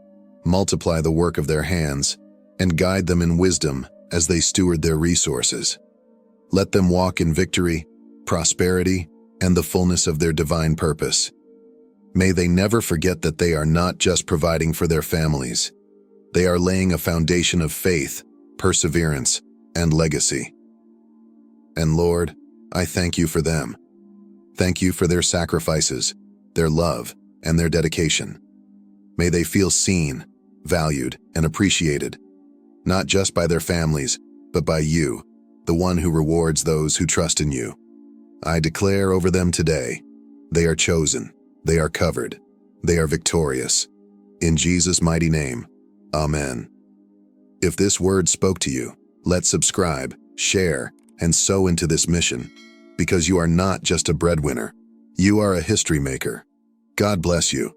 multiply the work of their hands, and guide them in wisdom as they steward their resources. Let them walk in victory, prosperity, and the fullness of their divine purpose. May they never forget that they are not just providing for their families. They are laying a foundation of faith, perseverance, and legacy. And Lord, I thank you for them. Thank you for their sacrifices, their love, and their dedication. May they feel seen, valued, and appreciated, not just by their families, but by you, the one who rewards those who trust in you. I declare over them today, they are chosen, they are covered, they are victorious. In Jesus' mighty name, Amen. If this word spoke to you, let's subscribe, share, and sow into this mission, because you are not just a breadwinner, you are a history maker. God bless you.